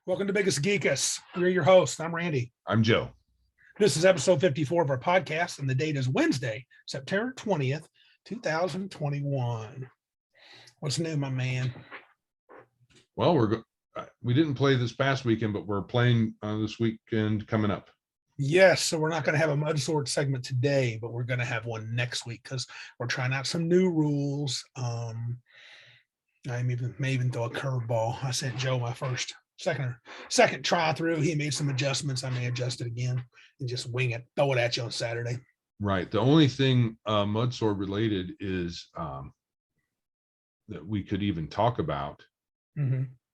Welcome to Biggest Geekus. We're your hosts. I'm Randy. I'm Joe. This is episode 54 of our podcast, and the date is Wednesday, September 20th, 2021. What's new, my man? Well, we didn't play this past weekend, but we're playing this weekend coming up. Yes, so we're not going to have a Mud Sword segment today, but we're going to have one next week because we're trying out some new rules. I may even throw a curveball. I sent Joe my second try through. He made some adjustments. I may adjust it again and just wing it, throw it at you on Saturday. Right. The only thing Mud Sword related is that we could even talk about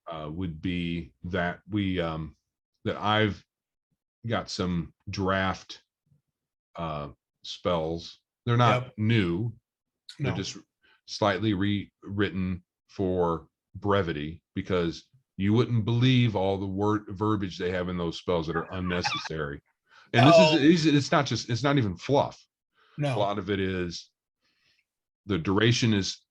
would be that that I've got some draft spells. They're not new. They're just slightly rewritten for brevity, because you wouldn't believe all the verbiage they have in those spells that are unnecessary. And it's not even fluff. No. A lot of it is the duration is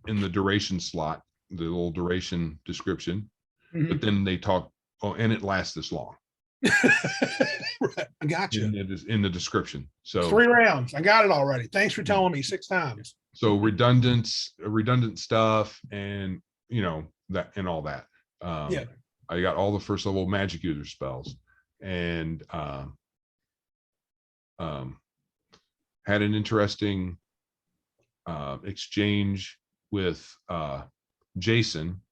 in the duration slot, the little duration description, but then they talk, and it lasts this long. Right. I got you. It is in the description. So 3 rounds. I got it already. Thanks for telling me 6 times. So redundant stuff, and that and all that. I got all the first level magic user spells, and had an interesting exchange with Jason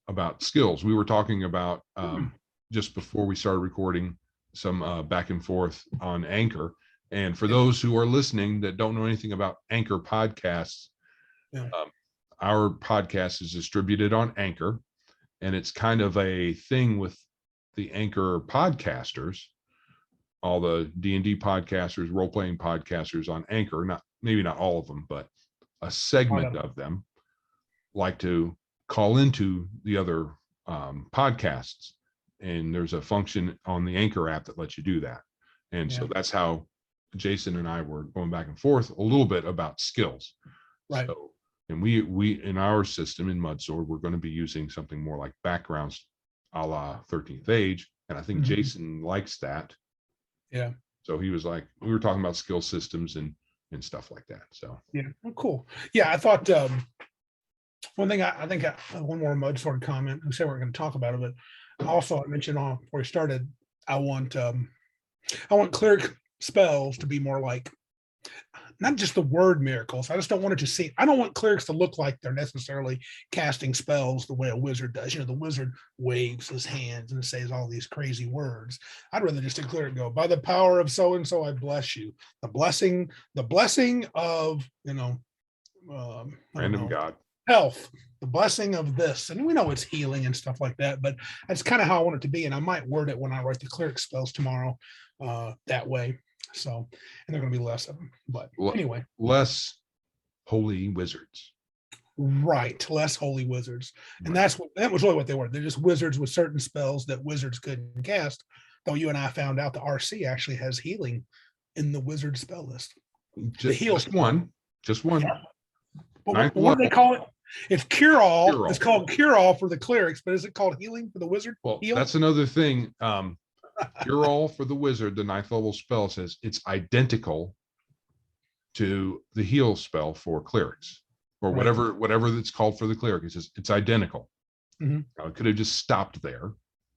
about skills. We were talking about just before we started recording some back and forth on Anchor. And for those who are listening that don't know anything about Anchor podcasts, our podcast is distributed on Anchor, and it's kind of a thing with the Anchor podcasters, all the D&D podcasters, role-playing podcasters on Anchor, maybe not all of them, but a segment of them like to call into the other podcasts. And there's a function on the Anchor app that lets you do that. And so that's how Jason and I were going back and forth a little bit about skills. Right. So, and we in our system in Mud Sword, we're going to be using something more like backgrounds a la 13th Age. And I think Jason likes that. Yeah. So he was like, we were talking about skill systems and stuff like that. So cool. Yeah, I thought one thing I think one more Mud Sword comment. I said we're going to talk about it, but also I mentioned before we started, I want cleric spells to be more like not just the word miracles. I just don't want it to seem, I don't want clerics to look like they're necessarily casting spells the way a wizard does. The wizard waves his hands and says all these crazy words. I'd rather just a cleric go, by the power of so and so, I bless you. The blessing of random god health, the blessing of this, and we know it's healing and stuff like that, but that's kind of how I want it to be. And I might word it when I write the cleric spells tomorrow that way. So, and they're going to be less of them, but anyway, less holy wizards, right? Less holy wizards, and that was really what they were. They're just wizards with certain spells that wizards couldn't cast. Though you and I found out the RC actually has healing in the wizard spell list. Just one. Yeah. But what do they call it? It's cure all. It's called cure all for the clerics, but is it called healing for the wizard? Well, that's another thing. Cure all for the wizard, the 9th level spell, says it's identical to the heal spell for clerics, or whatever it's called for the cleric. It says it's identical. Now, it could have just stopped there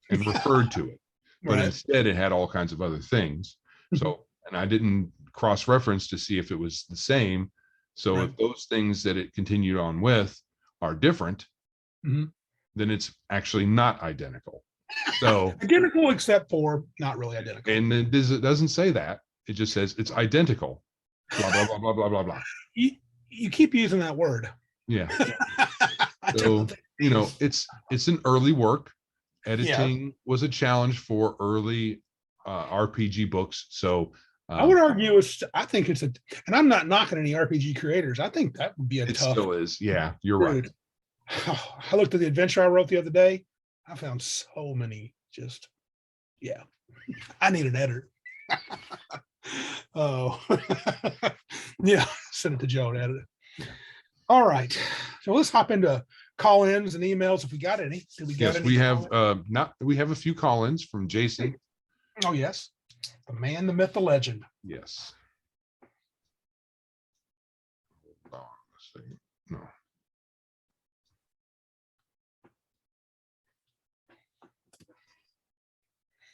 and referred to it, but instead it had all kinds of other things. So, and I didn't cross-reference to see if it was the same. So if those things that it continued on with are different, then it's actually not identical. So identical except for not really identical. And it doesn't say that. It just says it's identical. Blah, blah, blah, blah, blah, blah, blah. You keep using that word. Yeah. So, it's an early work. Editing was a challenge for early RPG books. So I would argue I think it's and I'm not knocking any RPG creators. I think that would be it still is. Yeah, you're right. I looked at the adventure I wrote the other day. I found so many I need an editor. Send it to Joe to edit it. All right. So let's hop into a call-ins and emails if we got any. Did we get Yes, any? we have we have a few call-ins from Jason. Oh, yes. The man, the myth, the legend. Yes. Hold on a second. No.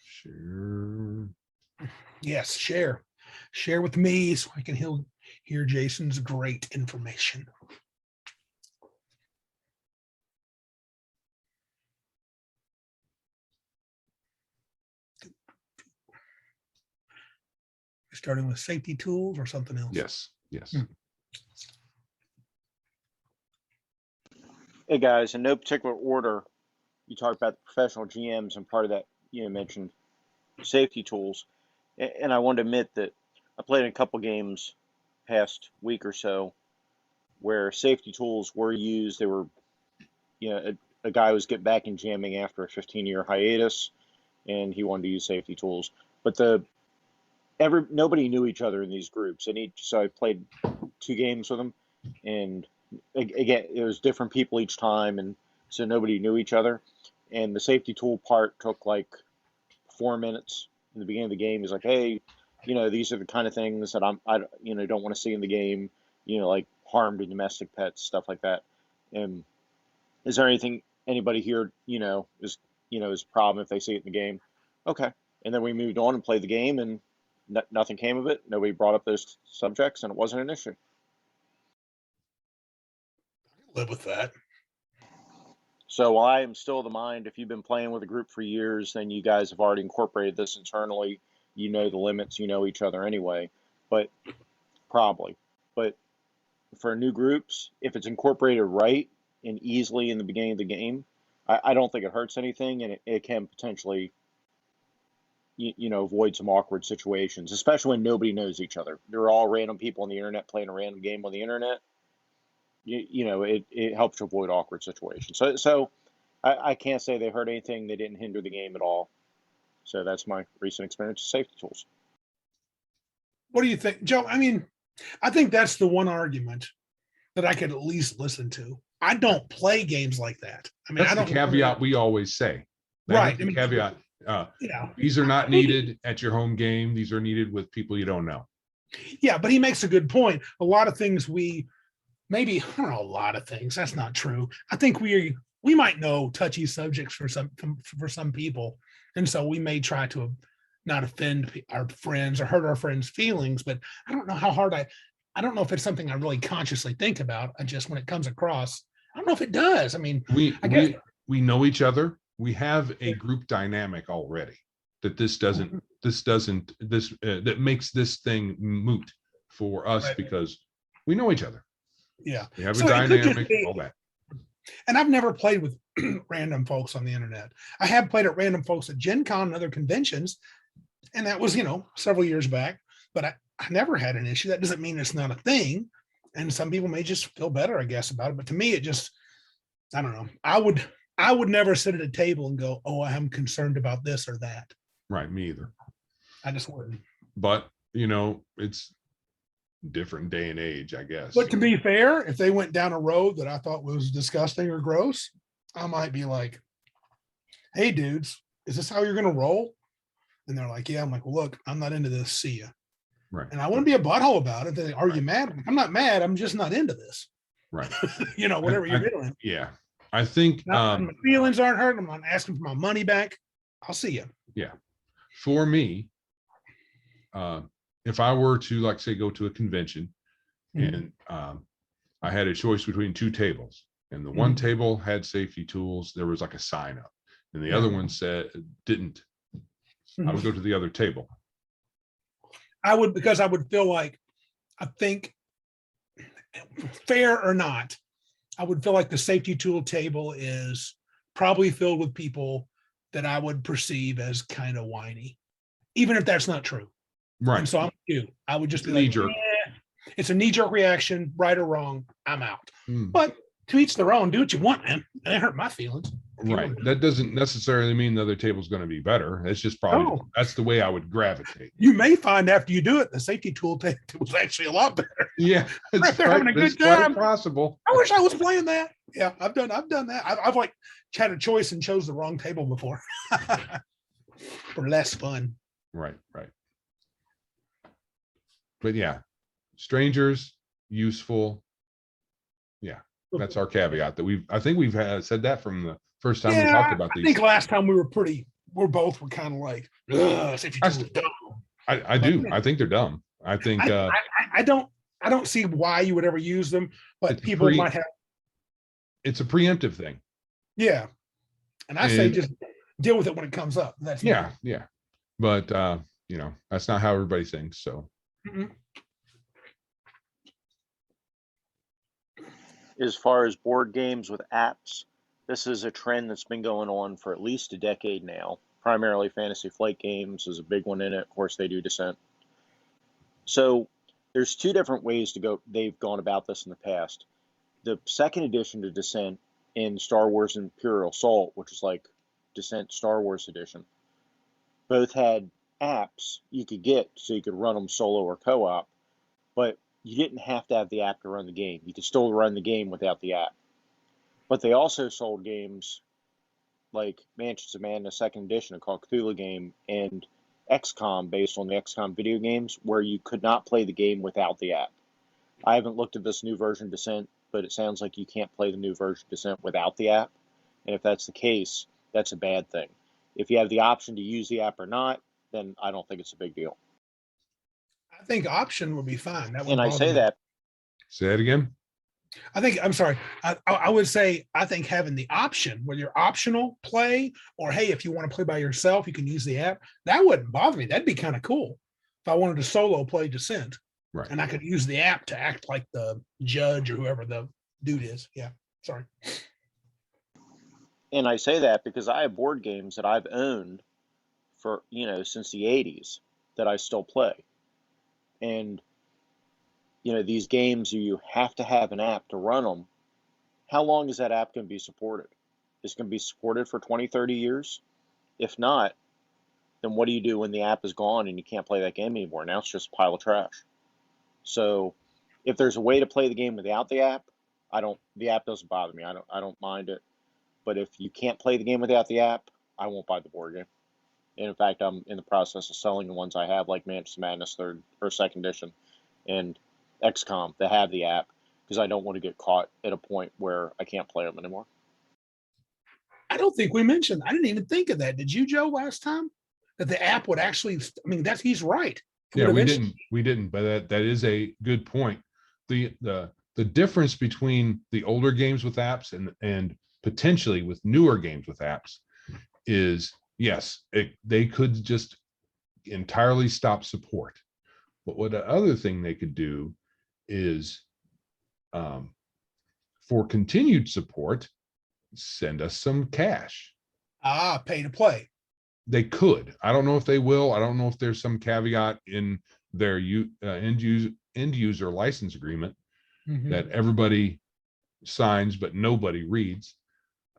Sure. Yes, share with me so I can hear Jason's great information. Starting with safety tools or something else? Yes. Yes. Hey guys, in no particular order, you talked about the professional GMs, and part of that you mentioned safety tools. And I want to admit that I played in a couple games past week or so where safety tools were used. They were, a guy was getting back in jamming after a 15-year hiatus, and he wanted to use safety tools. But nobody knew each other in these groups, and so I played 2 games with them, and again, it was different people each time, and so nobody knew each other. And the safety tool part took like 4 minutes in the beginning of the game. He's like, hey, these are the kind of things that I don't want to see in the game, like harm to domestic pets, stuff like that. And is there anything anybody here, is a problem if they see it in the game? Okay. And then we moved on and played the game, and nothing came of it. Nobody brought up those subjects, and it wasn't an issue. Live with that. So I am still of the mind, if you've been playing with a group for years, then you guys have already incorporated this internally. You know the limits, you know each other anyway, but probably. But for new groups, if it's incorporated right and easily in the beginning of the game, I don't think it hurts anything, and it can potentially, avoid some awkward situations, especially when nobody knows each other. They're all random people on the internet playing a random game on the internet. It helps to avoid awkward situations. So I can't say they hurt anything. They didn't hinder the game at all. So that's my recent experience with safety tools. What do you think, Joe? I mean, I think that's the one argument that I could at least listen to. I don't play games like that. I mean, That's I don't the caveat we always say. Right. The caveat. Yeah. These are not needed at your home game. These are needed with people you don't know. Yeah, but he makes a good point. A lot of things maybe, I don't know, a lot of things. That's not true. I think we might know touchy subjects for some people. And so we may try to not offend our friends or hurt our friends' feelings, but I don't know how hard I don't know if it's something I really consciously think about. I just, when it comes across, I don't know if it does. I mean, we know each other. We have a group dynamic already that that makes this thing moot for us, right? Because we know each other. Yeah. We have a dynamic, all that. And I've never played with random folks on the internet. I have played at random folks at GenCon and other conventions, and that was, several years back, but I never had an issue. That doesn't mean it's not a thing. And some people may just feel better, I guess, about it. But to me, it just, I don't know. I would never sit at a table and go, oh, I'm concerned about this or that. Right. Me either. I just wouldn't. But, it's different day and age, I guess. But to be fair, if they went down a road that I thought was disgusting or gross, I might be like, hey, dudes, is this how you're going to roll? And they're like, yeah. I'm like, well, look, I'm not into this. See ya. Right. And I want to be a butthole about it. They are you mad? I'm not mad. I'm just not into this. Right. Whatever you're doing. Yeah. I think my feelings aren't hurt. I'm not asking for my money back. I'll see you. Yeah. For me, if I were to, like, say, go to a convention, and I had a choice between 2 tables, and the one table had safety tools, there was like a sign up, and the other one said didn't. I would go to the other table. I would, because I would feel like, I think, fair or not, I would feel like the safety tool table is probably filled with people that I would perceive as kind of whiny, even if that's not true. Right. And so I'm you. I would just be like, it's a knee-jerk reaction, right or wrong, I'm out. But to each their own, do what you want, man. That hurt my feelings. Right. That doesn't necessarily mean the other table's going to be better. It's just probably that's the way I would gravitate. You may find after you do it, the safety tool table was actually a lot better. Yeah, they're having a good time. Possible. I wish I was playing that. Yeah, I've done that. I've like had a choice and chose the wrong table before for less fun. Right. But yeah, strangers, useful. Yeah, that's our caveat that I think we've said that from the first time we talked about I these. think last time we're both were kind of like, safety tools are dumb. I do. I think they're dumb. I think I don't see why you would ever use them, but people might have. It's a preemptive thing. Yeah. And I say just deal with it when it comes up. That's yeah. But that's not how everybody thinks. So As far as board games with apps, this is a trend that's been going on for at least a decade now. Primarily Fantasy Flight Games is a big one in it. Of course, they do Descent. So there's two different ways they've gone about this in the past. The second edition to Descent in Star Wars Imperial Assault, which is like Descent Star Wars Edition, both had apps you could get so you could run them solo or co-op, but you didn't have to have the app to run the game. You could still run the game without the app. But they also sold games like Mansions of Madness Second Edition, a Call of Cthulhu game, and XCOM, based on the XCOM video games, where you could not play the game without the app. I haven't looked at this new version of Descent, but it sounds like you can't play the new version of Descent without the app. And if that's the case, that's a bad thing. If you have the option to use the app or not, then I don't think it's a big deal. I think option would be fine. And I say that. Say it again. I'm sorry. I would say, I think having the option, whether you're optional play or, hey, if you want to play by yourself, you can use the app. That wouldn't bother me. That'd be kind of cool if I wanted to solo play Descent. Right. And I could use the app to act like the judge or whoever the dude is. Yeah. Sorry. And I say that because I have board games that I've owned for, since the 80s that I still play. And, these games, you have to have an app to run them. How long is that app going to be supported? Is it going to be supported for 20, 30 years? If not, then what do you do when the app is gone and you can't play that game anymore? Now it's just a pile of trash. So if there's a way to play the game without the app, the app doesn't bother me. I don't mind it. But if you can't play the game without the app, I won't buy the board game. And in fact, I'm in the process of selling the ones I have, like Mansions of Madness third or second edition and XCOM that have the app, because I don't want to get caught at a point where I can't play them anymore. I don't think we mentioned. I didn't even think of that. Did you, Joe, last time? That the app would actually, he's right. Yeah, we didn't, but that is a good point. The difference between the older games with apps and potentially with newer games with apps is, yes, they could just entirely stop support. But what the other thing they could do is, for continued support, send us some cash. Pay to play. They could. I don't know if they will. I don't know if there's some caveat in their end user license agreement that everybody signs but nobody reads.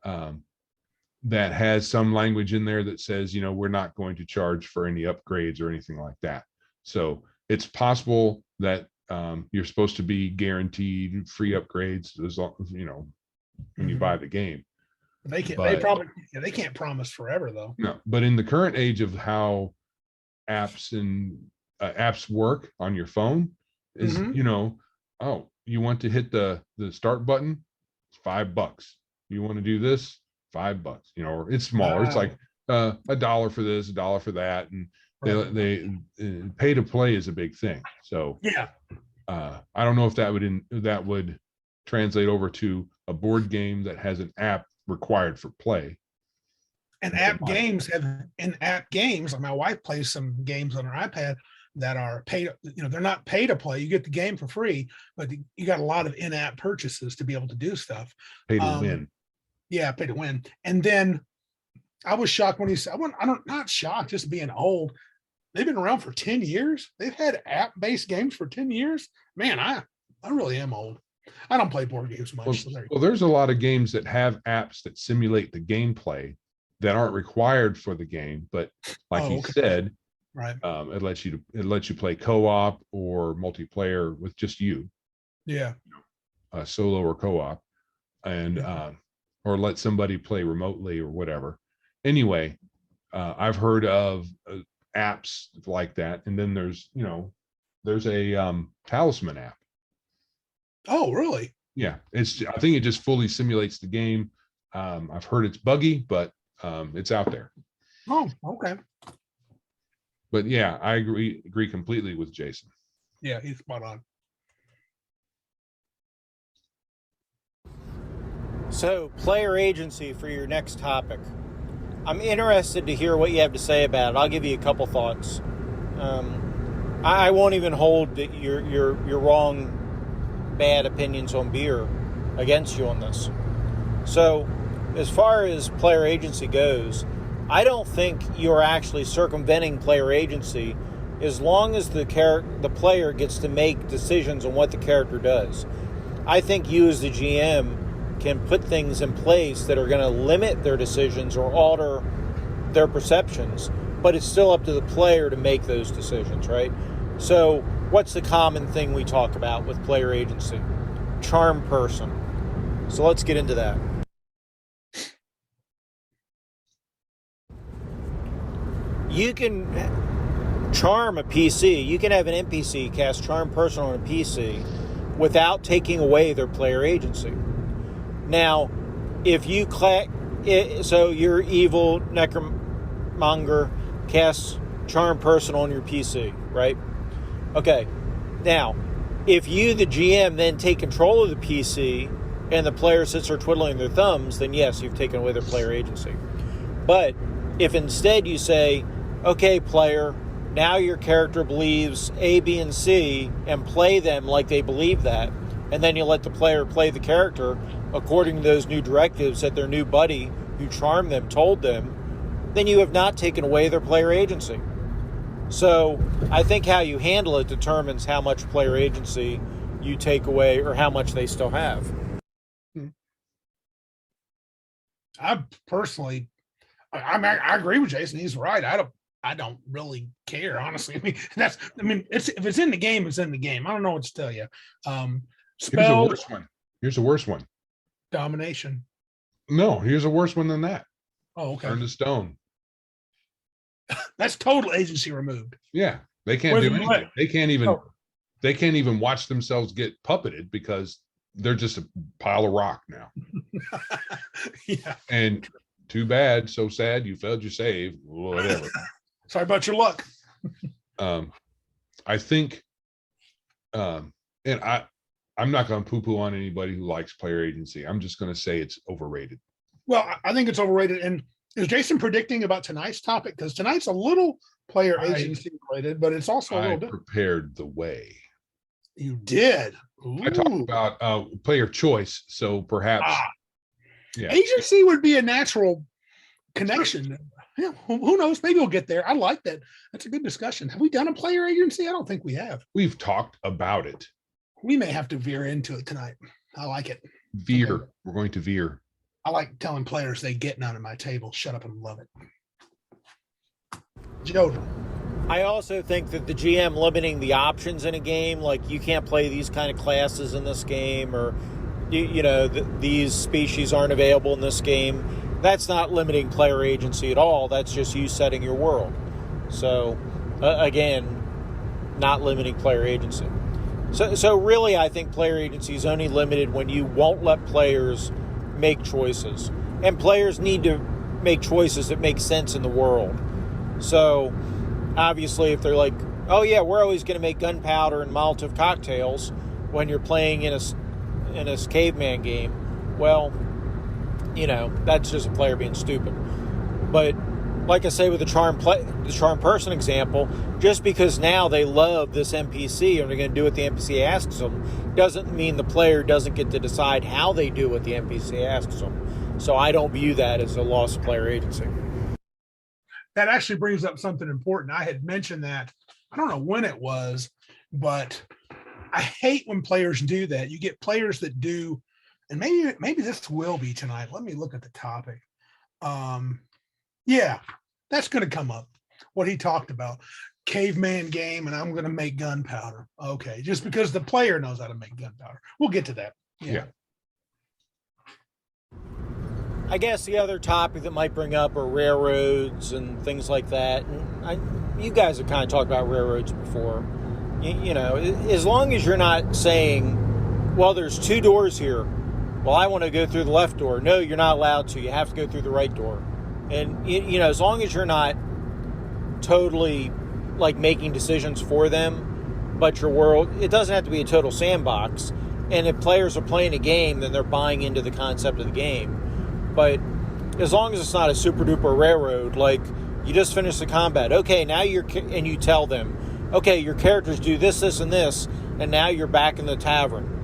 That has some language in there that says, we're not going to charge for any upgrades or anything like that. So it's possible that you're supposed to be guaranteed free upgrades as long as, when you buy the game. They can't promise forever though. No, but in the current age of how apps and apps work on your phone is, you want to hit the start button, it's $5. You want to do this, $5, or it's smaller. It's like $1 for this, $1 for that. And they pay to play is a big thing. So yeah, I don't know if that would translate over to a board game that has an app required for play. And app games, my wife plays some games on her iPad that are paid, they're not pay to play. You get the game for free, but you got a lot of in-app purchases to be able to do stuff. Pay to win. Yeah, pay to win. And then I was shocked when he said, not shocked, just being old. They've been around for 10 years. They've had app-based games for 10 years. Man, I really am old. I don't play board games much. Well, there's a lot of games that have apps that simulate the gameplay that aren't required for the game, but like you said, right, it lets you play co-op or multiplayer with just you. Yeah, Solo or co-op. and or let somebody play remotely or whatever. Anyway, I've heard of apps like that, and then there's a talisman app. Oh, really? Yeah, I think it just fully simulates the game. I've heard it's buggy, but it's out there. Oh, okay. But yeah, I agree completely with Jason. Yeah, he's spot on. So, player agency for your next topic. I'm interested to hear what you have to say about it. I'll give you a couple thoughts. I won't even hold your wrong, bad opinions on beer against you on this. So, as far as player agency goes, I don't think you're actually circumventing player agency as long as the player gets to make decisions on what the character does. I think you as the GM can put things in place that are going to limit their decisions or alter their perceptions, but it's still up to the player to make those decisions, right? So what's the common thing we talk about with player agency? Charm person. So let's get into that. You can charm a PC. You can have an NPC cast charm person on a PC without taking away their player agency. Now, if you so your evil necromonger casts charm person on your PC, right? Okay. Now, if you, the GM, then take control of the PC and the player sits there twiddling their thumbs, then yes, you've taken away their player agency. But if instead you say, okay, player, now your character believes A, B, and C, and play them like they believe that, and then you let the player play the character according to those new directives that their new buddy who charmed them told them, then you have not taken away their player agency. So I think how you handle it determines how much player agency you take away or how much they still have. I personally, I agree with Jason. He's right. I don't really care, honestly. If it's in the game, it's in the game. I don't know what to tell you. Spell. Here's a worse one. Domination. No, here's a worse one than that. Oh, okay. Turn to stone. That's total agency removed. Yeah, they can't do anything. They can't even. Oh. They can't even watch themselves get puppeted because they're just a pile of rock now. Yeah. And too bad, so sad, you failed your save. Whatever. Sorry about your luck. I think, and I'm not going to poo-poo on anybody who likes player agency. I'm just going to say it's overrated. Well, I think it's overrated. And is Jason predicting about tonight's topic? Because tonight's a little player agency related, but it's also a little bit. Prepared the way. You did. Ooh. I talked about player choice, so perhaps yeah. Agency would be a natural connection. Yeah, who knows? Maybe we'll get there. I like that. That's a good discussion. Have we done a player agency? I don't think we have. We've talked about it. We may have to veer into it tonight. I like it. Veer. Okay. We're going to veer. I like telling players they get none at my table. Shut up and love it. Joe. I also think that the GM limiting the options in a game, like you can't play these kind of classes in this game, or these species aren't available in this game, that's not limiting player agency at all. That's just you setting your world. So again, not limiting player agency. So really, I think player agency is only limited when you won't let players make choices, and players need to make choices that make sense in the world. So obviously, if they're like, oh yeah, we're always going to make gunpowder and Molotov cocktails when you're playing in a caveman game, well, that's just a player being stupid. But like I say with the charm person example, just because now they love this NPC and they're going to do what the NPC asks them, doesn't mean the player doesn't get to decide how they do what the NPC asks them. So I don't view that as a loss of player agency. That actually brings up something important. I had mentioned that, I don't know when it was, but I hate when players do that. You get players that do, and maybe this will be tonight. Let me look at the topic. Yeah, that's going to come up. What he talked about, caveman game, and I'm going to make gunpowder. Okay, just because the player knows how to make gunpowder. We'll get to that. Yeah. I guess the other topic that might bring up are railroads and things like that. And you guys have kind of talked about railroads before. You know, as long as you're not saying, well, there's 2 doors here. Well, I want to go through the left door. No, you're not allowed to. You have to go through the right door. And, you know, as long as you're not totally, like, making decisions for them, but your world, it doesn't have to be a total sandbox. And if players are playing a game, then they're buying into the concept of the game. But as long as it's not a super duper railroad, like you just finished the combat, okay, now and you tell them, okay, your characters do this, this, and this, and now you're back in the tavern.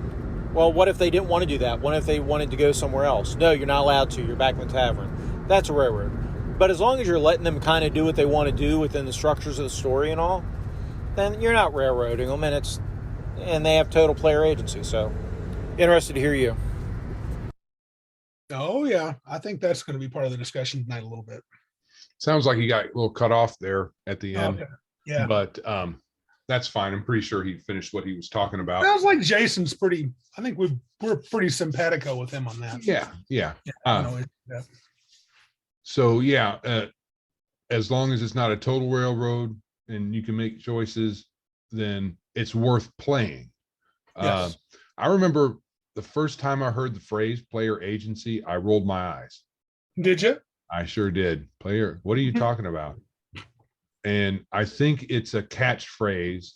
Well, what if they didn't want to do that? What if they wanted to go somewhere else? No, you're not allowed to. You're back in the tavern. That's a railroad. But as long as you're letting them kind of do what they want to do within the structures of the story and all, then you're not railroading them, and they have total player agency. So, interested to hear you. Oh yeah, I think that's going to be part of the discussion tonight a little bit. Sounds like he got a little cut off there at the end. Okay. Yeah, but that's fine. I'm pretty sure he finished what he was talking about. Sounds like Jason's pretty. I think we're pretty simpatico with him on that. Yeah. Yeah. So yeah, as long as it's not a total railroad and you can make choices, then it's worth playing. Yes. I remember the first time I heard the phrase player agency, I rolled my eyes. Did you? I sure did. Player, what are you talking about? And I think it's a catchphrase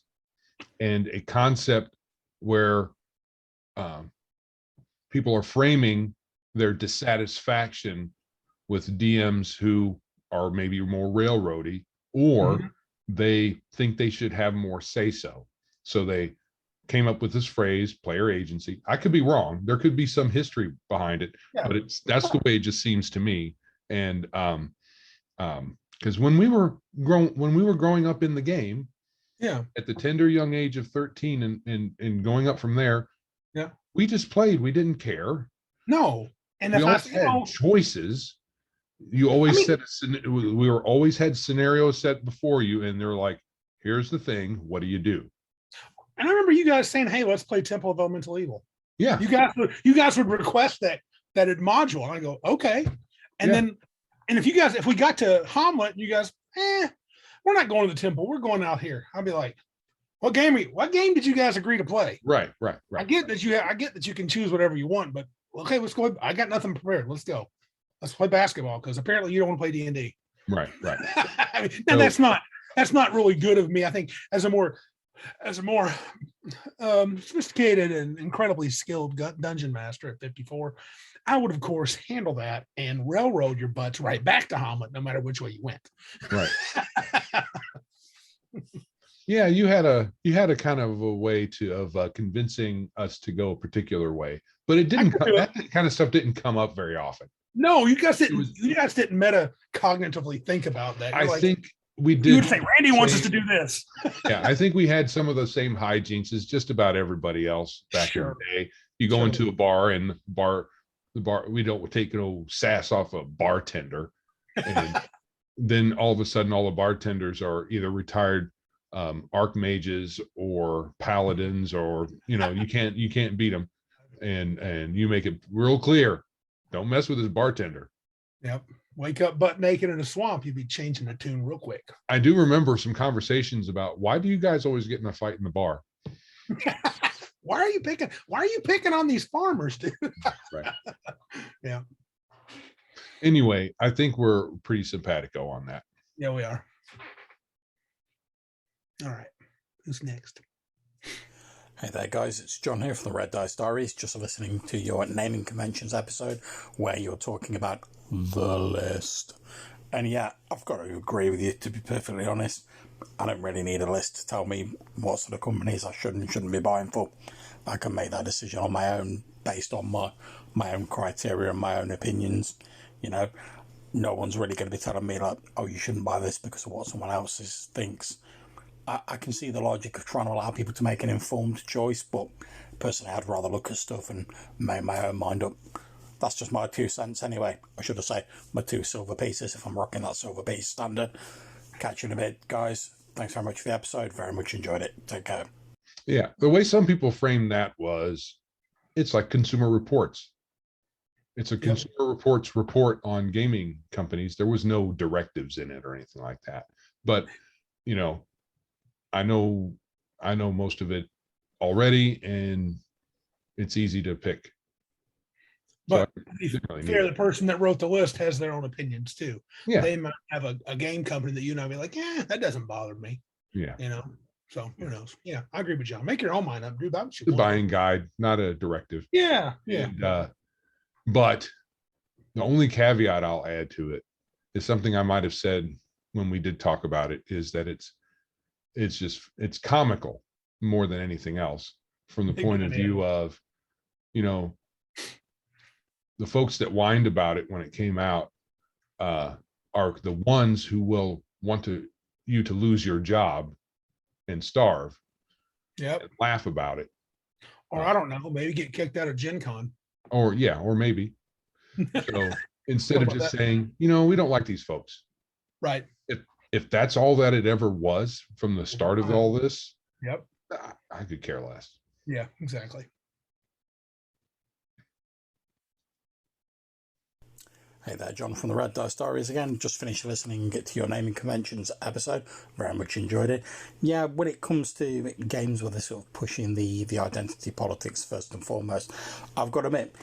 and a concept where people are framing their dissatisfaction with DMs who are maybe more railroady, or they think they should have more say-so. So they came up with this phrase, player agency. I could be wrong. There could be some history behind it, but that's the way it just seems to me. And because when we were growing up in the game, at the tender young age of 13 and going up from there, we just played. We didn't care. No, and we always had choices. You always we were always had scenarios set before you, and they're like, "Here's the thing. What do you do?" And I remember you guys saying, "Hey, let's play Temple of Elemental Evil." Yeah, you guys would request that module, and I go, "Okay." And then, if we got to Hamlet, and you guys, we're not going to the temple. We're going out here. I'd be like, "What game did you guys agree to play?" Right. I get that you can choose whatever you want, but okay, let's go. I got nothing prepared. Let's go. Let's play basketball because apparently you don't want to play DnD. Right. I mean, and that's not really good of me. I think as a more sophisticated and incredibly skilled dungeon master at 54, I would of course handle that and railroad your butts right back to Hamlet, no matter which way you went. Right. Yeah, you had a kind of a way of convincing us to go a particular way, but it didn't. That kind of stuff didn't come up very often. No, you guys didn't. You guys didn't metacognitively think about that. I think we did. You would say Randy wants us to do this. Yeah, I think we had some of the same hijinks as just about everybody else back in the day. You go into a bar, and the bar, we don't take no sass off a bartender, and then all of a sudden, all the bartenders are either retired archmages or paladins, or you can't beat them, and you make it real clear. Don't mess with this bartender. Yep. Wake up butt naked in a swamp, you'd be changing the tune real quick. I do remember some conversations about, why do you guys always get in a fight in the bar? Why are you picking on these farmers, dude? Right. Yeah. Anyway, I think we're pretty simpatico on that. Yeah, we are. All right. Who's next? Hey there guys, it's John here from the Red Dice Diaries, just listening to your naming conventions episode where you're talking about the list. And yeah, I've got to agree with you, to be perfectly honest. I don't really need a list to tell me what sort of companies I should and shouldn't be buying for. I can make that decision on my own, based on my own criteria and my own opinions. No one's really going to be telling me like, oh, you shouldn't buy this because of what someone else thinks. I can see the logic of trying to allow people to make an informed choice, but personally I'd rather look at stuff and make my own mind up. That's just my 2 cents anyway. I should have said my 2 silver pieces if I'm rocking that silver piece standard. Catch you in a bit, guys. Thanks very much for the episode. Very much enjoyed it. Take care. Yeah, the way some people framed that was, it's like Consumer Reports. It's a Consumer Reports report on gaming companies. There was no directives in it or anything like that. But, you know, I know most of it already, and it's easy to pick. But So I didn't really need fair, it. the person that wrote the list has their own opinions too. Yeah. They might have a game company that be like, yeah, that doesn't bother me. Yeah. You know, so who knows? Yeah, I agree with John. Make your own mind up, do about what you The want. buying guide, not a directive. Yeah. And, but the only caveat I'll add to it is something I might have said when we did talk about it, is that it's comical more than anything else, from the point of view of, you know, the folks that whined about it when it came out are the ones who will want you to lose your job and starve. Yep. And laugh about it. Or I don't know, maybe get kicked out of GenCon. Or maybe. So instead of just saying, you know, we don't like these folks. Right. If that's all that it ever was from the start of all this, yep, I could care less. Yeah, exactly. Hey there, John from the Red Dice Diaries again. Just finished listening to your naming conventions episode. Very much enjoyed it. Yeah, when it comes to games where they're sort of pushing the identity politics first and foremost, I've got to admit,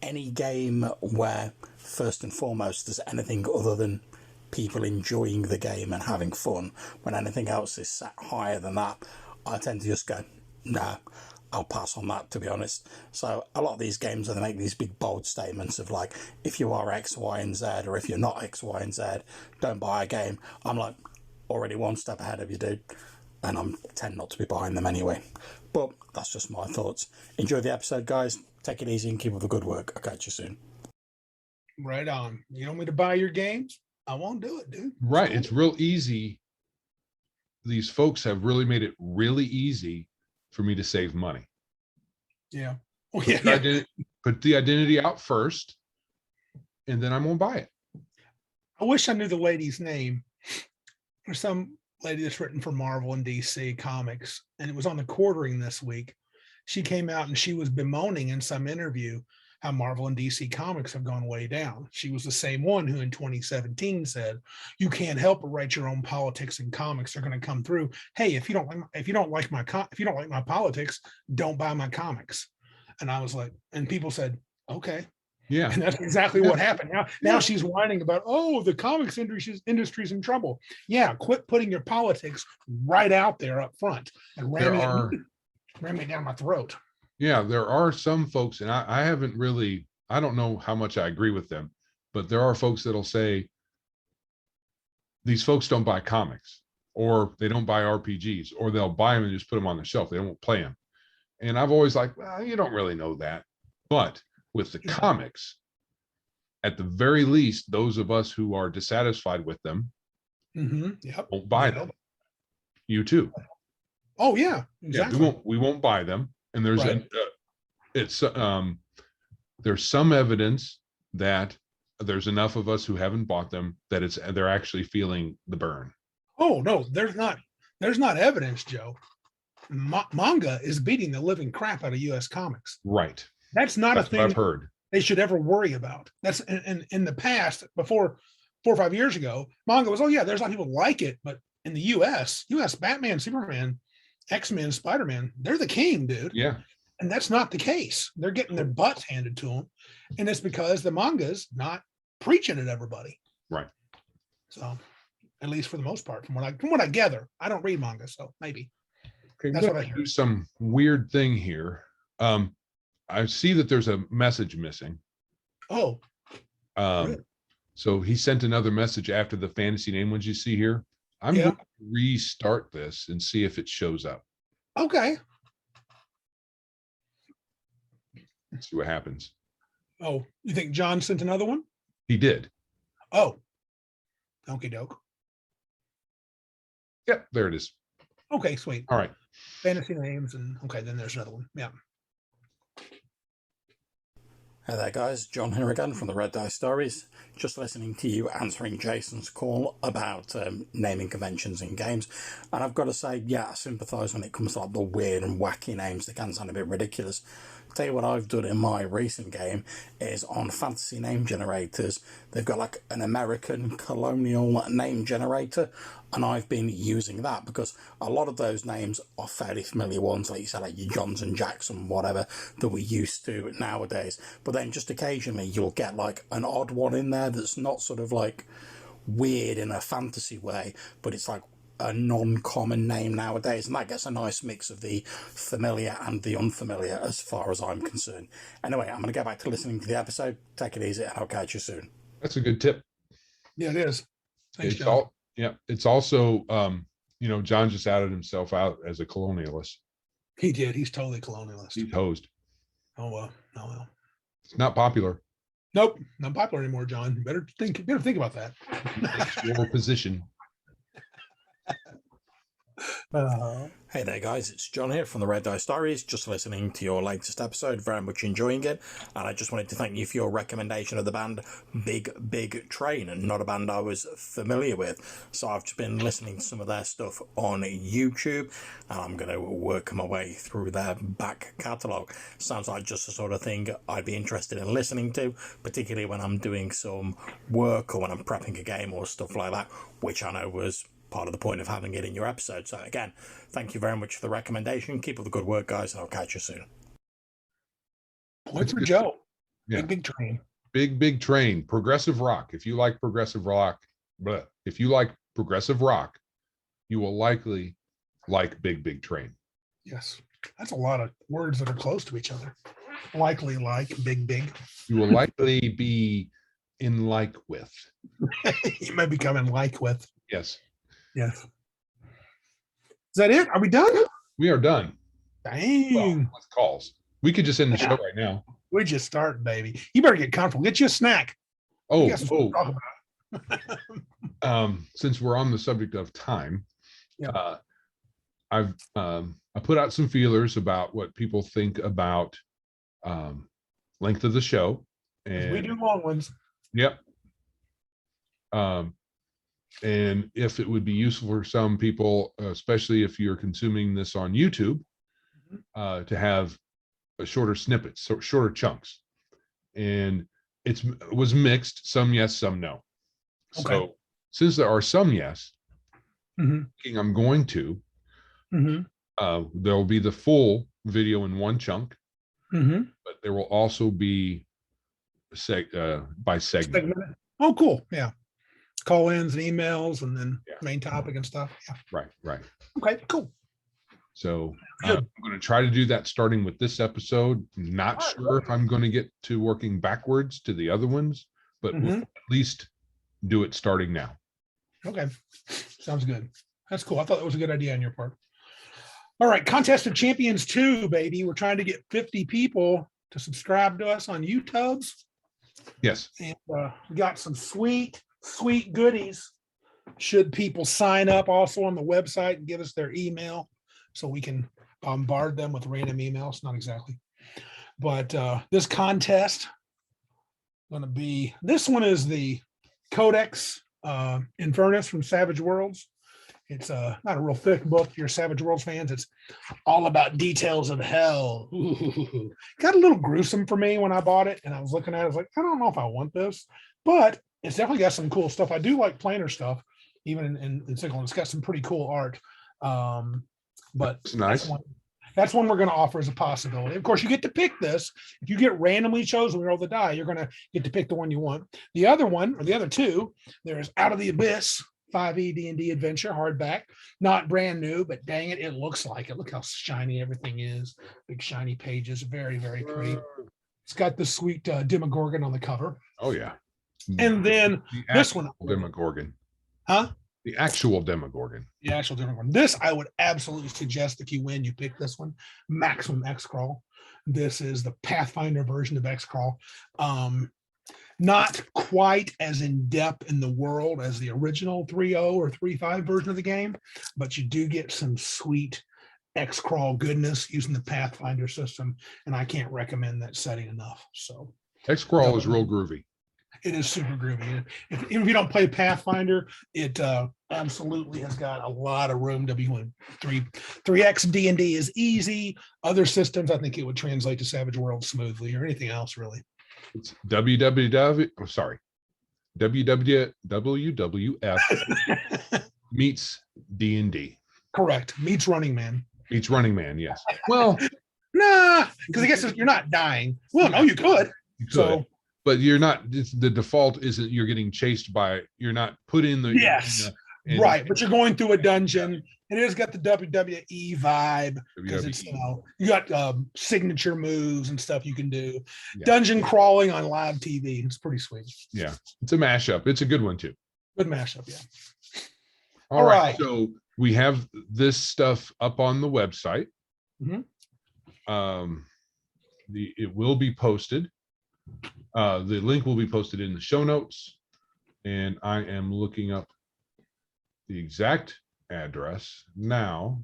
any game where first and foremost there's anything other than people enjoying the game and having fun, when anything else is set higher than that, I tend to just go, nah, I'll pass on that, to be honest. So a lot of these games, they make these big bold statements of like, if you are X, Y, and Z, or if you're not X, Y, and Z, don't buy a game. I'm like, already one step ahead of you, dude. And I tend not to be buying them anyway. But that's just my thoughts. Enjoy the episode, guys. Take it easy and keep up the good work. I'll catch you soon. Right on. You want me to buy your games? I won't do it, dude. Right. It's real easy. These folks have really made it really easy for me to save money. Yeah. Put the identity out first, and then I'm gonna buy it. I wish I knew the lady's name. There's some lady that's written for Marvel and DC comics, and it was on the quartering this week. She came out and she was bemoaning in some interview how Marvel and DC comics have gone way down. She was the same one who in 2017 said, you can't help but write your own politics in comics. They're going to come through. Hey, if you don't like my politics, don't buy my comics. And I was like, and people said, okay. Yeah. And that's exactly what happened. Now she's whining about, oh, the comics industry's in trouble. Yeah, quit putting your politics right out there up front and ram it down my throat. Yeah, there are some folks, and I don't know how much I agree with them, but there are folks that'll say these folks don't buy comics, or they don't buy RPGs, or they'll buy them and just put them on the shelf. They won't play them. And I've always like, well, you don't really know that. But with the comics, at the very least, those of us who are dissatisfied with them won't buy them. You too. Oh yeah, exactly. Yeah, we won't buy them. And there's there's some evidence that there's enough of us who haven't bought them that they're actually feeling the burn. Oh no, there's not evidence, Joe. Manga is beating the living crap out of U.S. comics. Right. That's a thing I've heard they should ever worry about. That's in the past, before 4 or 5 years ago, manga was, oh yeah, there's a lot of people like it, but in the U.S., Batman, Superman, X-Men, Spider-Man, they're the king, dude. Yeah. And that's not the case. They're getting their butts handed to them. And it's because the manga's not preaching at everybody. Right. So, at least for the most part, from what I gather, I don't read manga, so maybe. Okay, that's what I hear. Do some weird thing here. I see that there's a message missing. Oh. Really? So he sent another message after the fantasy name ones you see here. I'm going to restart this and see if it shows up. Okay. Let's see what happens. Oh, you think John sent another one? He did. Oh. Okie doke. Yep, there it is. Okay, sweet. All right. Fantasy names, and okay, then there's another one. Yeah. Hey there guys, John here again from the Red Dice Diaries. Just listening to you answering Jason's call about naming conventions in games. And I've got to say, yeah, I sympathise when it comes to like the weird and wacky names that can sound a bit ridiculous. tell you what I've done in my recent game is on fantasy name generators. They've got like an American colonial name generator, and I've been using that because a lot of those names are fairly familiar ones, like you said, like your Johns and Jackson, whatever, that we're used to nowadays. But then just occasionally you'll get like an odd one in there that's not sort of like weird in a fantasy way, but it's like a non-common name nowadays, and that gets a nice mix of the familiar and the unfamiliar as far as I'm concerned. Anyway, I'm going to get back to listening to the episode. Take it easy, and I'll catch you soon. That's a good tip. Yeah, it is. Thanks, It's John. it's also, John just outed himself out as a colonialist. He did. He's totally colonialist. He's hosed. Oh well. Oh well. It's not popular. Nope, not popular anymore, John. Better think about that. It's your position. Hey there guys, it's John here from the Red Dice Diaries, just listening to your latest episode, very much enjoying it, and I just wanted to thank you for your recommendation of the band Big Big Train, and not a band I was familiar with, so I've just been listening to some of their stuff on YouTube, and I'm going to work my way through their back catalogue. Sounds like just the sort of thing I'd be interested in listening to, particularly when I'm doing some work or when I'm prepping a game or stuff like that, which I know was part of the point of having it in your episode. So again, thank you very much for the recommendation. Keep up the good work, guys, and I'll catch you soon. Point for Joe. Yeah. Big Train. Big Train. Progressive rock. If you like progressive rock, you will likely like Big Train. Yes, that's a lot of words that are close to each other. Likely like big. You will likely be in like with. You may become in like with. Yes. Yes. Is that it? Are we done? We are done. Dang. Well, with calls. We could just end the show right now. We're just starting, baby. You better get comfortable. Get you a snack. Since we're on the subject of time, yeah. I put out some feelers about what people think about length of the show. And we do long ones. Yep. And if it would be useful for some people, especially if you're consuming this on YouTube, to have a shorter snippets, so shorter chunks. And it was mixed, some yes, some no. Okay. So since there are some yes, I'm going to, there'll be the full video in one chunk, but there will also be by segment. Oh, cool. Yeah. Call-ins and emails and then main topic and stuff. Yeah. Right. Okay, cool. So I'm going to try to do that starting with this episode. Not sure if I'm going to get to working backwards to the other ones, but we'll at least do it starting now. Okay. Sounds good. That's cool. I thought that was a good idea on your part. All right. Contest of Champions 2, baby. We're trying to get 50 people to subscribe to us on YouTube. Yes. And we got some sweet goodies should people sign up also on the website and give us their email so we can bombard them with random emails. Not exactly, but this contest going to be, this one is the Codex Infernus from Savage Worlds. It's not a real thick book. If you're Savage Worlds fans, it's all about details of hell. Ooh. Got a little gruesome for me when I bought it, and I was looking at it, I was like, I don't know if I want this, but it's definitely got some cool stuff. I do like planar stuff, even in single. It's got some pretty cool art. But it's nice. That's one we're going to offer as a possibility. Of course, you get to pick this. If you get randomly chosen, we roll the die, you're going to get to pick the one you want. The other one, or the other two, there's Out of the Abyss, 5e DnD adventure hardback. Not brand new, but dang it, it looks like it. Look how shiny everything is. Big shiny pages, very, very pretty. It's got the sweet Demogorgon on the cover. Oh yeah. And then this one, Demogorgon. Huh? The actual Demogorgon. The actual Demogorgon. This I would absolutely suggest if you win, you pick this one. Maximum XCrawl. This is the Pathfinder version of XCrawl. Not quite as in depth in the world as the original 3.0 or 3.5 version of the game, but you do get some sweet XCrawl goodness using the Pathfinder system, and I can't recommend that setting enough. So XCrawl is real groovy. It is super groovy. Even if you don't play Pathfinder, it absolutely has got a lot of room to be when 3x D&D is easy. Other systems, I think it would translate to Savage World smoothly, or anything else really. It's WWF meets D&D. Correct. Meets Running Man. Meets Running Man, yes. Well, nah, because I guess you're not dying. Well, no, you could. you could, So, but you're not. The default isn't you're getting chased by. You're not put in the yes, right. But you're going through a dungeon. And it has got the WWE vibe because it's you got signature moves and stuff you can do. Yeah. Dungeon crawling on live TV. It's pretty sweet. Yeah, it's a mashup. It's a good one too. Good mashup, yeah. All right. So we have this stuff up on the website. It will be posted. The link will be posted in the show notes, and I am looking up the exact address now.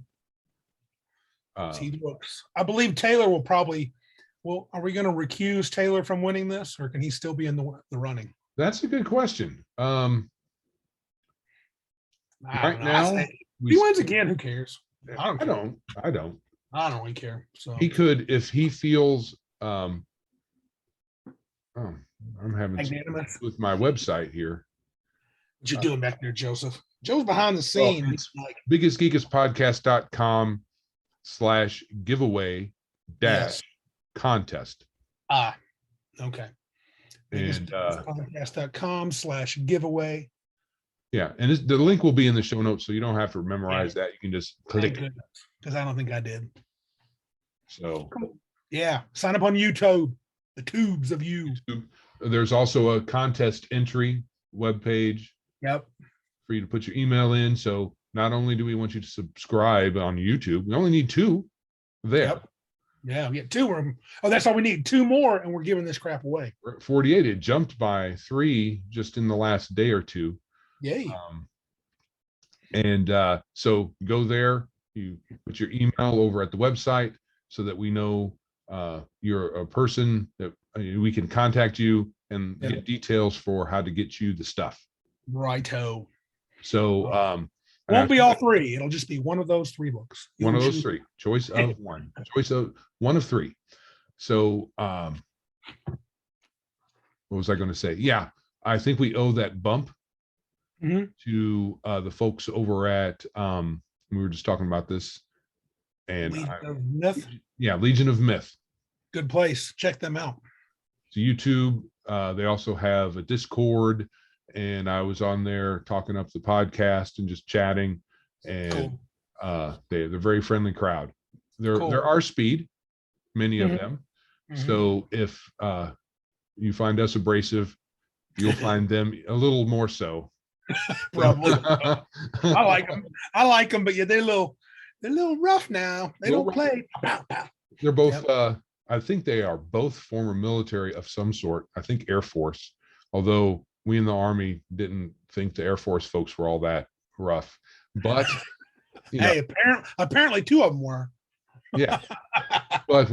He looks. I believe Taylor will probably. Well, are we going to recuse Taylor from winning this, or can he still be in the running? That's a good question. Right now, if he wins again, who cares? I don't really care. So he could, if he feels. I'm having magnanimous with my website here. What you doing back there, Joseph? Joe's behind the scenes. Well, it's biggestgeekestpodcast.com/giveaway -contest. Okay. And podcast.com/giveaway. Yeah, and the link will be in the show notes, so you don't have to memorize that. You can just click it. Because I don't think I did. So cool. Yeah, sign up on YouTube. The tubes of you. There's also a contest entry webpage. Yep. For you to put your email in. So not only do we want you to subscribe on YouTube, we only need 2 there. Yep. Yeah, we get 2. That's all we need. 2 more, and we're giving this crap away. We're at 48. It jumped by 3 just in the last day or 2. Yay. So go there, you put your email over at the website so that we know you're a person that we can contact you and get details for how to get you the stuff. Righto. So won't be all 3. It'll just be one of those 3 books. One of those 3. Choice of one. Choice of one of 3. So what was I going to say? Yeah, I think we owe that bump to the folks over at we were just talking about this. And Legion of Myth. Yeah, Legion of Myth. Good place. Check them out. So YouTube. They also have a Discord. And I was on there talking up the podcast and just chatting, and they're a very friendly crowd. There are speed, many of them. So if you find us abrasive, you'll find them a little more so. Probably. I like them, but yeah, they're a little rough now. They don't play. They're both. I think they are both former military of some sort. I think Air Force, although. We in the Army didn't think the Air Force folks were all that rough, but hey, apparently 2 of them were. Yeah, but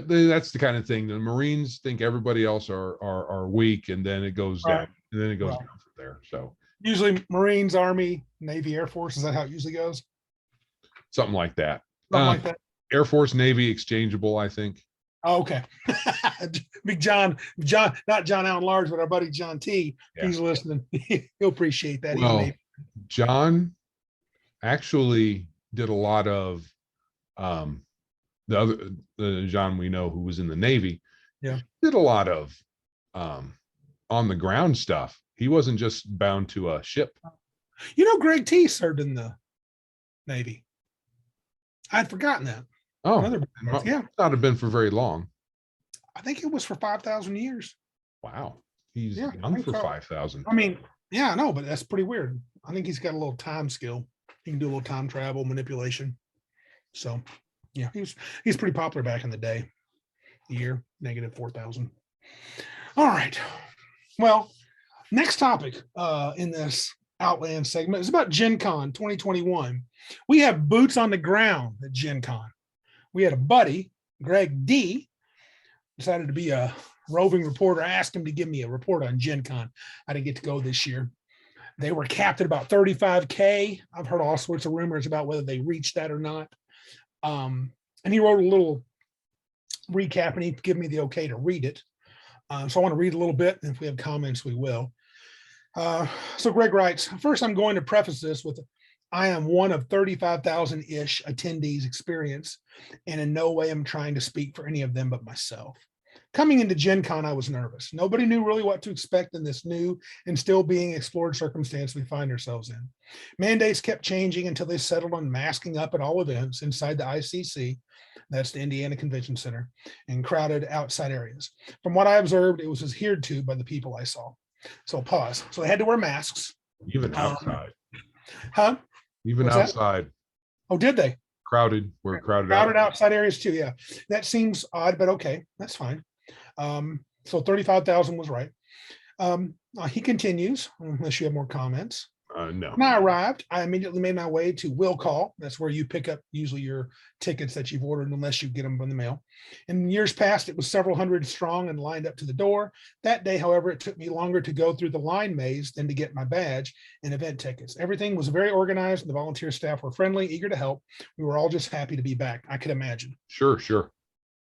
that's the kind of thing. The Marines think everybody else are weak, and then it goes down, and then it goes down from there. So usually Marines, Army, Navy, Air Force. Is that how it usually goes? Something like that. Like Air Force, Navy, exchangeable, I think. Oh, okay. Big John, not John Allen Large, but our buddy John T. Yeah. He's listening. He'll appreciate that. Well, John actually did a lot of the John we know who was in the Navy. Yeah, did a lot of on the ground stuff. He wasn't just bound to a ship. Greg T served in the Navy. I'd forgotten that. Oh, yeah. Not have been for very long. I think it was for 5,000 years. Wow. He's young for 5,000. I mean, yeah, I know, but that's pretty weird. I think he's got a little time skill. He can do a little time travel manipulation. So, yeah, he's pretty popular back in the day. Year -4,000. All right. Well, next topic in this Outland segment is about GenCon 2021. We have boots on the ground at GenCon. We had a buddy, Greg D, decided to be a roving reporter. I asked him to give me a report on GenCon. I didn't get to go this year. They were capped at about 35K. I've heard all sorts of rumors about whether they reached that or not. And he wrote a little recap, and he gave me the okay to read it. So I want to read a little bit, and if we have comments, we will. So Greg writes, first, I'm going to preface this with, I am one of 35,000-ish attendees experience, and in no way am trying to speak for any of them but myself. Coming into GenCon, I was nervous. Nobody knew really what to expect in this new and still being explored circumstance we find ourselves in. Mandates kept changing until they settled on masking up at all events inside the ICC, that's the Indiana Convention Center, and crowded outside areas. From what I observed, it was adhered to by the people I saw. So pause. So they had to wear masks. Even outside. Huh? Even What's that? outside. Oh, did they? Crowded. We're crowded outside areas too. Yeah. That seems odd, but okay. That's fine. So 35,000 was right. He continues, unless you have more comments. No. When I arrived, I immediately made my way to Will Call. That's where you pick up usually your tickets that you've ordered, unless you get them in the mail. In years past, it was several hundred strong and lined up to the door. That day, however, it took me longer to go through the line maze than to get my badge and event tickets. Everything was very organized, and the volunteer staff were friendly, eager to help. We were all just happy to be back. I could imagine. Sure.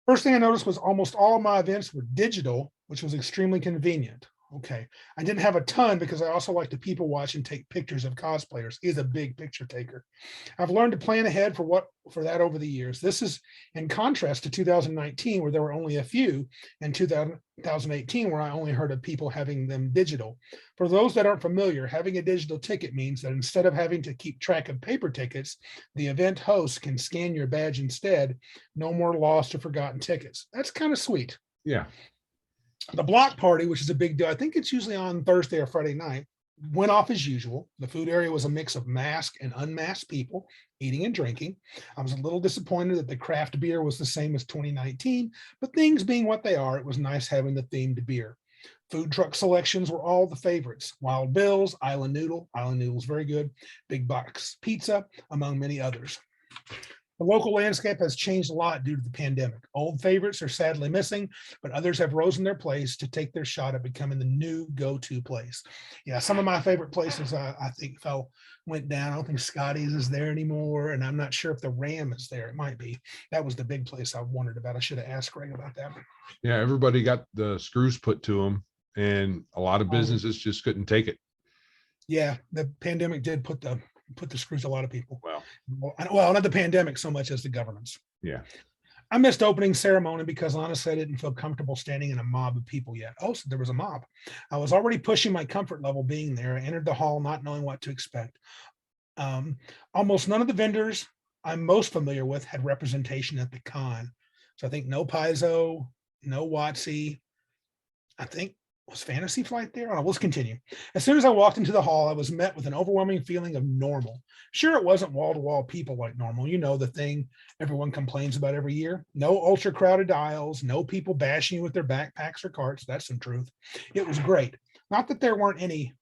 First thing I noticed was almost all of my events were digital, which was extremely convenient. Okay. I didn't have a ton because I also like to people watch and take pictures of cosplayers. He's a big picture taker. I've learned to plan ahead for that over the years. This is in contrast to 2019, where there were only a few, and 2018, where I only heard of people having them digital. For those that aren't familiar, having a digital ticket means that instead of having to keep track of paper tickets, the event host can scan your badge instead. No more lost or forgotten tickets. That's kind of sweet. Yeah. The block party, which is a big deal, I think it's usually on Thursday or Friday night, went off as usual. The food area was a mix of masked and unmasked people eating and drinking. I was a little disappointed that the craft beer was the same as 2019, but things being what they are, it was nice having the themed beer. Food truck selections were all the favorites. Wild Bill's, Island Noodle's very good, Big Box Pizza, among many others. The local landscape has changed a lot due to the pandemic. Old favorites are sadly missing, but others have risen their place to take their shot at becoming the new go-to place. Yeah, some of my favorite places I think went down. I don't think Scotty's is there anymore, and I'm not sure if the Ram is there. It might be. That was the big place I wondered about. I should have asked Greg about that. Yeah, everybody got the screws put to them, and a lot of businesses just couldn't take it. Yeah, the pandemic did put the screws to a lot of people. Well, not the pandemic so much as the governments. Yeah. I missed opening ceremony because honestly, I didn't feel comfortable standing in a mob of people yet. Oh, so there was a mob. I was already pushing my comfort level being there. I entered the hall not knowing what to expect. Almost none of the vendors I'm most familiar with had representation at the con. So I think no Paizo, no WotC. I think was Fantasy Flight there? Oh, let's continue. As soon as I walked into the hall, I was met with an overwhelming feeling of normal. Sure, it wasn't wall-to-wall people like normal. You know, the thing everyone complains about every year. No ultra-crowded aisles, no people bashing you with their backpacks or carts. That's some truth. It was great. Not that there weren't any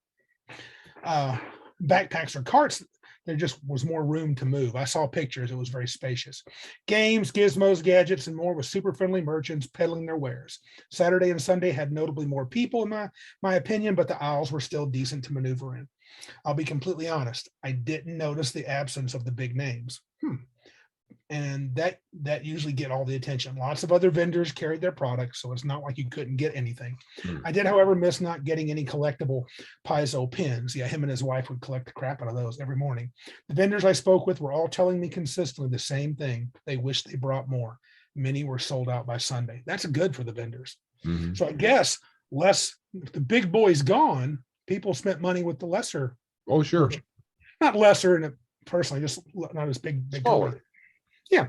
backpacks or carts. There just was more room to move. I saw pictures. It was very spacious. Games, gizmos, gadgets, and more with super friendly merchants peddling their wares. Saturday and Sunday had notably more people in my opinion, but the aisles were still decent to maneuver in. I'll be completely honest. I didn't notice the absence of the big names. And that usually get all the attention. Lots of other vendors carried their products, so it's not like you couldn't get anything. I did, however, miss not getting any collectible Paizo pins. Yeah, him and his wife would collect the crap out of those every morning. The vendors I spoke with were all telling me consistently the same thing. They wish they brought more. Many were sold out by Sunday. That's good for the vendors. Mm-hmm. So I guess if the big boy's gone, people spent money with the lesser. Oh, sure. Not lesser in it personally, just not as big. Smaller. Yeah.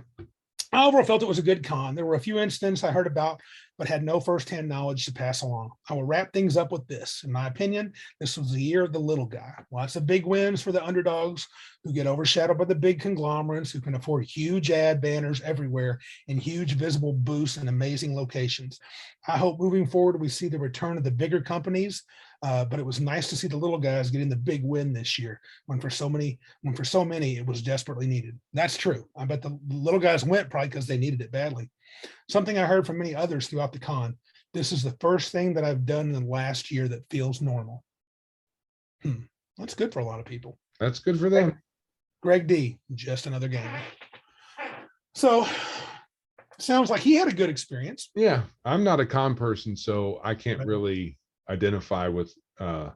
I overall felt it was a good con. There were a few incidents I heard about, but had no firsthand knowledge to pass along. I will wrap things up with this. In my opinion, this was the year of the little guy. Lots of big wins for the underdogs who get overshadowed by the big conglomerates who can afford huge ad banners everywhere and huge visible booths in amazing locations. I hope moving forward, we see the return of the bigger companies, but it was nice to see the little guys getting the big win this year when for so many it was desperately needed. That's true. I bet the little guys went probably because they needed it badly. Something I heard from many others throughout the con. this is the first thing that I've done in the last year that feels normal. That's good for a lot of people. That's good for them. Greg D, just another game. So sounds like he had a good experience. Yeah, I'm not a con person, so I can't really identify with the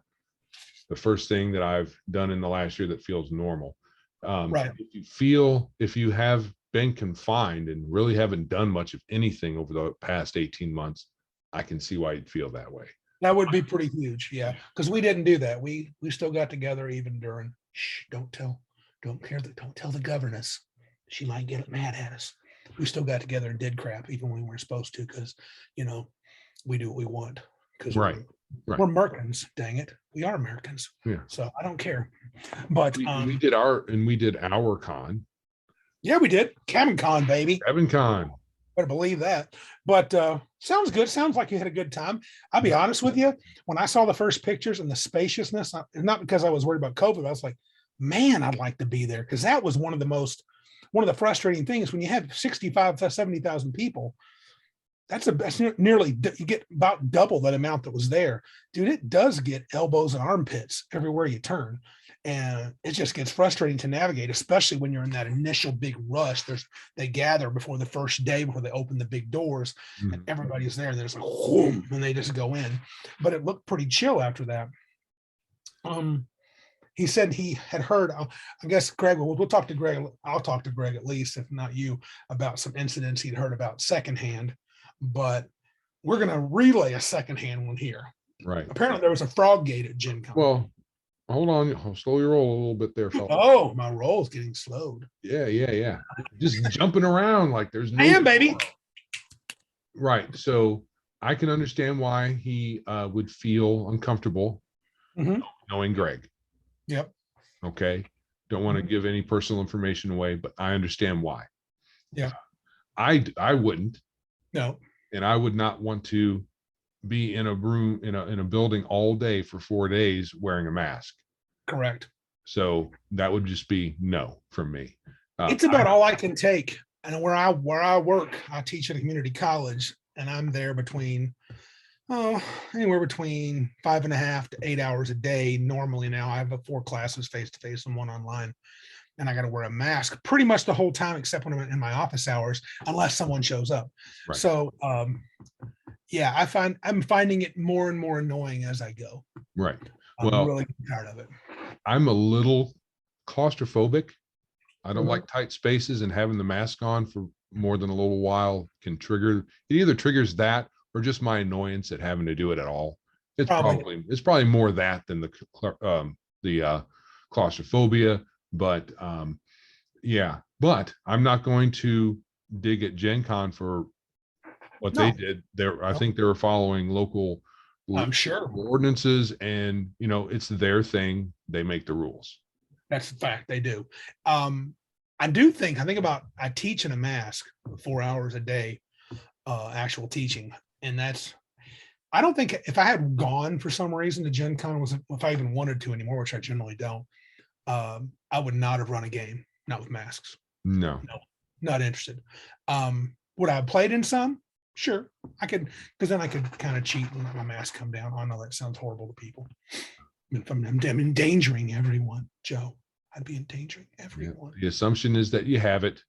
first thing that I've done in the last year that feels normal. Right. If you have been confined and really haven't done much of anything over the past 18 months, I can see why you'd feel that way. That would be pretty huge. Yeah. Because we didn't do that. We still got together even during, don't tell the governess. She might get mad at us. We still got together and did crap even when we weren't supposed to, because we do what we want. Because Right. we're Americans, dang it. We are Americans. Yeah. So I don't care. But we did our con. Yeah, we did. Cabin Con, baby. Cabin Con. Better believe that. But sounds good. Sounds like you had a good time. I'll be honest with you. When I saw the first pictures and the spaciousness, not because I was worried about COVID, I was like, man, I'd like to be there. Because that was one of the frustrating things when you have 65 to 70,000 people. That's nearly, you get about double that amount that was there. Dude, it does get elbows and armpits everywhere you turn. And it just gets frustrating to navigate, especially when you're in that initial big rush. They gather before the first day, before they open the big doors, and everybody's there. And there's like, whoom, and they just go in. But it looked pretty chill after that. He said he had heard, I guess Greg, we'll talk to Greg. I'll talk to Greg at least, if not you, about some incidents he'd heard about secondhand. But we're going to relay a secondhand one here. Right. Apparently there was a FrogGate at GenCon. Well, hold on. I'll slow your roll a little bit there, fella. Oh, my roll's getting slowed. Yeah. Just jumping around like there's no. I am, baby. Right. So I can understand why he would feel uncomfortable knowing Greg. Yep. Okay. Don't want to give any personal information away, but I understand why. Yeah. I wouldn't. No. And I would not want to be in a room in a building all day for 4 days wearing a mask. Correct. So that would just be no from me. It's about all I can take. And where I work, I teach at a community college, and I'm there between anywhere between 5.5 to 8 hours a day. Normally now I have 4 classes face-to-face and 1 online. And I got to wear a mask pretty much the whole time, except when I'm in my office hours, unless someone shows up. Right. So, yeah, I'm finding it more and more annoying as I go. Right. I'm really tired of it. I'm a little claustrophobic. I don't like tight spaces, and having the mask on for more than a little while can trigger. It either triggers that or just my annoyance at having to do it at all. It's probably more that than the claustrophobia. But yeah, but I'm not going to dig at GenCon for what they did there. I think they were following local, I'm sure, ordinances, and it's their thing. They make the rules. That's the fact. They do. I think about, I teach in a mask 4 hours a day, actual teaching. And I don't think if I had gone for some reason to GenCon, if I even wanted to anymore, which I generally don't, I would not have run a game, not with masks. No, not interested. Would I have played in some? Sure, I could, because then I could kind of cheat and let my mask come down. I know that sounds horrible to people. I'm endangering everyone, Joe. I'd be endangering everyone. The assumption is that you have it,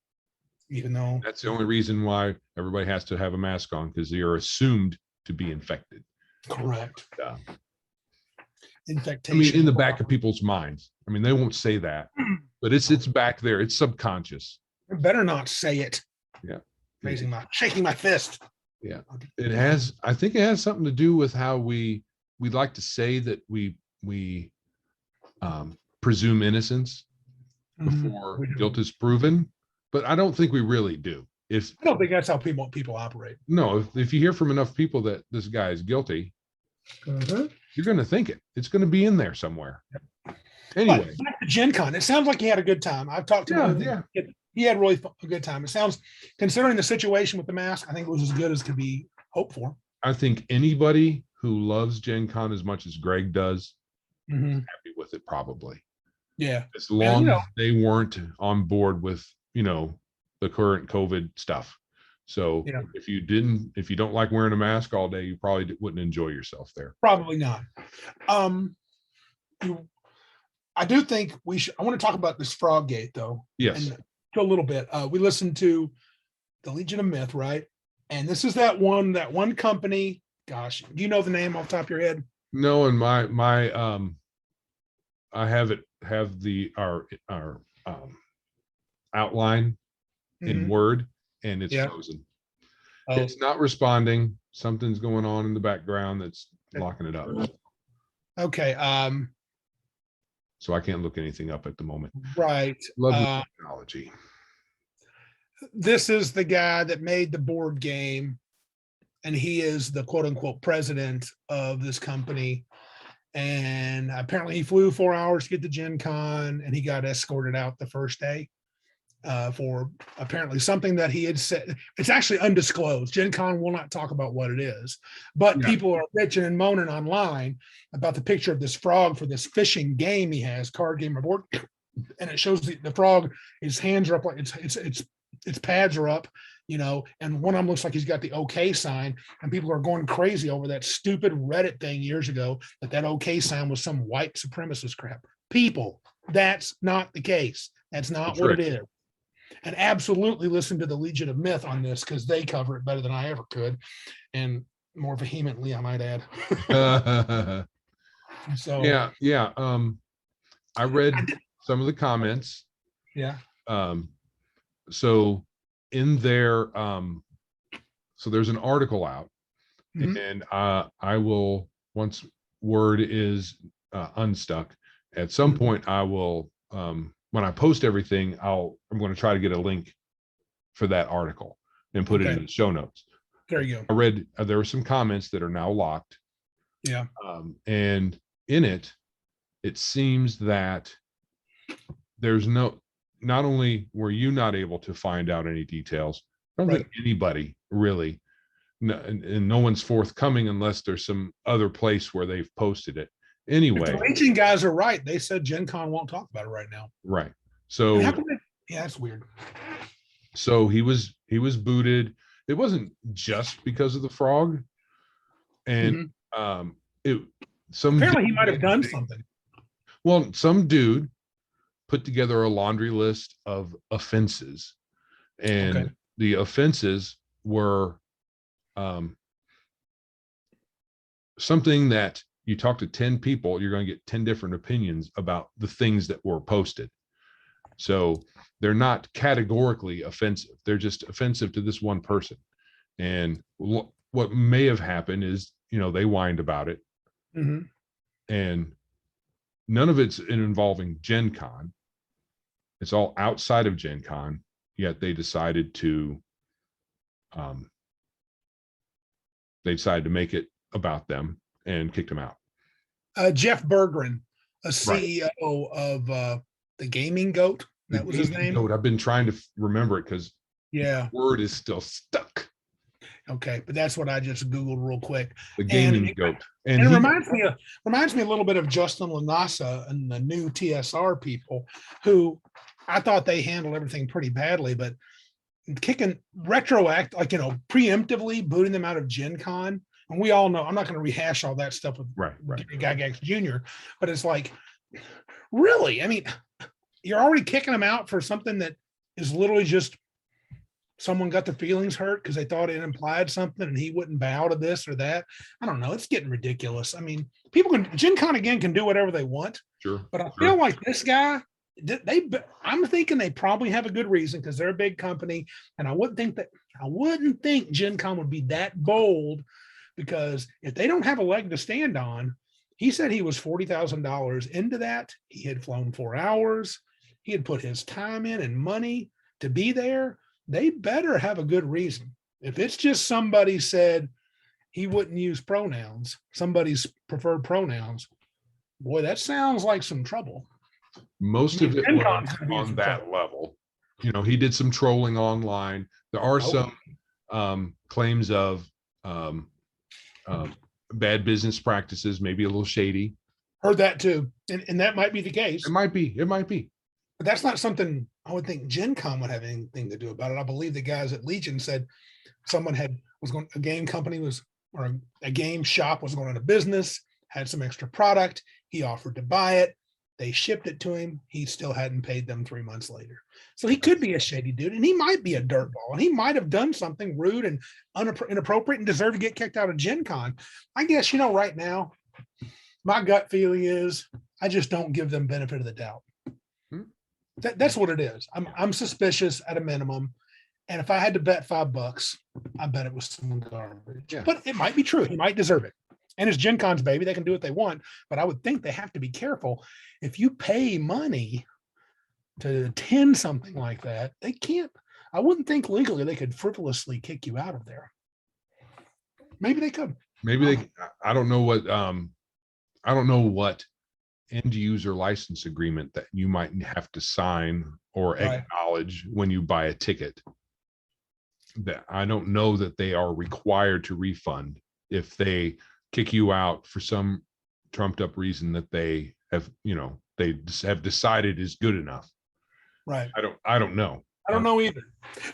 even though that's the only reason why everybody has to have a mask on, because you're assumed to be infected. Correct. Infectation. I mean, in the back of people's minds. I mean, they won't say that, but it's back there. It's subconscious. I better not say it. Yeah. Shaking my fist. Yeah. I think it has something to do with how we like to say that we presume innocence before guilt is proven, but I don't think we really do. I don't think that's how people operate. No, if you hear from enough people that this guy is guilty, you're going to think it. It's going to be in there somewhere. Anyway, back to GenCon. It sounds like he had a good time. I've talked to him. Yeah. He had really a good time. It sounds, considering the situation with the mask, I think it was as good as could be hoped for. I think anybody who loves GenCon as much as Greg does is happy with it, probably. Yeah. As long as they weren't on board with, the current COVID stuff. So Yeah. if you don't like wearing a mask all day, you probably wouldn't enjoy yourself there. Probably not. I do think I want to talk about this FrogGate though. Yes. And a little bit. We listened to the Legion of Myth, right? And this is that one company. Gosh, do you know the name off the top of your head? No, and my I have our outline in Word, and it's frozen. Oh. It's not responding. Something's going on in the background that's locking it up. Okay. So I can't look anything up at the moment. Right. Lovely technology. This is the guy that made the board game, and he is the quote unquote president of this company. And apparently he flew 4 hours to get to GenCon, and he got escorted out the first day for apparently something that he had said. It's actually undisclosed. GenCon will not talk about what it is, but people are bitching and moaning online about the picture of this frog for this fishing game he has, card game or board, and it shows the frog, his hands are up, like its pads are up, and one of them looks like he's got the OK sign, and people are going crazy over that stupid Reddit thing years ago that OK sign was some white supremacist crap. People, that's not the case. That's not what it is. And absolutely listen to the Legion of Myth on this, because they cover it better than I ever could, and more vehemently, I might add. So yeah. I read some of the comments. Yeah. So in there, so there's an article out, and I will, once Word is unstuck, at some point I will, when I post everything, I'm going to try to get a link for that article and put it in the show notes. There you go. I read there were some comments that are now locked. Yeah. And in it seems that there's not only were you not able to find out any details, I don't think anybody really, and no one's forthcoming unless there's some other place where they've posted it. Anyway, the Legion guys are right. They said GenCon won't talk about it right now. Right. So that's weird. So he was booted. It wasn't just because of the frog, and apparently he might have done something. Well, some dude put together a laundry list of offenses, and the offenses were something that you talk to 10 people, you're going to get 10 different opinions about the things that were posted. So they're not categorically offensive. They're just offensive to this one person. And what may have happened is, they whined about it. And none of it's involving GenCon. It's all outside of GenCon, yet they decided to make it about them and kicked him out. Jeff Berggren, a CEO of the Gaming Goat. That was his name. Goat. I've been trying to remember it because Word is still stuck. Okay, but that's what I just Googled real quick. The Gaming Goat. And it reminds me a little bit of Justin Lanasa and the new TSR people, who I thought they handled everything pretty badly, but kicking preemptively booting them out of GenCon. And we all know, I'm not going to rehash all that stuff with Gygax Jr., but it's like, really? I mean, you're already kicking them out for something that is literally just someone got their feelings hurt because they thought it implied something and he wouldn't bow to this or that. I don't know. It's getting ridiculous. I mean, GenCon again can do whatever they want. Sure. But I feel like this guy, I'm thinking they probably have a good reason because they're a big company. And I wouldn't think GenCon would be that bold, because if they don't have a leg to stand on, he said he was $40,000 into that. He had flown 4 hours. He had put his time in and money to be there. They better have a good reason. If it's just somebody said he wouldn't use pronouns, somebody's preferred pronouns, boy, that sounds like some trouble. Most of it was on that level. He did some trolling online. There are some claims of bad business practices, maybe a little shady. Heard that too. And that might be the case. It might be. But that's not something I would think GenCon would have anything to do about it. I believe the guys at Legion said someone a game company was, or a game shop was going out of business, had some extra product. He offered to buy it. They shipped it to him. He still hadn't paid them 3 months later. So he could be a shady dude, and he might be a dirtball, and he might have done something rude and inappropriate and deserve to get kicked out of GenCon. I guess, right now, my gut feeling is I just don't give them benefit of the doubt. That's what it is. I'm suspicious at a minimum. And if I had to bet $5, I bet it was some garbage. Yeah. But it might be true. He might deserve it. And it's GenCon's baby. They can do what they want. But I would think they have to be careful. If you pay money to attend something like that, they can't. I wouldn't think legally they could frivolously kick you out of there. Maybe they could. Maybe they. I don't know what. I don't know what end user license agreement that you might have to sign or acknowledge when you buy a ticket. That I don't know that they are required to refund if they kick you out for some trumped up reason that they have, they have decided is good enough. Right. I don't know. I don't know either.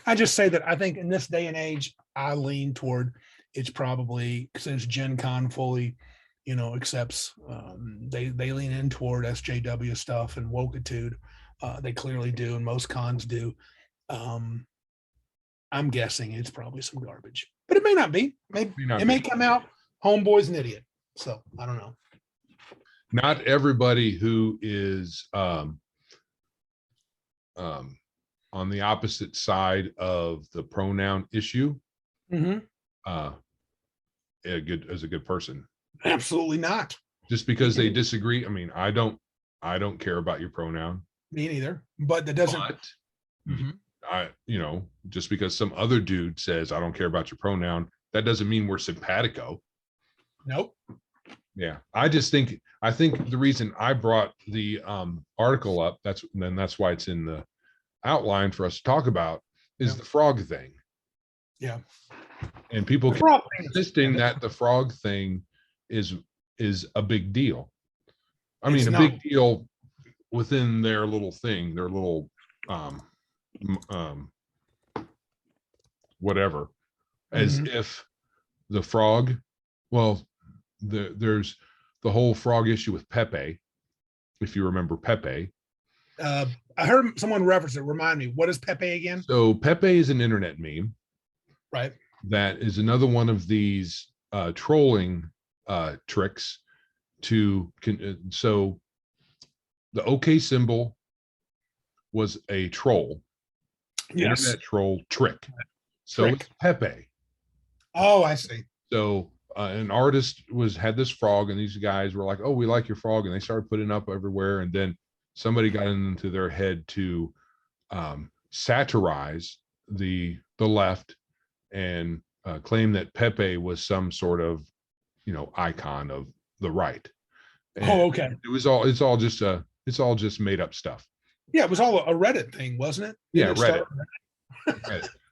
I just say that I think in this day and age, I lean toward it's probably, since GenCon fully, accepts, they lean in toward SJW stuff and wokeitude. They clearly do, and most cons do. I'm guessing it's probably some garbage, but it may not be. It may come out, homeboy's an idiot. So I don't know. Not everybody who is on the opposite side of the pronoun issue Mm-hmm. is a good person. Absolutely not. Just because they disagree. I mean, I don't care about your pronoun. Me neither. But that doesn't. But, just because some other dude says I don't care about your pronoun, that doesn't mean we're simpatico. Nope. Yeah, I think the reason I brought the article up, that's why it's in the outline for us to talk about, is the frog thing. Yeah. And people keep insisting that the frog thing is a big deal. I mean, big deal within their little thing, their little whatever, as if the frog, there's the whole frog issue with Pepe, if you remember Pepe. I heard someone reference it. Remind me, what is Pepe again? So Pepe is an internet meme, right? That is another one of these trolling tricks so the OK symbol was a troll, internet troll trick. So it's Pepe. Oh, I see. So an artist had this frog, and these guys were like, "Oh, we like your frog," and they started putting it up everywhere. And then somebody got into their head to satirize the left and claim that Pepe was some sort of icon of the right. And okay. It's all just made up stuff. Yeah, it was all a Reddit thing, wasn't it? Yeah, Reddit.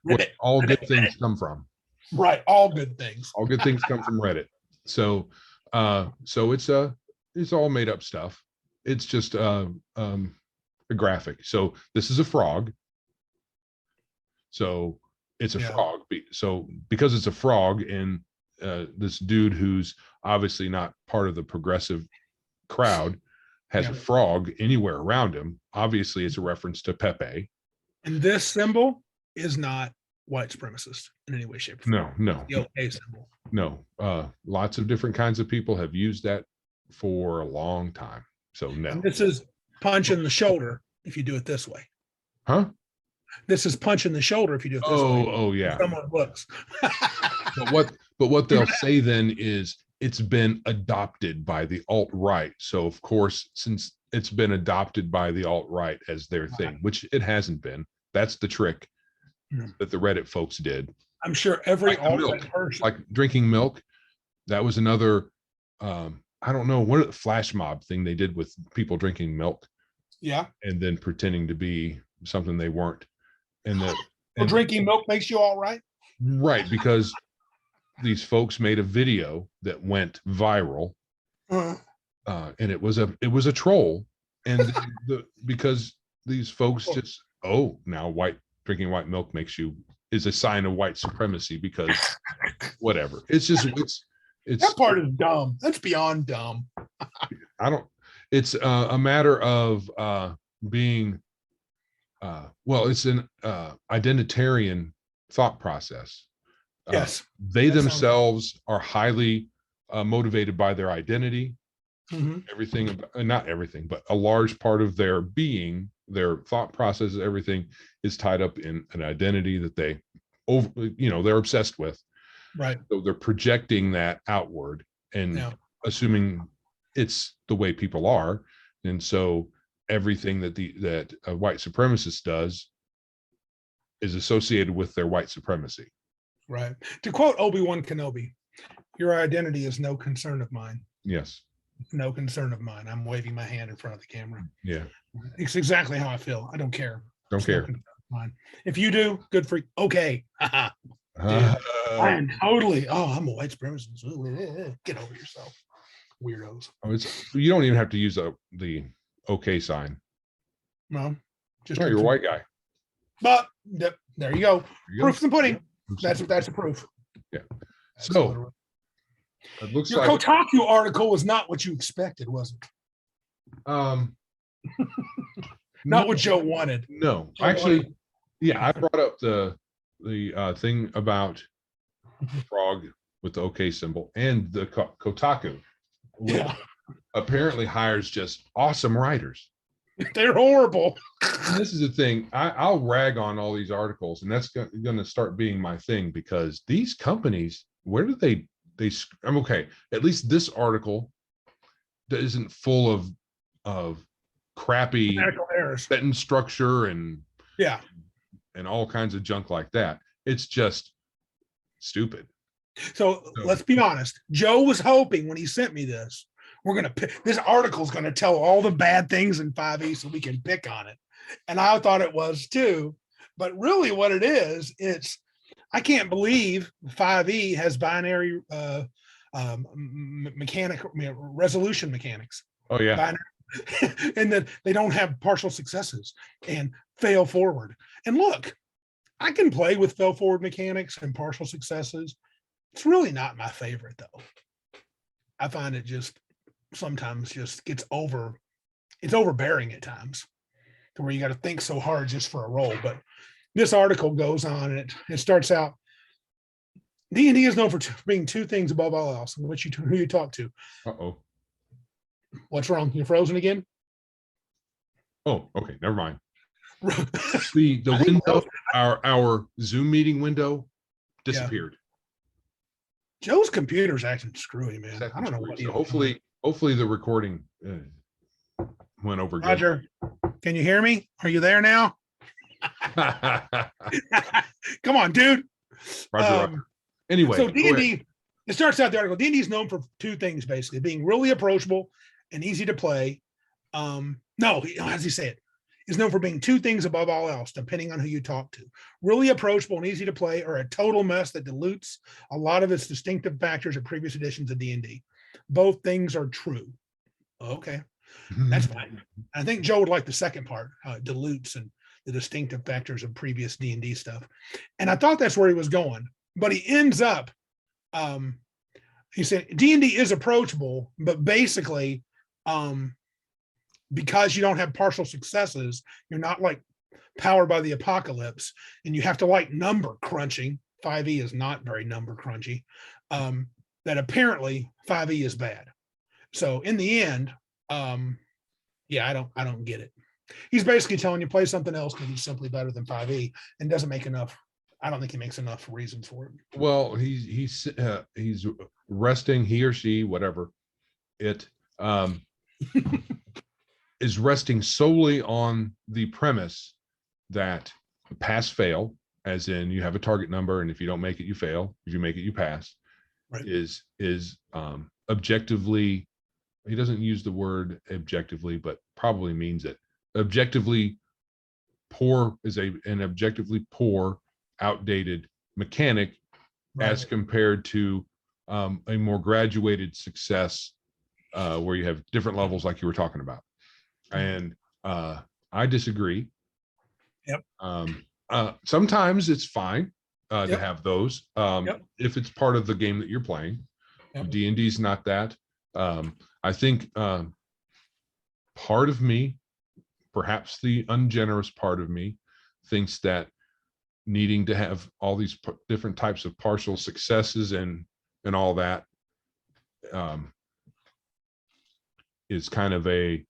Reddit. All good things come from. Right, all good things. All good things come from Reddit. So it's all made up stuff. It's just a graphic. So this is a frog. So it's a frog. So because it's a frog, and this dude who's obviously not part of the progressive crowd has a frog anywhere around him, obviously it's a reference to Pepe. And this symbol is not white supremacist in any way, shape, or form. No. The OK symbol. No. Lots of different kinds of people have used that for a long time. So no. And this is punch in the shoulder if you do it this way. Huh? This is punch in the shoulder if you do it this way. Oh yeah. Someone looks. But what they'll say then is it's been adopted by the alt-right. So of course, since it's been adopted by the alt-right as their thing, which it hasn't been, that's the trick that the Reddit folks did. I'm sure every alt-right person, like drinking milk, that was another I don't know what flash mob thing they did with people drinking milk. Yeah. And then pretending to be something they weren't. And that drinking milk makes you all right. Right, because these folks made a video that went viral, and it was a troll, and because these folks just oh, now drinking white milk is a sign of white supremacy because whatever. It's That part is dumb. That's beyond dumb. It's a matter of being it's an identitarian thought process. Yes. They themselves are highly motivated by their identity. Everything, not everything, but a large part of their being, their thought process, everything is tied up in an identity that they're obsessed with. Right. So they're projecting that outward and assuming it's the way people are. And so everything that a white supremacist does is associated with their white supremacy. Right. To quote Obi-Wan Kenobi, your identity is no concern of mine. Yes. No concern of mine. I'm waving my hand in front of the camera. Yeah. It's exactly how I feel. I don't care. Don't It's care. No concern of mine. If you do, good for you. Okay. I am totally, I'm a white supremacist. Get over yourself. Weirdos. You don't even have to use the okay sign. No. Just you're a white guy. But there you go. Proof's in the pudding. Yeah. That's the proof. Yeah. That's So literally. it looks Your like Kotaku article was not what you expected, was it? Not what Joe wanted. No, actually, I brought up the thing about Frog with the OK symbol and the Kotaku, which apparently hires just awesome writers. They're horrible. And this is the thing. I'll rag on all these articles, and that's going to start being my thing because these companies, where do they? I'm okay. At least this article that isn't full of crappy sentence structure and all kinds of junk like that. It's just stupid. So let's be honest. Joe was hoping when he sent me this, this article's going to tell all the bad things in 5e so we can pick on it. And I thought it was too. But really what it is, I can't believe 5e has binary resolution mechanics. Oh, yeah. Binary, and that they don't have partial successes and fail forward. And look, I can play with fail forward mechanics and partial successes. It's really not my favorite, though. I find it sometimes gets it's overbearing at times to where you got to think so hard just for a roll. But this article goes on and it starts out, D&D is known for being two things above all else. Who you talk to. Uh-oh. What's wrong? You're frozen again? Oh, okay. Never mind. The window, our Zoom meeting window disappeared. Joe's computer's acting screwy, man. I don't know what. So hopefully the recording went over good. Roger, can you hear me? Are you there now? Come on, dude. Roger. Anyway, so D&D, it starts out the article. D&D is known for two things, basically, being really approachable and easy to play. How does he say it? Is known for being two things above all else, depending on who you talk to. Really approachable and easy to play, or a total mess that dilutes a lot of its distinctive factors of previous editions of D&D. Both things are true. Okay, that's fine. I think Joe would like the second part, how it dilutes and the distinctive factors of previous D&D stuff. And I thought that's where he was going, but he ends up, he said D&D is approachable, but basically, because you don't have partial successes, you're not like powered by the apocalypse, and you have to like number crunching. 5e is not very number crunchy. That apparently 5e is bad. So in the end, I don't get it. He's basically telling you play something else because he's simply better than 5e and doesn't make enough. I don't think he makes enough reasons for it. Well, he's resting, he or she, whatever it is resting solely on the premise that pass fail, as in you have a target number, and if you don't make it, you fail. If you make it, you pass. Right. Is objectively, he doesn't use the word objectively, but probably means it. Objectively poor is an objectively poor, outdated mechanic, right, as compared to a more graduated success where you have different levels like you were talking about. And I disagree. Yep. Sometimes it's fine to Yep. have those Yep. if it's part of the game that you're playing. Yep. D&D is not that. I think part of me, perhaps the ungenerous part of me, thinks that needing to have all these different types of partial successes and all that is kind of a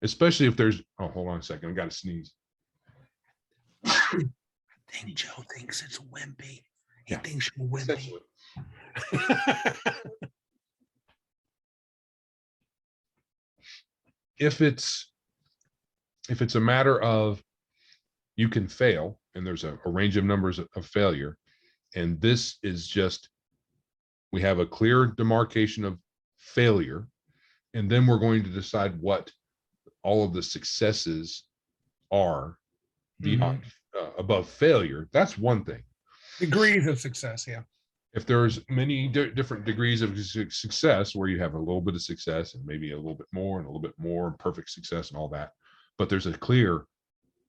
especially if there's hold on a second, I gotta sneeze. I think Joe thinks it's wimpy. He thinks you're wimpy. If it's a matter of you can fail and there's a range of numbers of failure, and this is just, we have a clear demarcation of failure, and then we're going to decide what all of the successes are beyond above failure. That's one thing. Degrees of success. Yeah. If there's many different degrees of success where you have a little bit of success and maybe a little bit more and a little bit more and perfect success and all that, but there's a clear,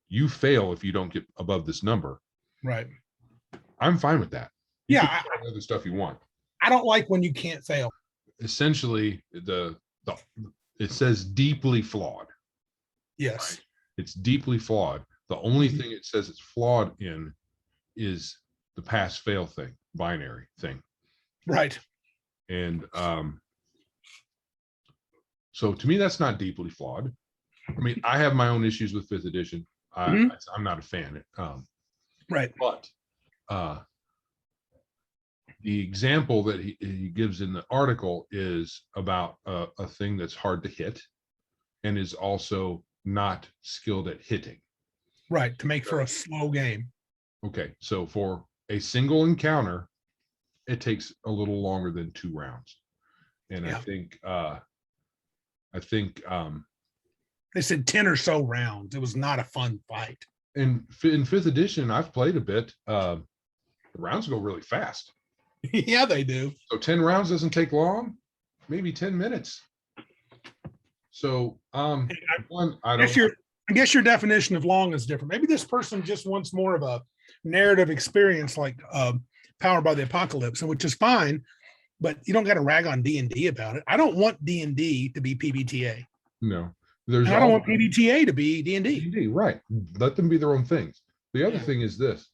you fail if you don't get above this number. Right. I'm fine with that. Yeah. You can do the stuff you want. I don't like when you can't fail. Essentially, it says deeply flawed. Yes. Right? It's deeply flawed. The only thing it says it's flawed in is the pass fail thing, binary thing. Right. And so to me, that's not deeply flawed. I mean, I have my own issues with 5th edition. I'm not a fan. Right. But the example that he gives in the article is about a thing that's hard to hit and is also not skilled at hitting. Right. To make for a slow game. Okay. So for a single encounter, it takes a little longer than 2 rounds. And Yeah. I think They said 10 or so rounds. It was not a fun fight. in 5th edition, I've played a bit. The rounds go really fast. Yeah, they do. So 10 rounds doesn't take long, maybe 10 minutes. So I guess your definition of long is different. Maybe this person just wants more of a narrative experience like Powered by the Apocalypse, which is fine, but you don't got to rag on D&D about it. I don't want D&D to be PBTA. No. I don't want PBTA to be D&D. D&D, right. Let them be their own things. The other thing is this.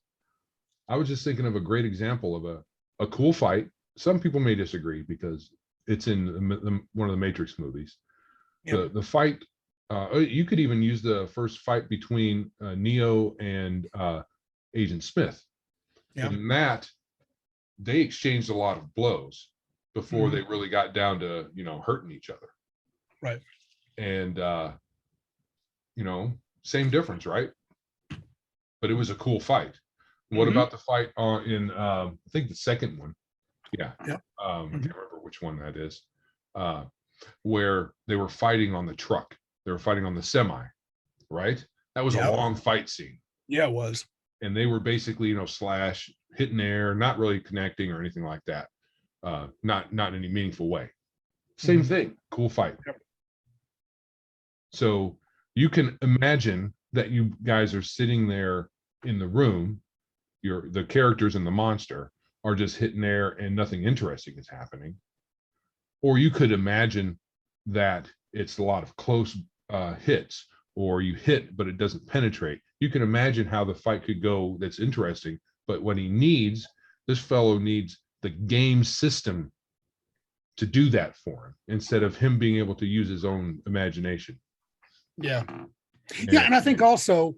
I was just thinking of a great example of a cool fight. Some people may disagree because it's in one of the Matrix movies. Yep. The fight, you could even use the first fight between Neo and Agent Smith. Yeah. In that, they exchanged a lot of blows before they really got down to, hurting each other. Right. And, same difference, right? But it was a cool fight. What about the fight in, I think the second one? Yeah. Yep. I can't remember which one that is, where they were fighting on the truck. They were fighting on the semi, right? That was a long fight scene. Yeah, it was. And they were basically, slash, hitting air, not really connecting or anything like that. Not in any meaningful way. Same thing. Cool fight. Yep. So you can imagine that you guys are sitting there in the room. The characters and the monster are just hitting air and nothing interesting is happening. Or you could imagine that it's a lot of close hits, or you hit but it doesn't penetrate. You can imagine how the fight could go that's interesting. But what this fellow needs the game system to do that for him instead of him being able to use his own imagination. Yeah. Yeah. And I think also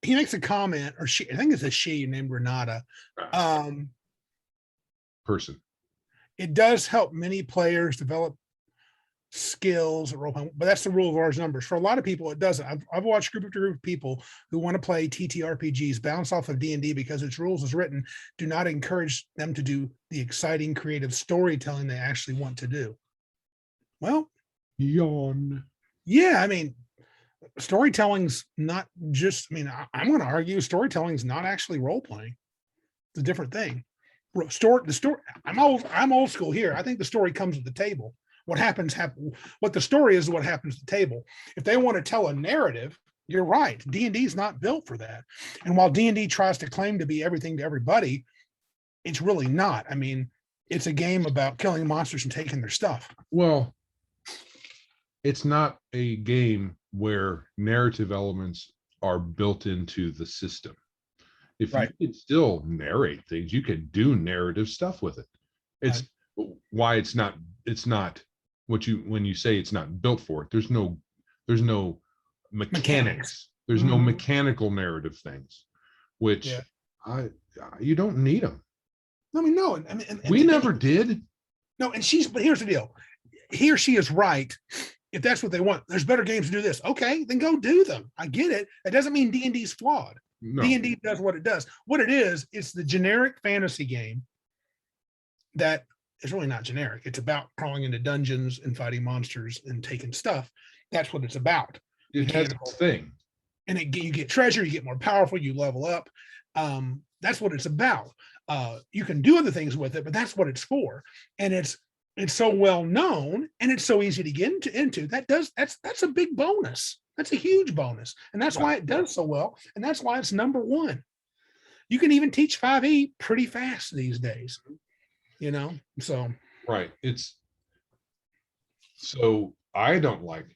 he makes a comment, or she, I think it's a she named Renata. Person. It does help many players develop skills at role playing, but that's the rule of large numbers. For a lot of people, it doesn't. I've watched group after group of people who want to play TTRPGs bounce off of D&D because its rules as written do not encourage them to do the exciting, creative storytelling they actually want to do. Well, yawn. Yeah, I mean, storytelling's not just. I mean, I'm going to argue storytelling's not actually role playing. It's a different thing. The story. I'm old school here. I think the story comes at the table. What happens, what the story is what happens at the table. If they want to tell a narrative, You're right. D&D is not built for that. And while D&D tries to claim to be everything to everybody, it's really not. I mean, it's a game about killing monsters and taking their stuff. Well, it's not a game where narrative elements are built into the system. If Right. you can still narrate things, you can do narrative stuff with it. It's why it's not what you, when you say it's not built for it, there's no mechanics. There's no mechanical narrative things, which you don't need them. I mean, no. We never did. No, but here's the deal. He or she is right. If that's what they want, there's better games to do this. Okay, then go do them. I get it. That doesn't mean D&D is flawed. No. D&D does what it does. What it is, it's the generic fantasy game that is really not generic. It's about crawling into dungeons and fighting monsters and taking stuff. That's what it's about. It has a thing. And you get treasure, you get more powerful, you level up. That's what it's about. You can do other things with it, but that's what it's for. And it's so well known and it's so easy to get into. That's a big bonus. That's a huge bonus. And that's why it does so well. And that's why it's number one. You can even teach 5e pretty fast these days, so. Right. So I don't like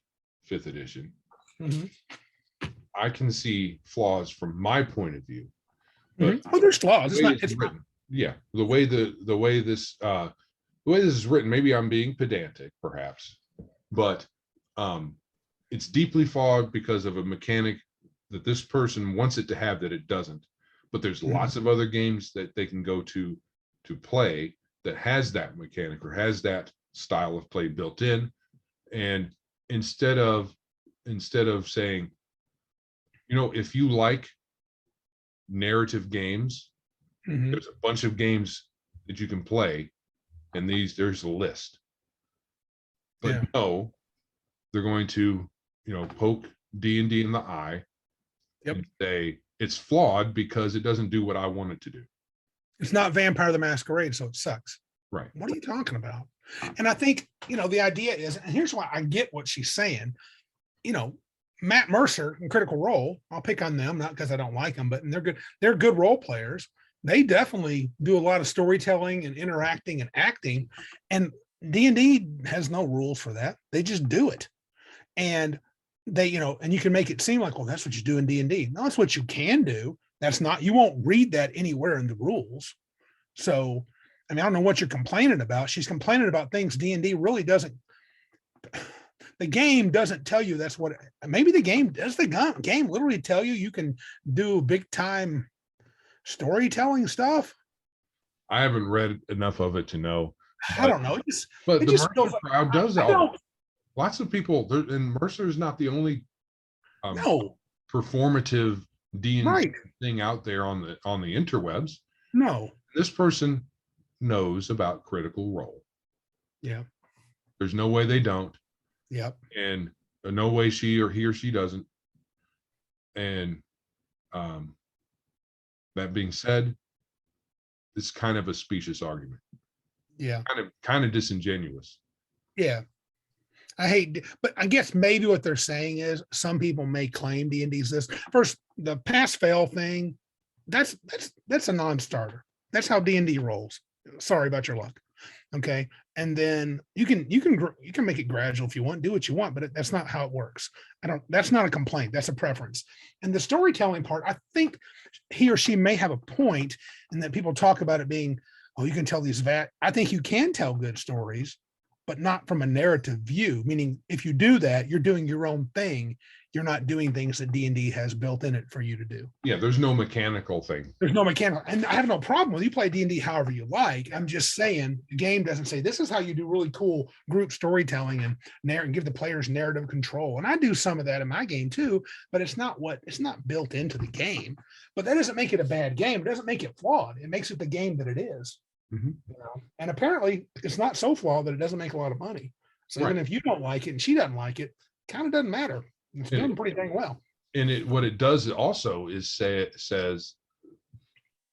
5th edition. I can see flaws from my point of view. But there's flaws. It's written. Yeah. The way this is written, maybe I'm being pedantic perhaps, but it's deeply flawed because of a mechanic that this person wants it to have that it doesn't. But there's lots of other games that they can go to play that has that mechanic or has that style of play built in. And instead of saying, if you like narrative games, there's a bunch of games that you can play, and there's a list. But no, they're going to poke D&D in the eye and say it's flawed because it doesn't do what I want it to do. It's not Vampire the Masquerade, so it sucks. Right. What are you talking about? And I think, the idea is, and here's why I get what she's saying, Matt Mercer and Critical Role, I'll pick on them, not because I don't like them, but they're good role players. They definitely do a lot of storytelling and interacting and acting, and D&D has no rules for that. They just do it. And they, and you can make it seem like, well, that's what you do in D&D. No, that's what you can do. That's not, you won't read that anywhere in the rules. So, I don't know what you're complaining about. She's complaining about things D&D really doesn't. The game doesn't tell you that's what, maybe the game does. The game literally tell you can do big time storytelling stuff. I haven't read enough of it to know. I don't know. But the Mercer crowd does all. Lots of people, and Mercer is not the only performative D&D thing out there on the interwebs. No. This person knows about Critical Role. Yeah. There's no way they don't. Yep. And no way he or she doesn't. And that being said, it's kind of a specious argument. Yeah. Kind of disingenuous. Yeah. But I guess maybe what they're saying is some people may claim D&D's this. First, the pass-fail thing, that's a non-starter. That's how D&D rolls. Sorry about your luck. Okay. And then you can make it gradual if you want, do what you want, but that's not how it works. That's not a complaint. That's a preference. And the storytelling part, I think he or she may have a point in that people talk about it being, oh, you can tell these I think you can tell good stories, but not from a narrative view, meaning if you do that, you're doing your own thing. You're not doing things that D&D has built in it for you to do. Yeah, there's no mechanical thing. There's no mechanical. And I have no problem with you play D&D however you like. I'm just saying the game doesn't say this is how you do really cool group storytelling and give the players narrative control. And I do some of that in my game too, but it's not built into the game. But that doesn't make it a bad game. It doesn't make it flawed. It makes it the game that it is. And apparently it's not so flawed that it doesn't make a lot of money. So even if you don't like it and she doesn't like it, kind of doesn't matter. It's doing pretty dang well. And what it does also is says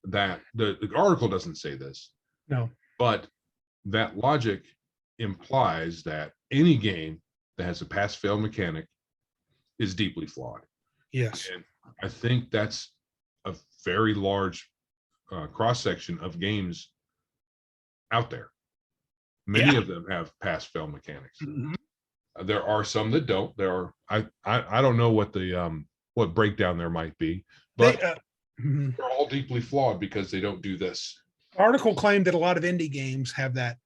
that the article doesn't say this. No. But that logic implies that any game that has a pass-fail mechanic is deeply flawed. Yes. And I think that's a very large cross section of games out there. Many Yeah. of them have pass fail mechanics. Mhm. There are some that don't. There are I don't know what the what breakdown there might be, but Mhm. they're all deeply flawed because they don't do this. Article claimed that a lot of indie games have that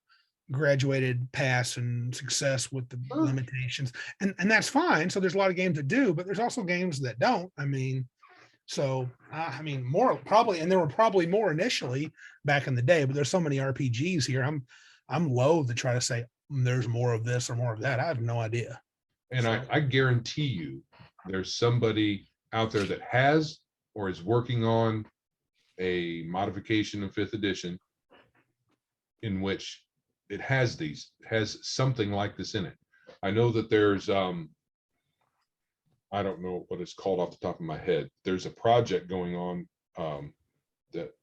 graduated pass and success with the limitations, and that's fine. So there's a lot of games that do, but there's also games that don't. I mean, so I mean, more probably, and there were probably more initially back in the day, but there's so many RPGs here. I'm loath to try to say there's more of this or more of that. I have no idea. And I guarantee you there's somebody out there that has or is working on a modification of 5th edition in which it has something like this in it. I know that there's I don't know what it's called off the top of my head. There's a project going on that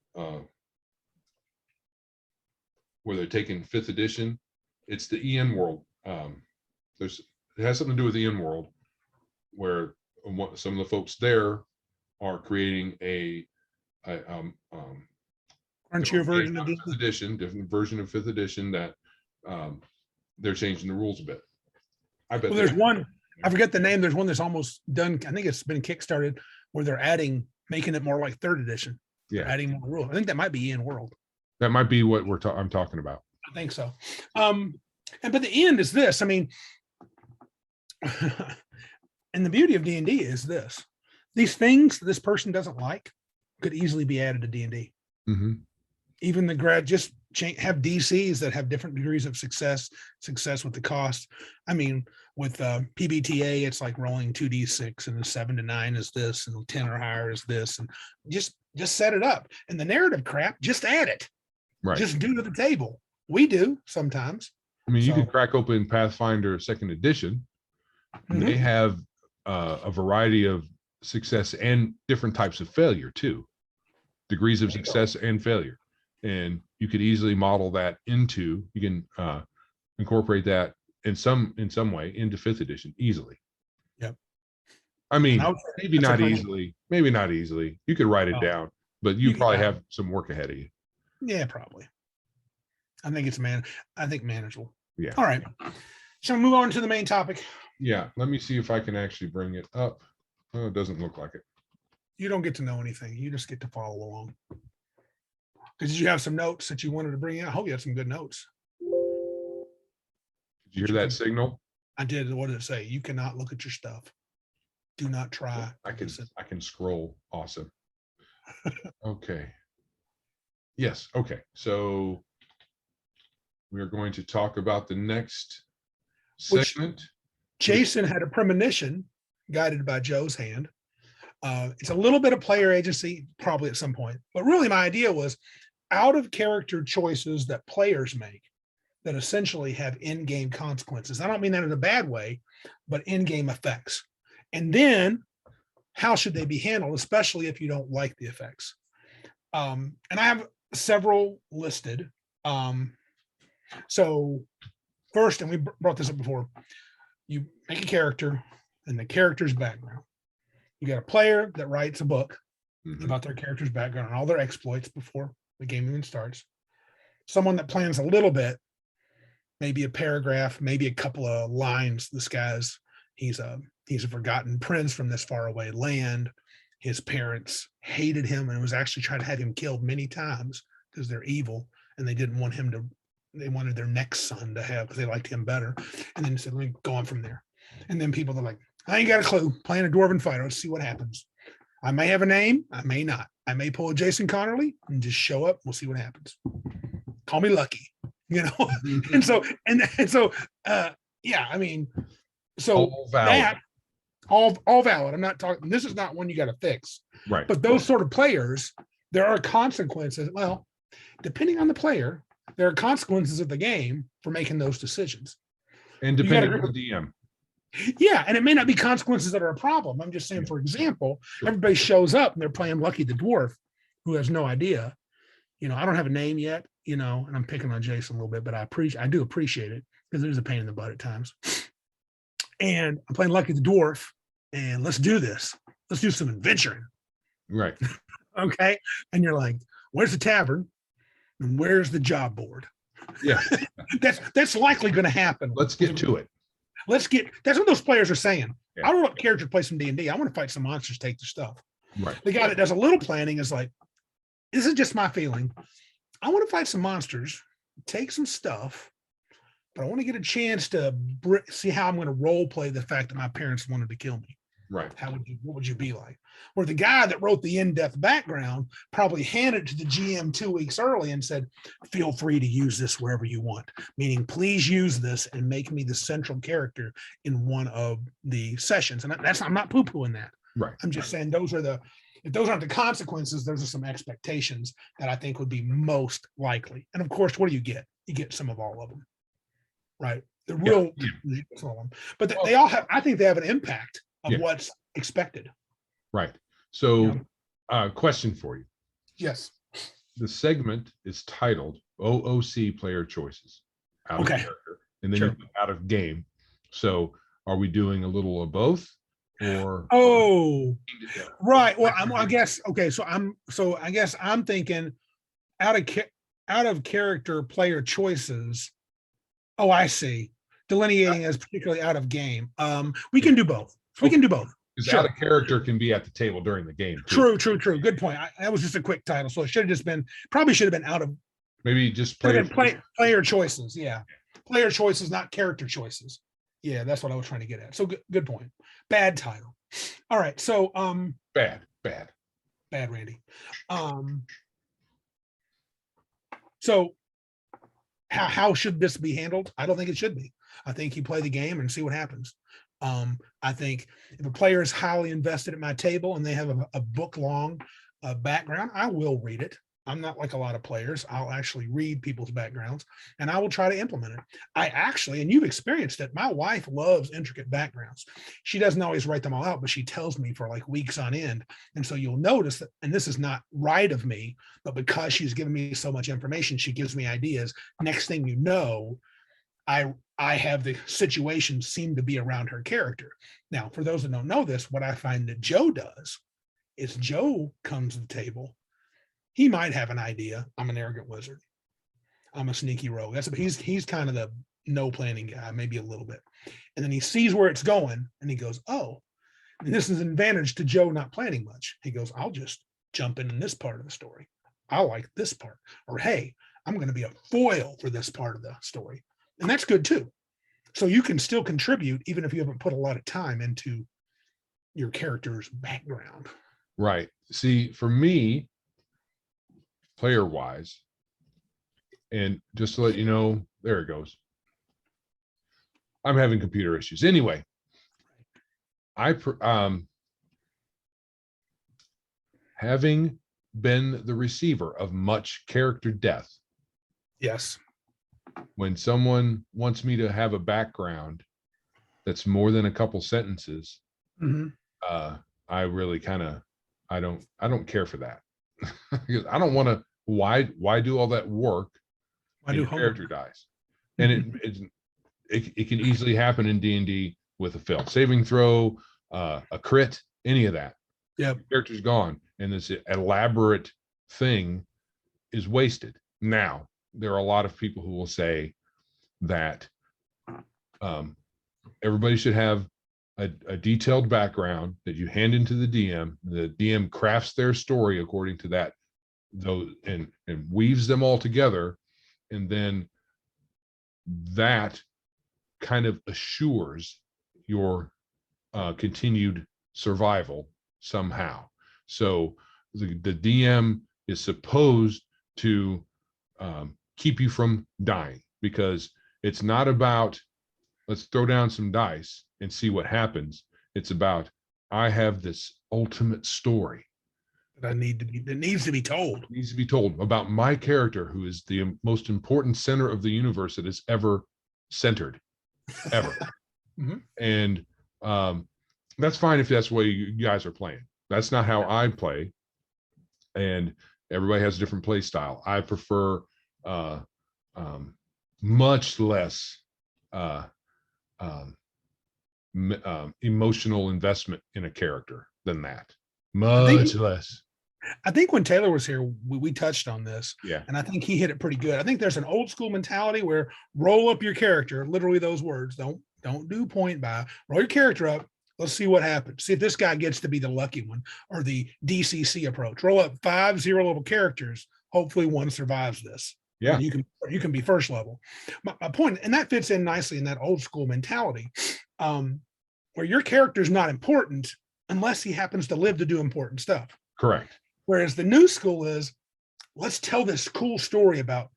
where they're taking 5th edition. It's the EN world. It has something to do with the EN world, where some of the folks there are creating a Frontier version of 5th edition, different version of 5th edition that they're changing the rules a bit. I bet. Well, there's one, I forget the name. There's one that's almost done. I think it's been kickstarted where they're making it more like 3rd edition. Yeah, They're adding more rules. I think that might be EN World. that might be what I'm talking about. I think so. But the end is this. I mean, and the beauty of D&D is this: these things that this person doesn't like could easily be added to D&D. Mm-hmm. Even the grad just have DCs that have different degrees of success with the cost. I mean, with PBTA, it's like rolling 2d6, and the 7 to 9 is this, and 10 or higher is this, and just set it up. And the narrative crap, just add it. Right. Just do to the table. We do sometimes. I mean, you So- could crack open Pathfinder 2nd edition. Mhm. They have a variety of success and different types of failure too, degrees of success and failure. And you could easily model that into, you can incorporate that in some way into 5th edition easily. Yep. I mean, And I would- maybe that's a not pretty- easily, maybe not easily. You could write it No. down, but you You can- probably have some work ahead of you. Yeah, probably. I think it's manageable. Yeah. All right. So move on to the main topic. Yeah. Let me see if I can actually bring it up. Oh, it doesn't look like it. You don't get to know anything. You just get to follow along. Because you have some notes that you wanted to bring in. I hope you had some good notes. Did you hear that signal? I did. What did it say? You cannot look at your stuff. Do not try. I can scroll. Awesome. Okay. Yes. Okay. So we are going to talk about the next Which- segment. Jason had a premonition guided by Joe's hand. It's a little bit of player agency, probably at some point. But really, my idea was out of character choices that players make that essentially have in-game consequences. I don't mean that in a bad way, but in-game effects. And then how should they be handled, especially if you don't like the effects? And I have several listed. So first, and we brought this up before, you make a character and the character's background. You got a player that writes a book Mhm. about their character's background and all their exploits before the game even starts. Someone that plans a little bit, maybe a paragraph, maybe a couple of lines. This guy's he's a forgotten prince from this faraway land. His parents hated him and was actually trying to have him killed many times because they're evil and they didn't want him to. They wanted their next son to have because they liked him better. And then said, "Let me go on from there." And then people are like, "I ain't got a clue. Playing a dwarven fighter. Let's see what happens. I may have a name. I may not. I may pull a Jason Connerly and just show up. We'll see what happens. Call me lucky." You know, and so yeah, I mean, so All valid. that all valid. I'm not talking. This is not one you got to fix. Right. But those sort of players, there are consequences. Well, depending on the player, there are consequences of the game for making those decisions. And you gotta depending on the DM. Yeah, and it may not be consequences that are a problem. I'm just saying, for example, everybody shows up and they're playing Lucky the Dwarf, who has no idea. You know, I don't have a name yet, you know, and I'm picking on Jason a little bit, but I do appreciate it because there's a pain in the butt at times. And I'm playing Lucky the Dwarf, and let's do this. let's do some adventuring. Right. Okay. And you're like, where's the tavern? And where's the job board? Yeah. That's likely going to happen. Let's get to it. That's what those players are saying. Yeah. I don't want character to play some D&D. I want to fight some monsters, take their stuff. Right. The guy that does a little planning is like, this is just my feeling. I want to fight some monsters, take some stuff, but I want to get a chance to see how I'm going to role play the fact that my parents wanted to kill me. Right. What would you be like? Where the guy that wrote the in-depth background probably handed it to the GM 2 weeks early and said, feel free to use this wherever you want, meaning please use this and make me the central character in one of the sessions. And I'm not poo-pooing that. Right. I'm just saying if those aren't the consequences, those are some expectations that I think would be most likely. And of course, what do you get? You get some of all of them, right? The real, some of them. But they all have, I think they have an impact of what's expected. Right. So, question for you. Yes. The segment is titled OOC Player Choices. Out of character, and then out of game. So, are we doing a little of both? Or right. Well, I guess okay. So I guess I'm thinking out of character player choices. Oh, I see. Delineating as particularly out of game. We can do both. We can do both. Because out of character can be at the table during the game. True. Good point. That was just a quick title, so it should have just been out of. Maybe just player choices. Yeah, player choices, not character choices. Yeah, that's what I was trying to get at. So good point. Bad title. All right. So bad, Randy. So how should this be handled? I don't think it should be. I think you play the game and see what happens. I think if a player is highly invested at my table and they have a book long background, I will read it. I'm not like a lot of players. I'll actually read people's backgrounds and I will try to implement it. And you've experienced it. My wife loves intricate backgrounds. She doesn't always write them all out, but she tells me for like weeks on end. And so you'll notice that, and this is not right of me, but because she's given me so much information, she gives me ideas. Next thing you know, I have the situation seem to be around her character. Now, for those that don't know this, what I find that Joe does is Joe comes to the table. He might have an idea. I'm an arrogant wizard. I'm a sneaky rogue. He's kind of the no planning guy, maybe a little bit. And then he sees where it's going and he goes, oh, and this is an advantage to Joe not planning much. He goes, I'll just jump in this part of the story. I like this part. Or, hey, I'm going to be a foil for this part of the story. And that's good too. So you can still contribute even if you haven't put a lot of time into your character's background. Right. See, for me, player wise, and just to let you know, there it goes. I'm having computer issues. Anyway, having been the receiver of much character death. Yes. When someone wants me to have a background that's more than a couple sentences, I really I don't care for that. Because I don't want to. Why do all that work when your character dies? And it can easily happen in D&D with a failed saving throw, a crit, any of that. Yeah, character's gone, and this elaborate thing is wasted. Now, there are a lot of people who will say that everybody should have a detailed background that you hand into the DM. The DM crafts their story according to that, those and weaves them all together, and then that kind of assures your continued survival somehow. So the DM is supposed to keep you from dying, because it's not about let's throw down some dice and see what happens. It's about I have this ultimate story that needs to be told. It needs to be told about my character, who is the most important center of the universe that is ever centered, ever. And that's fine if that's the way you guys are playing. That's not how I play, and everybody has a different play style. I prefer much less emotional investment in a character than that. think- Much less. I think when Taylor was here, we touched on this, Yeah. and I think he hit it pretty good. I think there's an old school mentality where roll up your character, literally those words. Don't do point by. Roll your character up. Let's see what happens. See if this guy gets to be the lucky one, or the DCC approach. Roll up 5 0-level characters. Hopefully, one survives this. Yeah. And you can be first level. My point, and that fits in nicely in that old school mentality, where your character is not important unless he happens to live to do important stuff. Correct. Whereas the new school is, let's tell this cool story about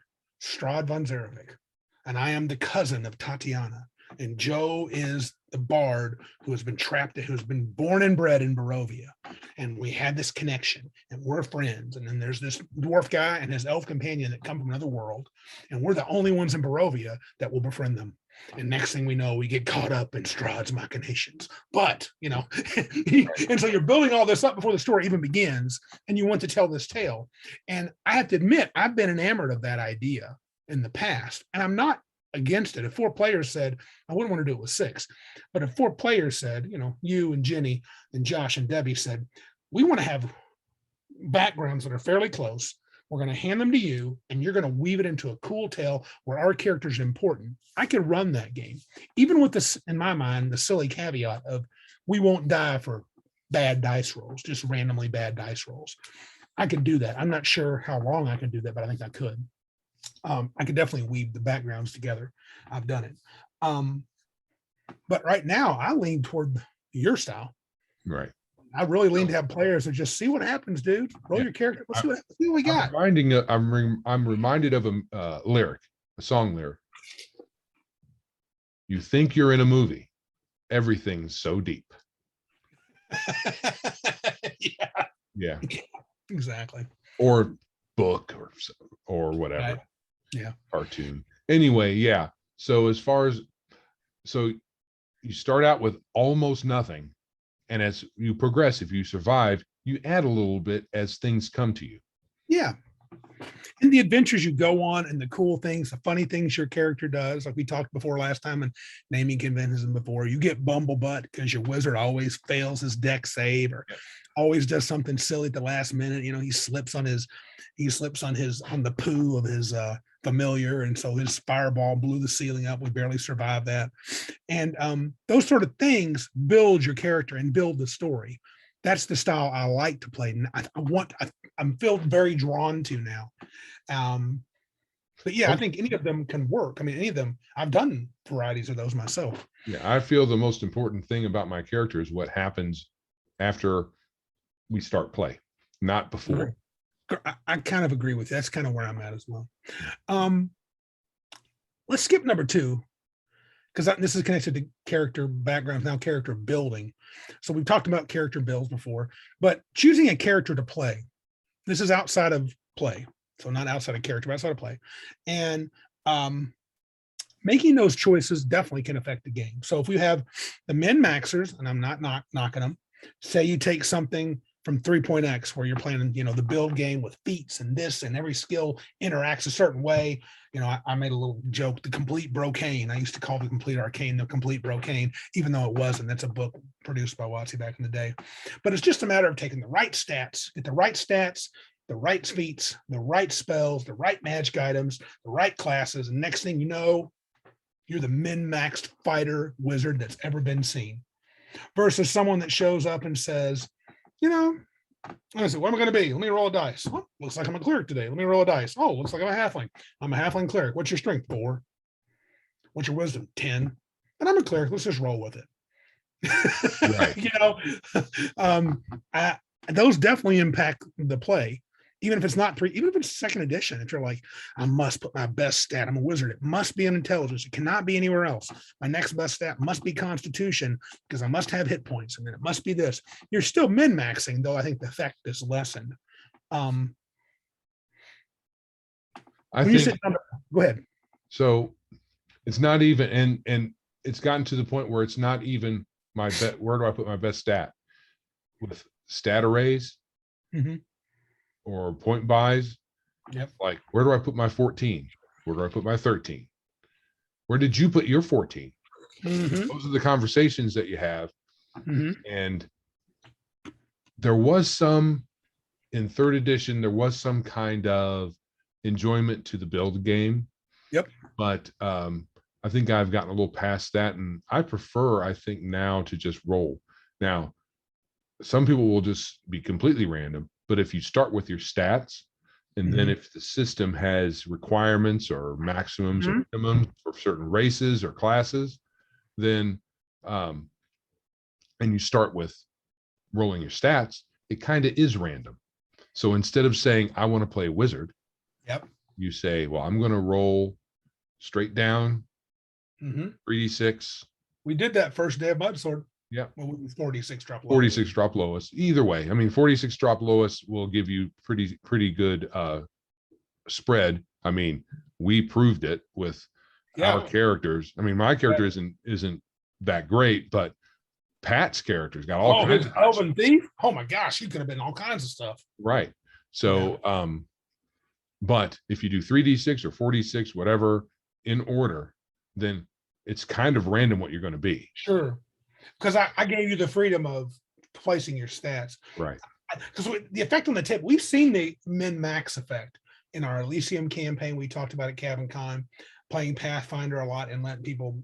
Strahd von Zarevic, and I am the cousin of Tatiana, and Joe is the bard who has been born and bred in Barovia, and we had this connection, and we're friends. And then there's this dwarf guy and his elf companion that come from another world, and we're the only ones in Barovia that will befriend them. And next thing we know, we get caught up in Strahd's machinations. But, and so you're building all this up before the story even begins, and you want to tell this tale. And I have to admit, I've been enamored of that idea in the past, and I'm not against it. If 4 players said, I wouldn't want to do it with 6, but if 4 players said, you and Jenny and Josh and Debbie said, we want to have backgrounds that are fairly close. We're going to hand them to you, and you're going to weave it into a cool tale where our characters are important. I could run that game, even with this, in my mind, the silly caveat of we won't die for bad dice rolls, just randomly bad dice rolls. I could do that. I'm not sure how long I can do that, but I think I could. I could definitely weave the backgrounds together. I've done it. But right now, I lean toward your style. Right. I really lean to have players that just see what happens, dude. Roll your character. Let's see what we got. I'm reminded of a lyric, a song lyric. You think you're in a movie. Everything's so deep. Yeah. Exactly. Or book or whatever. Right. Yeah. Cartoon. Anyway, yeah. So you start out with almost nothing. And as you progress, if you survive, you add a little bit as things come to you. Yeah. And the adventures you go on and the cool things, the funny things your character does, like we talked before last time and naming conventions before, you get bumblebutt because your wizard always fails his deck save or always does something silly at the last minute. He slips on the poo of his familiar, and so his fireball blew the ceiling up. We barely survived that. And those sort of things build your character and build the story. That's the style I like to play. I'm feel very drawn to now. But yeah, I think any of them can work. I mean, any of them, I've done varieties of those myself. Yeah, I feel the most important thing about my character is what happens after we start play, not before. I kind of agree with you. That's kind of where I'm at as well. Let's skip number 2, because this is connected to character background, now character building. So we've talked about character builds before, but choosing a character to play. This is outside of play. So not outside of character, but outside of play. And making those choices definitely can affect the game. So if we have the min-maxers, and I'm not knocking them, say you take something from 3.x where you're playing, the build game with feats and this, and every skill interacts a certain way. I made a little joke, the complete brocane. I used to call the complete arcane the complete brocane, even though it wasn't. That's a book produced by WotC back in the day. But it's just a matter of taking the right stats, the right feats, the right spells, the right magic items, the right classes. And next thing you know, you're the min-maxed fighter wizard that's ever been seen. Versus someone that shows up and says, I said, what am I going to be? Let me roll a dice. Oh, looks like I'm a cleric today. Let me roll a dice. Oh, looks like I'm a halfling. I'm a halfling cleric. What's your strength? 4. What's your wisdom? 10. And I'm a cleric. Let's just roll with it. Right. Those definitely impact the play. Even if it's not 3, even if it's 2nd edition, if you're like, I must put my best stat. I'm a wizard. It must be an intelligence. It cannot be anywhere else. My next best stat must be constitution because I must have hit points. And then it must be this. You're still min-maxing, though I think the effect is lessened. I think, go ahead. So it's not even, and it's gotten to the point where it's not even my bet. Where do I put my best stat? With stat arrays. Mm-hmm. Or point buys. Yep. Like, where do I put my 14? Where do I put my 13? Where did you put your 14? Mm-hmm. Those are the conversations that you have. Mm-hmm. And there was some in third edition, there was some kind of enjoyment to the build game. Yep. But I think I've gotten a little past that, and I prefer, I think, now to just roll. Now, some people will just be completely random, but if you start with your stats, and then if the system has requirements or maximums or minimums for certain races or classes, then and you start with rolling your stats, it kind of is random. So instead of saying, I want to play wizard, you say, well, I'm going to roll straight down 3d6. We did that first day of Mudsword. Yeah. Well, 46 drop lowest. 46 drop lowest. Either way, I mean, 46 drop lowest will give you pretty good spread. I mean, we proved it with our characters. I mean, my character isn't that great, but Pat's character's got all kinds of Elven Thief. Oh my gosh, he could have been all kinds of stuff. Right. So but if you do 3d6 or 46, whatever in order, then it's kind of random what you're going to be. Sure. Because I gave you the freedom of placing your stats. Right. Because the effect on the tip, we've seen the min-max effect in our Elysium campaign. We talked about at Cabin Con, playing Pathfinder a lot and letting people,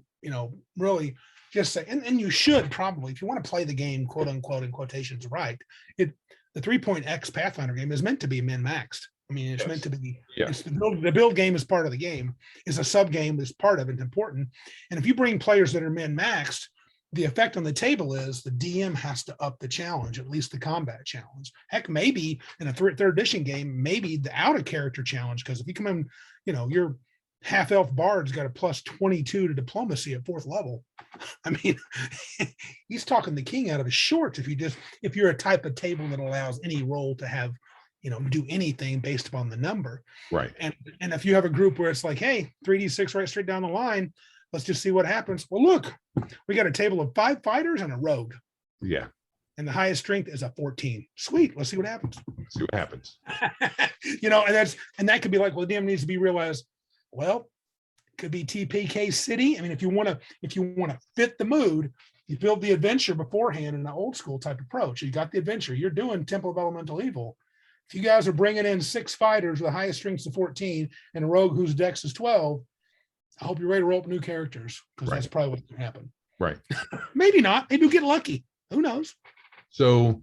really just say, and you should probably, if you want to play the game, quote unquote, in quotations, right. The 3.x Pathfinder game is meant to be min-maxed. I mean, it's meant to be, it's the build game is part of the game. It's a sub game that's part of it, important. And if you bring players that are min-maxed, the effect on the table is the DM has to up the challenge, at least the combat challenge. Heck, maybe in a third edition game, maybe the out of character challenge, because if you come in, your half elf bard's got a plus 22 to diplomacy at 4th level. I mean, he's talking the king out of his shorts if you're a type of table that allows any role to have, do anything based upon the number. Right. And if you have a group where it's like, hey, 3d6 right straight down the line, let's just see what happens. Well, look, we got a table of 5 fighters and a rogue. Yeah. And the highest strength is a 14. Sweet. Let's see what happens. See what happens. And that could be like, well, the DM needs to be realized. Well, it could be TPK City. I mean, if you want to fit the mood, you build the adventure beforehand in an old school type approach. You got the adventure. You're doing Temple of Elemental Evil. If you guys are bringing in 6 fighters with the highest strengths of 14 and a rogue whose dex is 12, I hope you're ready to roll up new characters, because that's probably what can happen. Right. Maybe not. Maybe you'll get lucky. Who knows? So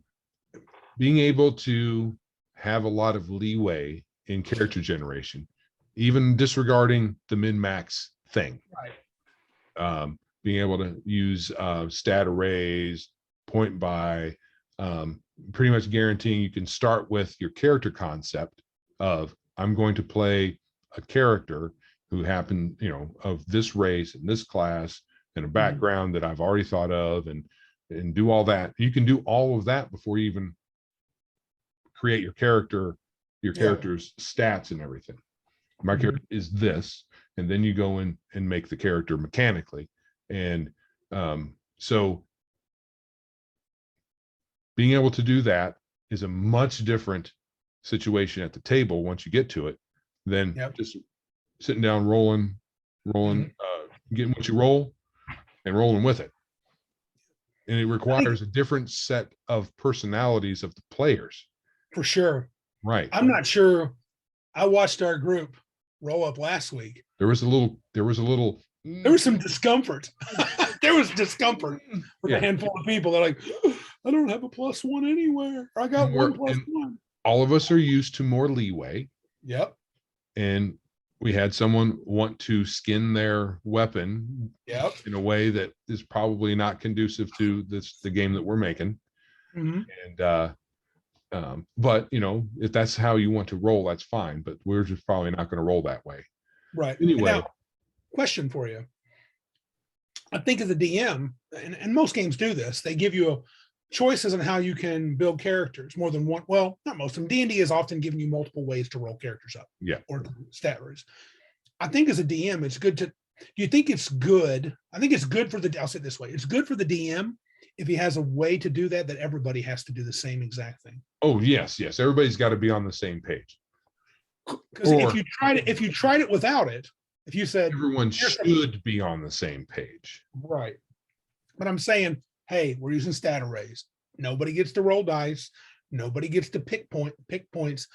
being able to have a lot of leeway in character generation, even disregarding the min-max thing. Right. Being able to use stat arrays, point by, pretty much guaranteeing you can start with your character concept of, I'm going to play a character who happen, of this race and this class and a background that I've already thought of, and do all that. You can do all of that before you even create your character's stats and everything. My character is this, and then you go in and make the character mechanically. And so being able to do that is a much different situation at the table once you get to it than just sitting down, rolling, getting what you roll and rolling with it. And it requires a different set of personalities of the players. For sure. Right. I'm not sure. I watched our group roll up last week. There was some discomfort. There was discomfort for a handful of people. They're like, I don't have a +1 anywhere. I got one +1. All of us are used to more leeway. Yep. And we had someone want to skin their weapon in a way that is probably not conducive to the game that we're making. And but if that's how you want to roll, that's fine, but we're just probably not going to roll that way. Right. Anyway, now, question for you. I think as a DM, and most games do this, they give you choices on how you can build characters, more than one. Well, not most of them. D&D is often giving you multiple ways to roll characters up. Or stat rays. I think as a DM, it's good to, do you think it's good? I think it's good for I'll say it this way. It's good for the DM if he has a way to do that everybody has to do the same exact thing. Oh, yes. Everybody's got to be on the same page. Because if you tried it without it, if you said everyone should be on the same page. Right. But I'm saying, hey, we're using stat arrays. Nobody gets to roll dice. Nobody gets to pick points,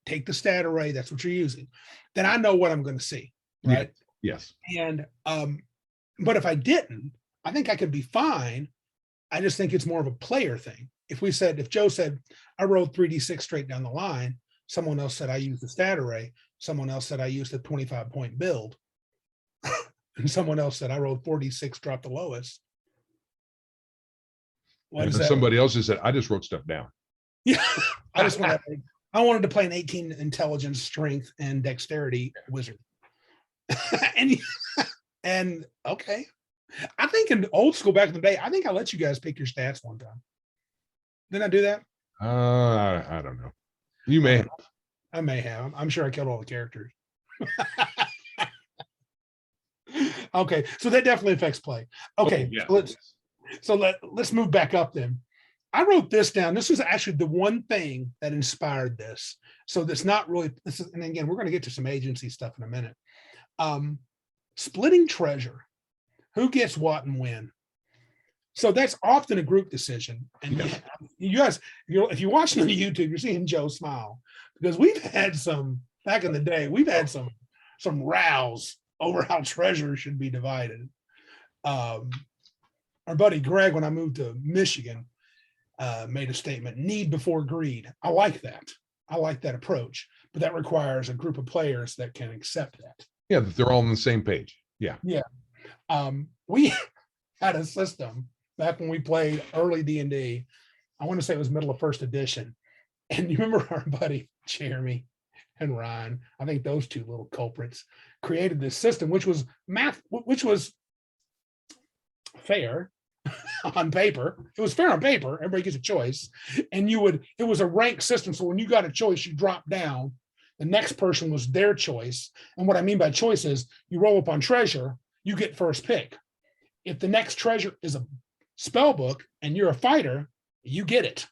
take the stat array. That's what you're using. Then I know what I'm going to see. Right. Yes. And, but if I didn't, I think I could be fine. I just think it's more of a player thing. If Joe said, I rolled 3d6 straight down the line, someone else said I used the stat array, someone else said I used a 25-point build, and someone else said I rolled 4d6, dropped the lowest. And then somebody else just said, I just wrote stuff down. Yeah. I wanted to play an 18 intelligence, strength, and dexterity wizard. and okay. I think in old school back in the day, I think I let you guys pick your stats one time. Didn't I do that? I don't know. You may have. I may have. I'm sure I killed all the characters. Okay, so that definitely affects play. Okay, let's move back up then. I wrote this down. This was actually the one thing that inspired this. So that's not really, and again, we're going to get to some agency stuff in a minute. Splitting treasure. Who gets what and when? So that's often a group decision. And you guys, if you're watching on YouTube, you're seeing Joe smile because we've had back in the day, we've had some rows over how treasure should be divided. Our buddy Greg, when I moved to Michigan, made a statement, need before greed. I like that. I like that approach, but that requires a group of players that can accept that. Yeah, that they're all on the same page. Yeah. Yeah. We had a system back when we played early D&D. I want to say it was middle of first edition. And you remember our buddy Jeremy and Ryan, I think those two little culprits created this system, which was fair on paper. It was fair on paper. Everybody gets a choice. And it was a ranked system. So when you got a choice, you drop down. The next person was their choice. And what I mean by choice is you roll up on treasure, you get first pick. If the next treasure is a spell book and you're a fighter, you get it.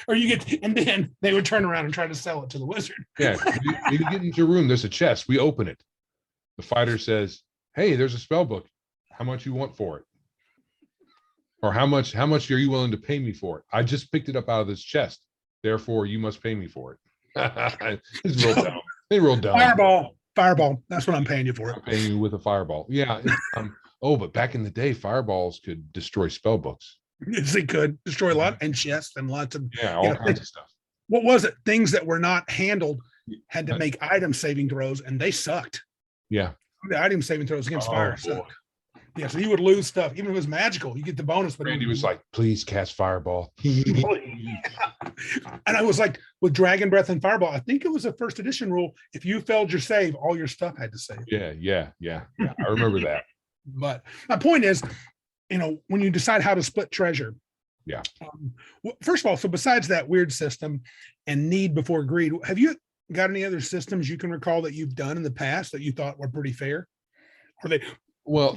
And then they would turn around and try to sell it to the wizard. Yeah. You get into your room, there's a chest. We open it. The fighter says, hey, there's a spell book. How much you want for it? Or how much are you willing to pay me for it? I just picked it up out of this chest. Therefore, you must pay me for it. It's rolled down. They rolled down. Fireball. That's what I'm paying you for. I'm paying you with a fireball. Yeah. But back in the day, fireballs could destroy spell books. Yes, they could destroy a lot and chests and lots of all kinds of stuff. What was it? Things that were not handled had to make item saving throws, and they sucked. Yeah. The item saving throws against fire suck. Yeah, so you would lose stuff. Even if it was magical, you get the bonus. But Randy was like, please cast fireball. And I was like, with Dragon Breath and Fireball, I think it was a first edition rule. If you failed your save, all your stuff had to save. Yeah. I remember that. But my point is, when you decide how to split treasure. Yeah. First of all, so besides that weird system and need before greed, have you got any other systems you can recall that you've done in the past that you thought were pretty fair? Or they Well,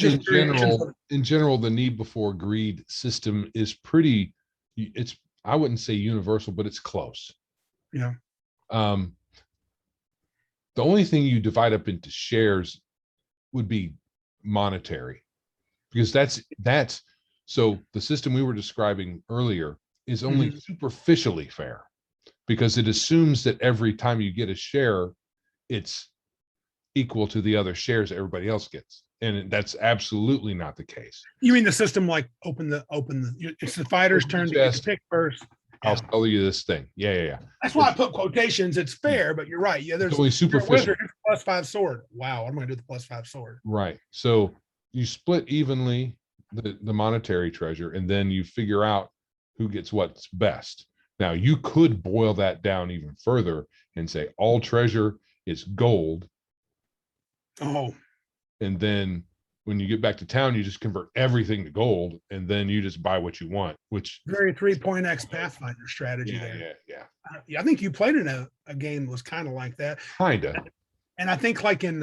in general, the need before greed system is pretty, I wouldn't say universal, but it's close. Yeah. The only thing you divide up into shares would be monetary, because that's so the system we were describing earlier is only superficially fair, because it assumes that every time you get a share, it's equal to the other shares everybody else gets. And that's absolutely not the case. You mean the system like it's the fighter's turn to get to pick first. I'll tell you this thing. Yeah. That's why I put quotations. It's fair, but you're right. Yeah, there's only superficial. +5 sword. Wow, I'm going to do the +5 sword. Right. So you split evenly the monetary treasure, and then you figure out who gets what's best. Now you could boil that down even further and say all treasure is gold. Oh. And then when you get back to town, you just convert everything to gold, and then you just buy what you want, which very 3.x Pathfinder strategy. Yeah. I think you played in a game that was kind of like that. Kinda. And I think like in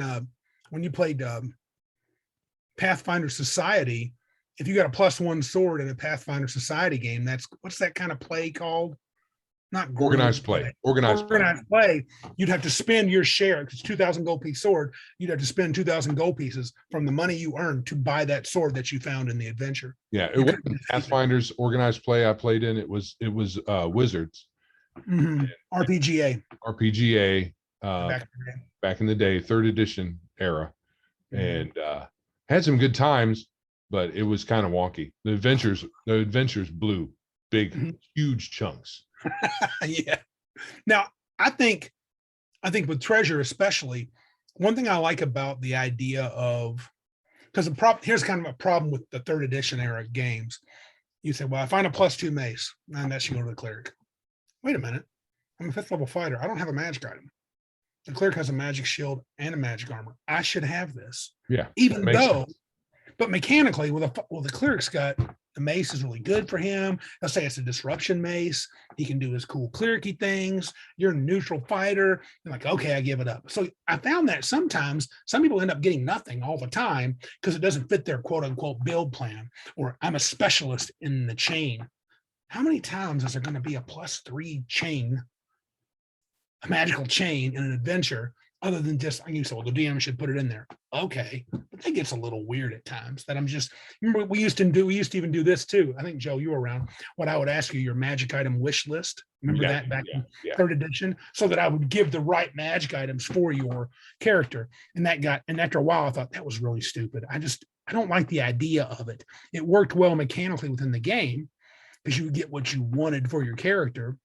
when you played Pathfinder Society, if you got a +1 sword in a Pathfinder Society game, what's that kind of play called? not Organized play. Organized play. You'd have to spend your share. It's 2,000 gold piece sword. You'd have to spend 2,000 gold pieces from the money you earned to buy that sword that you found in the adventure. Yeah, it wasn't Pathfinder's organized play I played in. It was Wizards. RPGA. RPGA. Back in the day, 3rd edition era, and had some good times, but it was kind of wonky. The adventures blew big, huge chunks. Yeah. Now, I think with Treasure especially, one thing I like about the idea of, because here's kind of a problem with the 3rd edition era games. You say, well, I find a +2 mace, and that should go to the cleric. Wait a minute. I'm a 5th level fighter. I don't have a magic item. The cleric has a magic shield and a magic armor. I should have this. Yeah. Even though, but mechanically, with the cleric's got, the mace is really good for him. Let's say it's a disruption mace. He can do his cool clericy things. You're a neutral fighter. You're like, okay, I give it up. So I found that sometimes some people end up getting nothing all the time because it doesn't fit their quote unquote build plan, or I'm a specialist in the chain. How many times is there going to be a +3 chain, a magical chain in an adventure, other than just, you say, well, the DM should put it in there. Okay. But that gets a little weird at times. That I'm just, remember we used to even do this too. I think, Joe, you were around, what I would ask you, your magic item wish list. Remember that back in 3rd edition? So that I would give the right magic items for your character. And after a while, I thought that was really stupid. I don't like the idea of it. It worked well mechanically within the game because you would get what you wanted for your character,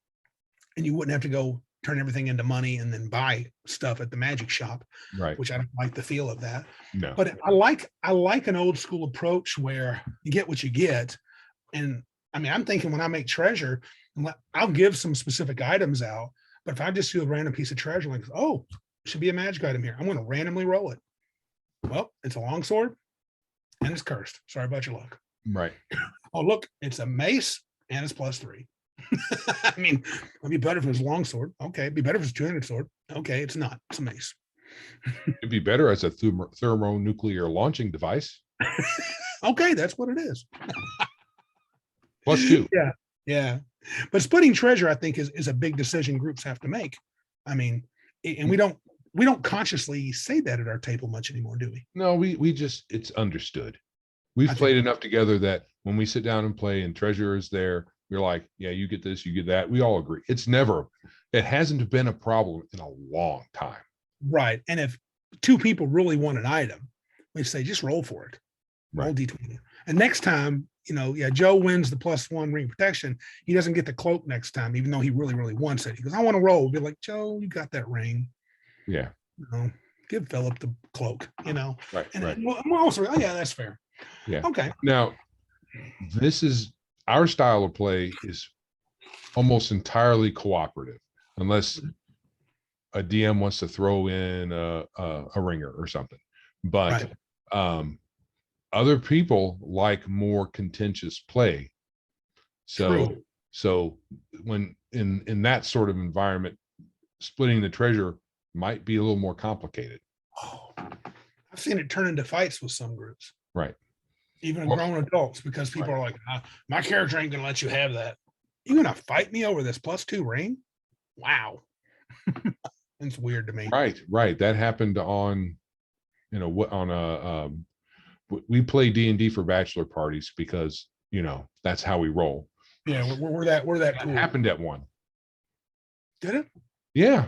and you wouldn't have to go turn everything into money and then buy stuff at the magic shop, right? Which I don't like the feel of that. No. But I like an old school approach where you get what you get. And I mean, I'm thinking when I make treasure, I'll give some specific items out. But if I just do a random piece of treasure, like, oh, should be a magic item here, I'm going to randomly roll it. Well, it's a longsword and it's cursed. Sorry about your luck. Right. Oh, look, it's a mace and it's +3. I mean, it'd be better if it was longsword. Okay. It'd be better if it's 2-handed sword. Okay. It's not. It's a mace. It'd be better as a thermonuclear launching device. Okay. That's what it is. +2. Yeah. Yeah. But splitting treasure, I think, is a big decision groups have to make. I mean, and we don't consciously say that at our table much anymore, do we? No, we just, it's understood. We've played enough together that when we sit down and play and treasure is there, you're like, yeah, you get this, you get that. We all agree. It hasn't been a problem in a long time. Right. And if 2 people really want an item, we say, just roll for it. Roll D20. And next time, Joe wins the +1 ring protection. He doesn't get the cloak next time, even though he really, really wants it. He goes, I want to roll. We'll be like, Joe, you got that ring. Yeah. Give Philip the cloak, Right. And right. we'll also, yeah, that's fair. Yeah. Okay. Now, this is our style of play is almost entirely cooperative, unless a DM wants to throw in a ringer or something. But other people like more contentious play. So when in that sort of environment, splitting the treasure might be a little more complicated. Oh, I've seen it turn into fights with some groups. Right. Even grown adults, because people are like, my character ain't gonna let you have that. You gonna fight me over this +2 ring? Wow. It's weird to me. Right. That happened we play DnD for bachelor parties because that's how we roll. Yeah, we're that cool. That happened at one. Did it? Yeah.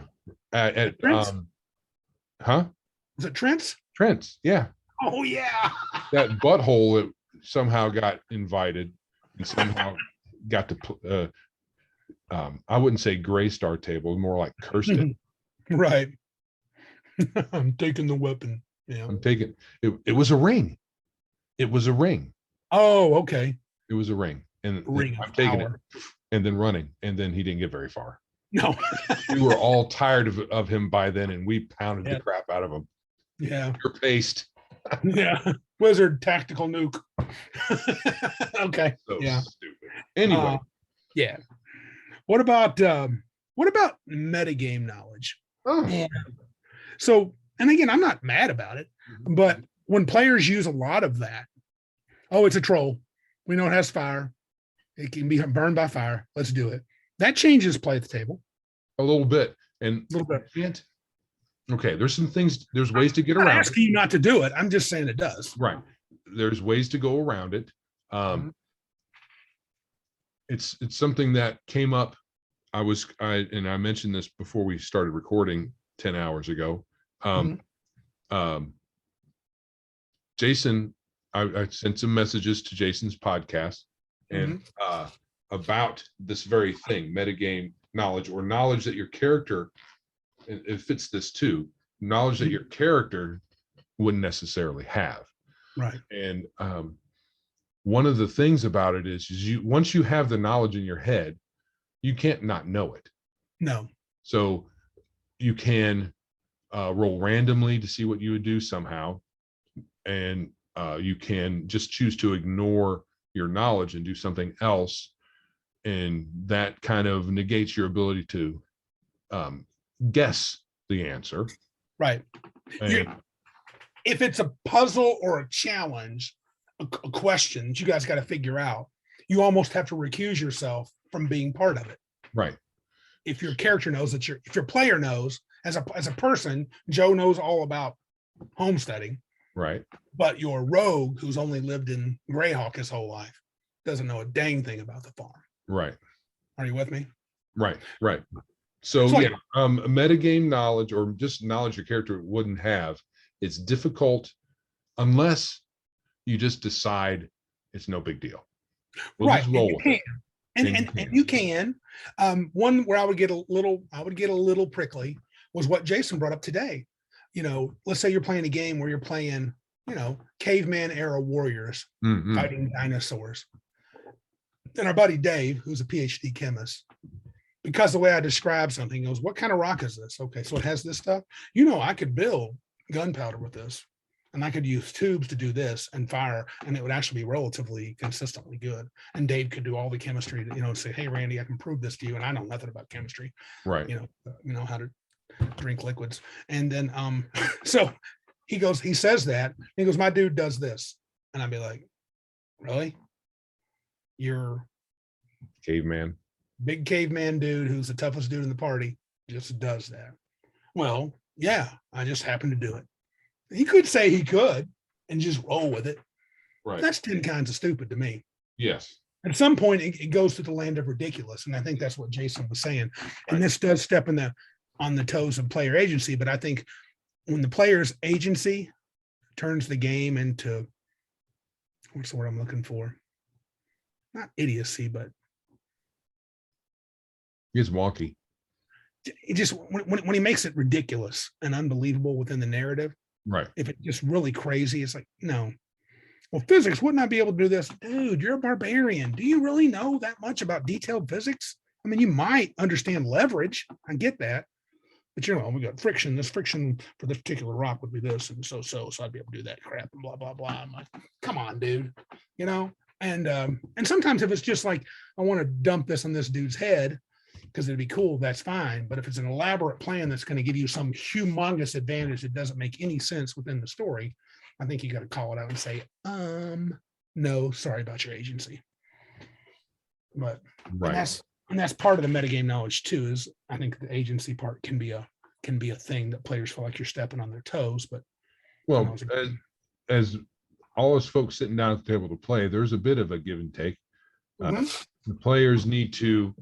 At Trent's? Huh? Was it Trent's? Trent's, yeah. Oh yeah. That butthole that somehow got invited and somehow got to I wouldn't say graced our table, more like cursed it. Right. I'm taking the weapon. Yeah. I'm taking it was a ring. It was a ring. Oh, okay. It was a ring. And Ring I'm of taking power. it and then running. And then he didn't get very far. No. We were all tired of him by then, and we pounded the crap out of him. Yeah. You're paced. Yeah. Wizard tactical nuke. Okay. So yeah. stupid. Anyway. Yeah. What about metagame knowledge? Oh. Yeah. So, and again, I'm not mad about it, but when players use a lot of that, oh, it's a troll. We know it has fire. It can be burned by fire. Let's do it. That changes play at the table a little bit. And a little bit. Okay, there's some things, there's ways to get I'm not around asking you not to do it. I'm just saying it does. Right. There's ways to go around it. Mhm. It's something that came up. I mentioned this before we started recording 10 hours ago. Jason, I sent some messages to Jason's podcast and about this very thing, metagame knowledge, or knowledge that your character, it fits this too, knowledge that your character wouldn't necessarily have. Right. And one of the things about it is once you have the knowledge in your head, you can't not know it. No. So you can roll randomly to see what you would do somehow, and you can just choose to ignore your knowledge and do something else, and that kind of negates your ability to guess the answer. Right. And, If it's a puzzle or a challenge, a question that you guys got to figure out, you almost have to recuse yourself from being part of it. right. If your character knows that if your player knows, as a person, Joe knows all about homesteading, Right. but your rogue, who's only lived in Greyhawk his whole life, doesn't know a dang thing about the farm. Right. Are you with me? Right. Right. So It's like- yeah, metagame knowledge, or just knowledge your character wouldn't have, it's difficult unless you just decide it's no big deal. We'll right. just And roll you with can. it. And you can. One where I would get a little prickly was what Jason brought up today. You know, let's say you're playing a game where you're playing, caveman era warriors Mhm. fighting dinosaurs. And our buddy Dave, who's a PhD chemist, because the way I describe something, he goes, "What kind of rock is this?" Okay, so it has this stuff. I could build gunpowder with this, and I could use tubes to do this and fire, and it would actually be relatively consistently good. And Dave could do all the chemistry to, say, "Hey, Randy, I can prove this to you," and I know nothing about chemistry. Right. How to drink liquids. And then, so he says that, he goes, "My dude does this," and I'd be like, "Really? You're Caveman. big caveman dude who's the toughest dude in the party just does that?" Well, yeah, I just happen to do it. He could say he could and just roll with it. Right. That's 10 kinds of stupid to me. Yes. At some point, it goes to the land of ridiculous, and I think that's what Jason was saying. Right. And this does step on the toes of player agency, but I think when the player's agency turns the game into, what's the word I'm looking for? Not idiocy, but It's wonky. it just when he makes it ridiculous and unbelievable within the narrative. Right. If it's just really crazy, it's like, no. Well, physics, wouldn't I be able to do this? Dude, you're a barbarian. Do you really know that much about detailed physics? I mean, you might understand leverage. I get that. But we got friction. This friction for this particular rock would be this, and so I'd be able to do that crap and blah, blah, blah. I'm like, come on, dude. And sometimes if it's just like, I want to dump this on this dude's head because it'd be cool, that's fine. But if it's an elaborate plan that's going to give you some humongous advantage that doesn't make any sense within the story, I think you got to call it out and say, no, sorry about your agency. But Right. and that's part of the metagame knowledge too, is I think the agency part can be a thing that players feel like you're stepping on their toes. But Well, as all us folks sitting down at the table to play, there's a bit of a give and take. The players need to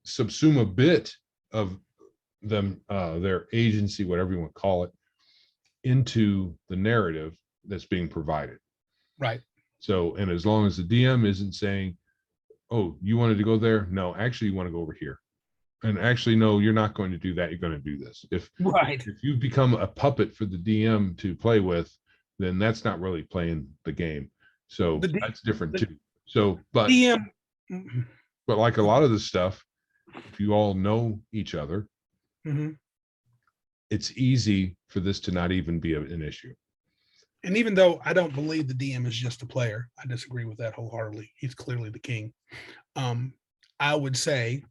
subsume a bit of them, their agency, whatever you want to call it, into the narrative that's being provided. right. So, and as long as the DM isn't saying, "Oh, you wanted to go there? No, actually, you want to go over here." And actually, no, you're not going to do that. You're going to do this. If you become a puppet for the DM to play with, then that's not really playing the game. So that's different too. So, but DM. like a lot of this stuff, if you all know each other, Mhm. it's easy for this to not even be an issue. And even though I don't believe the DM is just a player, I disagree with that wholeheartedly. He's clearly the king. I would say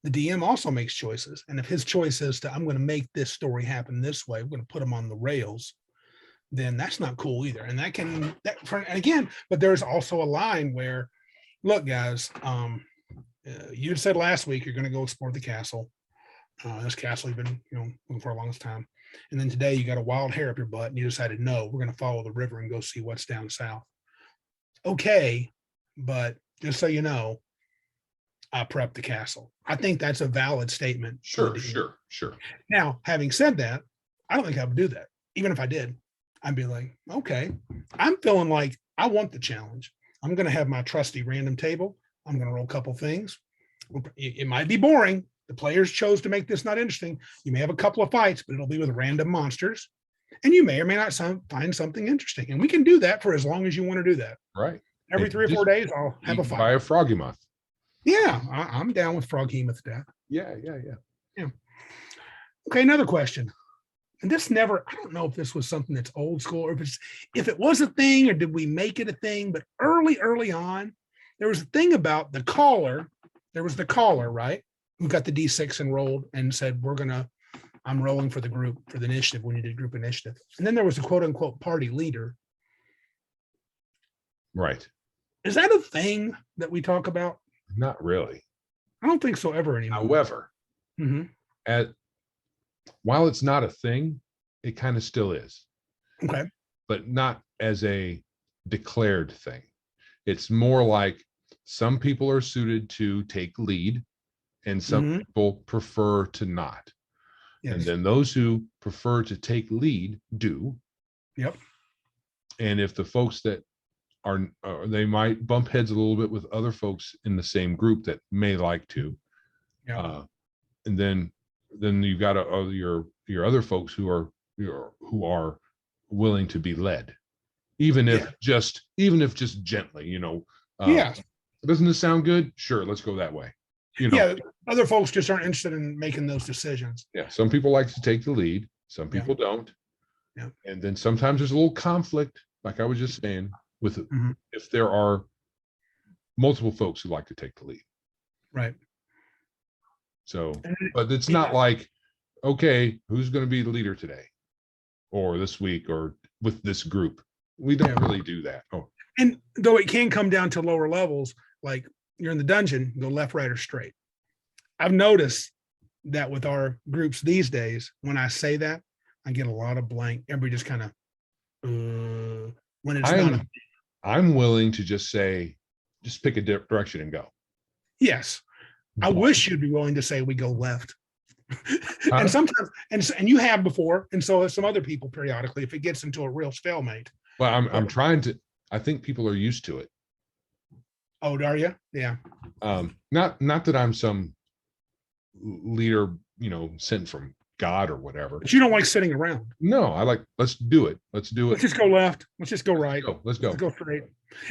the DM also makes choices. And if his choice is I'm going to make this story happen this way, we're going to put him on the rails, then that's not cool either. And and again, but there's also a line where, look, guys, You had said last week you're going to go explore the castle. This castle you've been, looking for a long time. And then today you got a wild hair up your butt and you decided, no, we're going to follow the river and go see what's down south. Okay, but just so you know, I prepped the castle. I think that's a valid statement. Sure. Now, having said that, I don't think I would do that. Even if I did, I'd be like, okay, I'm feeling like I want the challenge. I'm going to have my trusty random table. I'm going to roll a couple things. It might be boring. The players chose to make this not interesting. You may have a couple of fights, but it'll be with random monsters. And you may or may not find something interesting. And we can do that for as long as you want to do that. Right. Every 3 or 4 days, I'll have a fight. Buy a Froggymoth. Yeah, I'm down with Froghemoth death. Yeah. Okay, another question. And this never, I don't know if this was something that's old school or if it was a thing or did we make it a thing, but early on, there was a thing about the caller. There was the caller, right? Who got the D6 and rolled and said, I'm rolling for the group, for the initiative when you did group initiative. And then there was a quote unquote party leader. Right. Is that a thing that we talk about? Not really. I don't think so ever anymore. However, while it's not a thing, it kind of still is. Okay. But not as a declared thing. It's more like some people are suited to take lead and some people prefer to not. Yes. And then those who prefer to take lead do. Yep. And if the folks that are, they might bump heads a little bit with other folks in the same group that may like to. Yeah. And then you've got your other folks who are willing to be led, even if just gently, doesn't this sound good? Sure, let's go that way. Other folks just aren't interested in making those decisions. Yeah, some people like to take the lead, some people don't. Yeah, and then sometimes there's a little conflict, like I was just saying, with if there are multiple folks who like to take the lead. Right. So, but it's not like, okay, who's going to be the leader today or this week or with this group? We don't really do that. Oh, and though it can come down to lower levels, like you're in the dungeon, go left, right, or straight. I've noticed that with our groups these days, when I say that, I get a lot of blank. Everybody just kind of, when it's I'm willing to just say, just pick a direction and go. Yes. I wish you'd be willing to say we go left. And sometimes, and you have before, and so have some other people periodically, if it gets into a real stalemate. Well, I'm trying to, I think people are used to it. Oh, are you? Yeah. Not that I'm some leader, sent from God or whatever. But you don't like sitting around. No, I like, let's do it. Let's do it. Let's just go left. Let's just go right. Let's go. Let's go straight.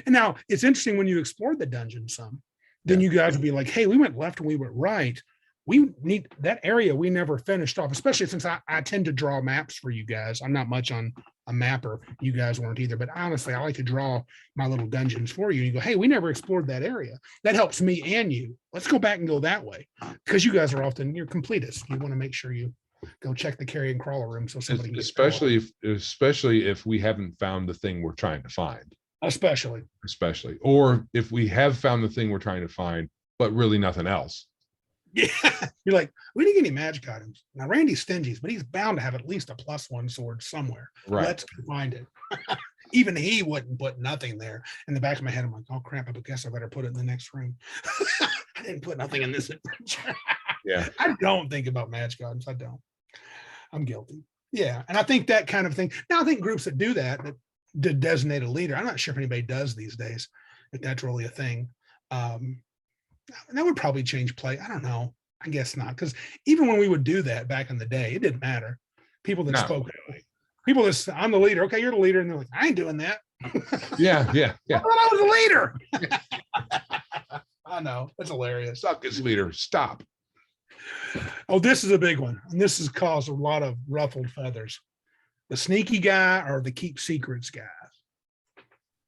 And now it's interesting when you explored the dungeon some, then you guys would be like, hey, we went left and we went right. We need that area we never finished off, especially since I tend to draw maps for you guys. I'm not much on a mapper. You guys weren't either. But honestly, I like to draw my little dungeons for you. You go, hey, we never explored that area. That helps me and you. Let's go back and go that way. Because you guys are often, you're completists. You want to make sure you go check the carry and crawler room so somebody can especially if we haven't found the thing we're trying to find. Especially. Or if we have found the thing we're trying to find, but really nothing else. Yeah. You're like, we didn't get any magic items. Now Randy's stingy, but he's bound to have at least a +1 sword somewhere. Right. Let's find it. Even he wouldn't put nothing there. In the back of my head, I'm like, oh crap, I guess I better put it in the next room. I didn't put nothing in this adventure. Yeah. I don't think about magic items. I don't. I'm guilty. Yeah. And I think that kind of thing. Now I think groups that do that designate a leader. I'm not sure if anybody does these days, if that's really a thing. That would probably change play. I don't know. I guess not. Because even when we would do that back in the day, it didn't matter. People that spoke, people that I'm the leader. Okay, you're the leader. And they're like, I ain't doing that. Yeah. I thought I was the leader. I know. That's hilarious. Suck as leader. Stop. Oh, this is a big one. And this has caused a lot of ruffled feathers. The sneaky guy or the keep secrets guy.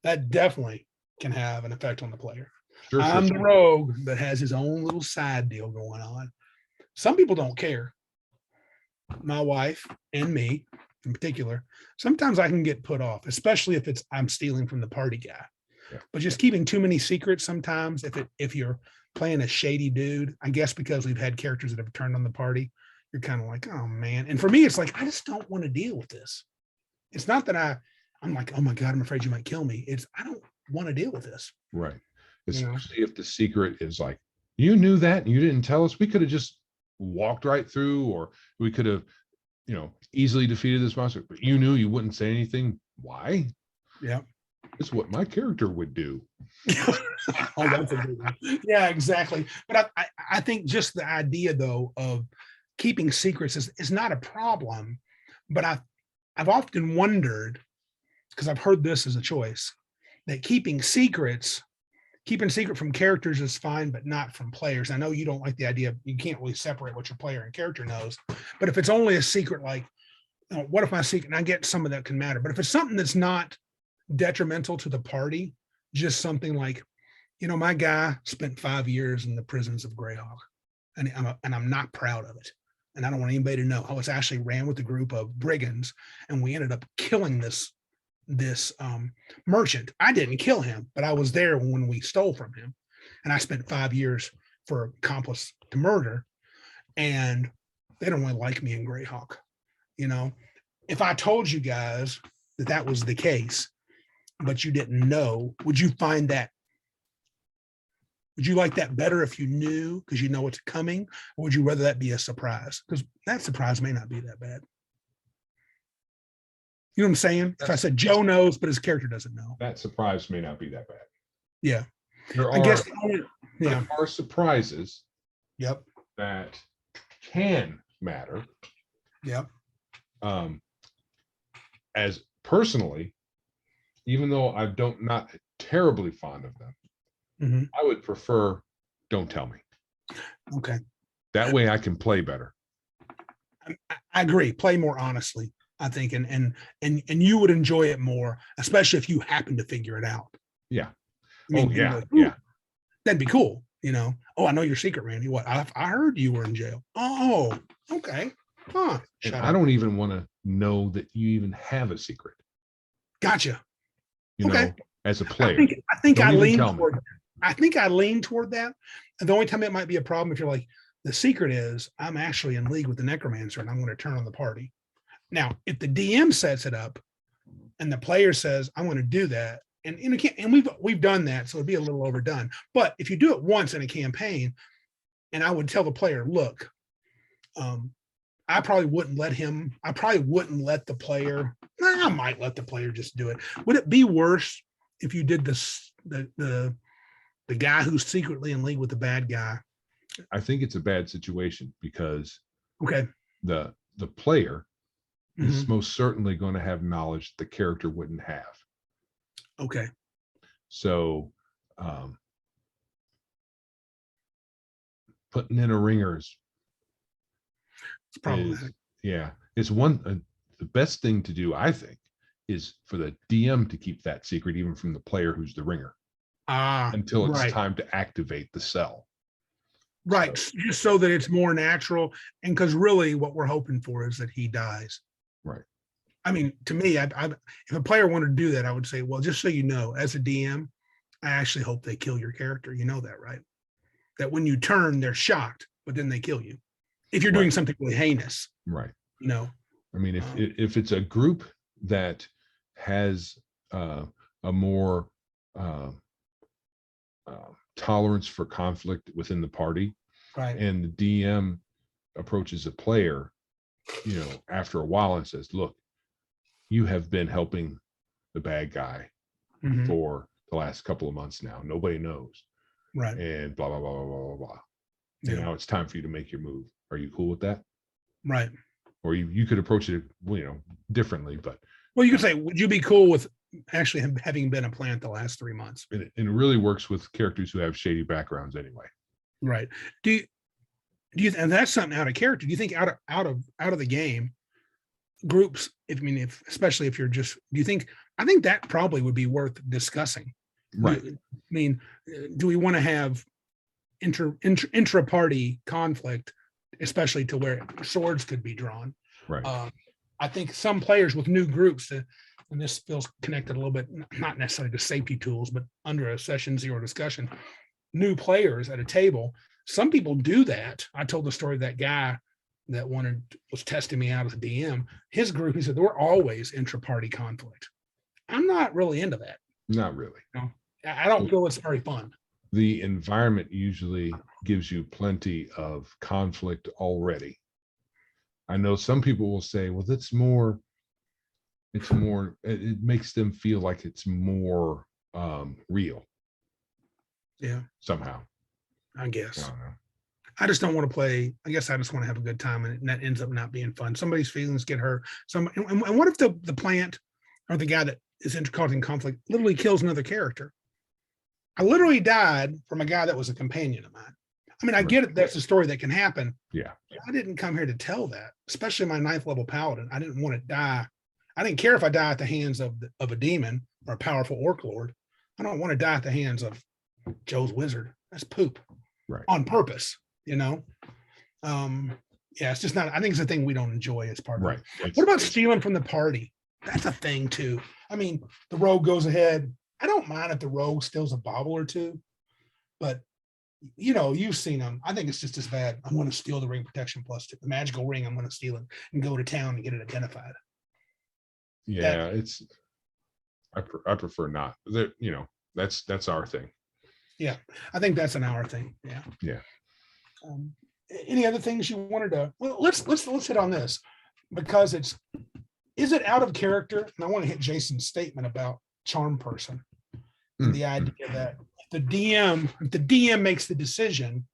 That definitely can have an effect on the player. Sure, I'm the rogue that has his own little side deal going on. Some people don't care. My wife and me in particular, sometimes I can get put off, especially if I'm stealing from the party guy. Yeah. But just keeping too many secrets sometimes, if you're playing a shady dude, I guess because we've had characters that have turned on the party, you're kind of like, oh man. And for me, it's like, I just don't want to deal with this. It's not that I'm like, oh my God, I'm afraid you might kill me. It's, I don't want to deal with this. Right. You know? Especially if the secret is like, you knew that and you didn't tell us. We could have just walked right through, or we could have, easily defeated this monster, but you knew you wouldn't say anything. Why? Yeah. It's what my character would do. Oh, that's a good one. Yeah, exactly. But I think just the idea though of keeping secrets is not a problem. But I've often wondered, because I've heard this as a choice, that keeping secret from characters is fine, but not from players. I know you don't like the idea, you can't really separate what your player and character knows. But if it's only a secret, like, what if my secret, and I get some of that can matter, but if it's something that's not detrimental to the party, just something like, my guy spent 5 years in the prisons of Greyhawk, and I'm not proud of it, and I don't want anybody to know. I was actually ran with a group of brigands, and we ended up killing this merchant. I didn't kill him, but I was there when we stole from him, and I spent 5 years for accomplice to murder, and they don't really like me in Greyhawk. If I told you guys that was the case, but you didn't know, would you find that? Would you like that better if you knew because you know what's coming? Or would you rather that be a surprise? Because that surprise may not be that bad. You know what I'm saying? If I said Joe knows, but his character doesn't know. That surprise may not be that bad. Yeah. There are surprises. Yep. That can matter. Yep. As personally, even though I not terribly fond of them, I would prefer don't tell me. Okay. That way I can play better. I agree. Play more honestly, I think, and you would enjoy it more, especially if you happen to figure it out. Yeah. Yeah. That'd be cool. Oh, I know your secret, Randy. What? I heard you were in jail. Oh, okay. Huh. And I don't even want to know that you even have a secret. Gotcha. Okay. As a player. I think I lean toward that. And the only time it might be a problem if you're like, the secret is I'm actually in league with the necromancer and I'm going to turn on the party. Now, if the DM sets it up and the player says, I'm going to do that, and we've done that, so it'd be a little overdone. But if you do it once in a campaign, and I would tell the player, look, I probably wouldn't let the player. I might let the player just do it. Would it be worse if you did this, the guy who's secretly in league with the bad guy? I think it's a bad situation because the player is most certainly going to have knowledge the character wouldn't have. Okay. So putting in a ringer is problematic. It's one the best thing to do, I think, is for the DM to keep that secret even from the player who's the ringer until it's time to activate the cell. Right. Just so that it's more natural. And because really what we're hoping for is that he dies. Right. I mean, to me, if a player wanted to do that, I would say, well, just so you know, as a DM, I actually hope they kill your character. You know that, right? That when you turn, they're shocked, but then they kill you. If you're doing something really heinous. Right. I mean, if it's a group that has a more tolerance for conflict within the party, right, and the DM approaches a player, after a while and says, look, you have been helping the bad guy for the last couple of months now. Nobody knows. Right. And blah, blah, blah, blah, blah, blah, blah. Yeah. Now it's time for you to make your move. Are you cool with that? Right. Or you could approach it, differently, but. Well, you could say, would you be cool with actually having been a plant the last 3 months? And it really works with characters who have shady backgrounds anyway. Right. Do you, and that's something out of character. Do you think out of the game groups, especially if you're just, I think that probably would be worth discussing. Right. I mean, do we want to have intra-party conflict, especially to where swords could be drawn? Right. I think some players with new groups, and this feels connected a little bit, not necessarily to safety tools, but under a session zero discussion, new players at a table. Some people do that. I told the story of that guy that was testing me out as a DM. His group, he said, there were always intra-party conflict. I'm not really into that. Not really. No, I don't feel it's very fun. The environment usually gives you plenty of conflict already. I know some people will say, well, it makes them feel like it's more real. Yeah. Somehow. I guess. I don't know. I just don't want to play. I guess I just want to have a good time, and that ends up not being fun. Somebody's feelings get hurt. And what if the plant or the guy that is causing conflict literally kills another character? I literally died from a guy that was a companion of mine. I mean, I get it. That's a story that can happen. Yeah. I didn't come here to tell that, especially my 9th level paladin. I didn't want to die. I didn't care if I die at the hands of a demon or a powerful orc lord. I don't want to die at the hands of Joe's wizard. That's poop. Right. On purpose, Yeah, it's just not, I think it's a thing we don't enjoy as part of Right. it. What about stealing from the party? That's a thing too. I mean, the rogue goes ahead. I don't mind if the rogue steals a bauble or two, but you've seen them. I think it's just as bad. I'm going to steal the ring protection plus 2, the magical ring. I'm going to steal it and go to town and get it identified. Yeah, I prefer not. That's our thing. Yeah, I think that's an hour thing. Yeah. Yeah. Any other things you wanted to? Well, let's hit on this, because is it out of character? And I want to hit Jason's statement about charm person. And the idea that if the DM makes the decision,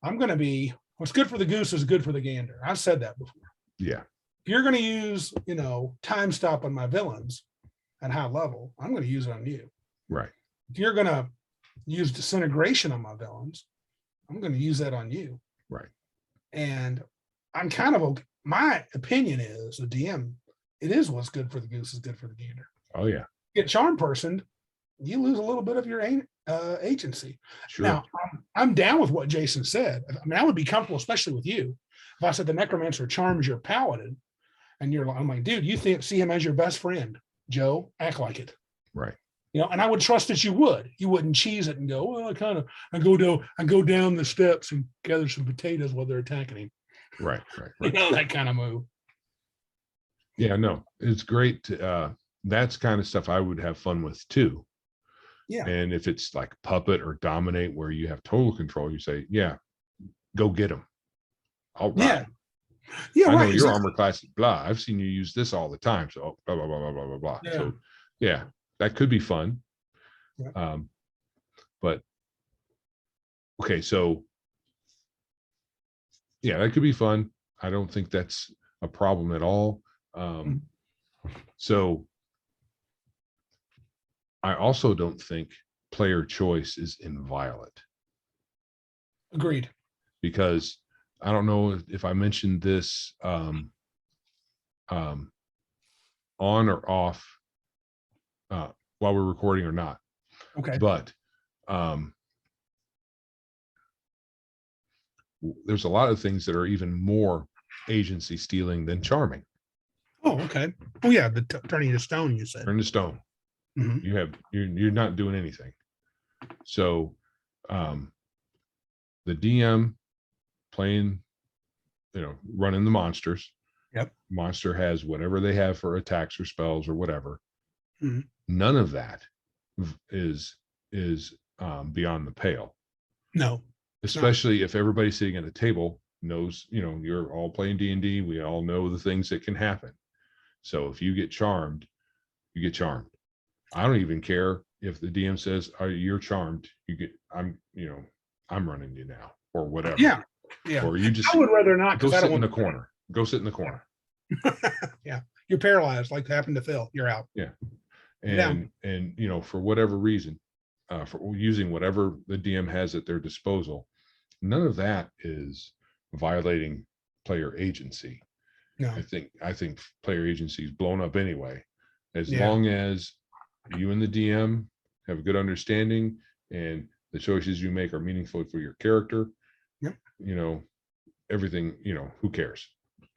I'm going to be, what's good for the goose is good for the gander. I've said that before. Yeah. If you're going to use, time stop on my villains at high level, I'm going to use it on you. Right. If you're going to use disintegration on my villains, I'm going to use that on you. Right. And I'm kind of, my opinion is the DM, it is what's good for the goose is good for the gander. Oh yeah. Get charm personed, you lose a little bit of your agency. Sure. Now, I'm down with what Jason said. I mean, I would be comfortable, especially with you, if I said the necromancer charms your paladin, and I'm like, dude, you see him as your best friend, Joe, act like it. Right. And I would trust that you wouldn't cheese it and go, well, I go down the steps and gather some potatoes while they're attacking him. Right. That kind of move. Yeah, no, it's great to, that's kind of stuff I would have fun with too. Yeah. And if it's like puppet or dominate where you have total control, you say, yeah, go get them. All right. Yeah. I know right. your armor class is blah. I've seen you use this all the time. So blah, blah, blah, blah, blah, blah, blah. Yeah. So yeah, that could be fun. Yeah. But okay, so yeah, that could be fun. I don't think that's a problem at all. So I also don't think player choice is inviolate. Agreed. Because I don't know if I mentioned this on or off while we're recording or not. Okay. But there's a lot of things that are even more agency stealing than charming. Oh, okay. Oh yeah, the turning to stone, you said. Turn to stone. Mm-hmm. You're not doing anything. So the DM playing, running the monsters. Yep. Monster has whatever they have for attacks or spells or whatever. Mm-hmm. None of that is beyond the pale. No. Especially if everybody sitting at the table knows, you're all playing D&D. We all know the things that can happen. So if you get charmed, you get charmed. I don't even care if the DM says, you're charmed. I'm running you now or whatever. Yeah. Yeah. Or you just, I would rather not. Go sit in the corner. Go sit in the corner. Yeah. You're paralyzed like happened to Phil. You're out. Yeah. And for whatever reason, for using whatever the DM has at their disposal, none of that is violating player agency. No. I think player agency is blown up anyway. As long as you and the DM have a good understanding and the choices you make are meaningful for your character. Yep. Everything, who cares?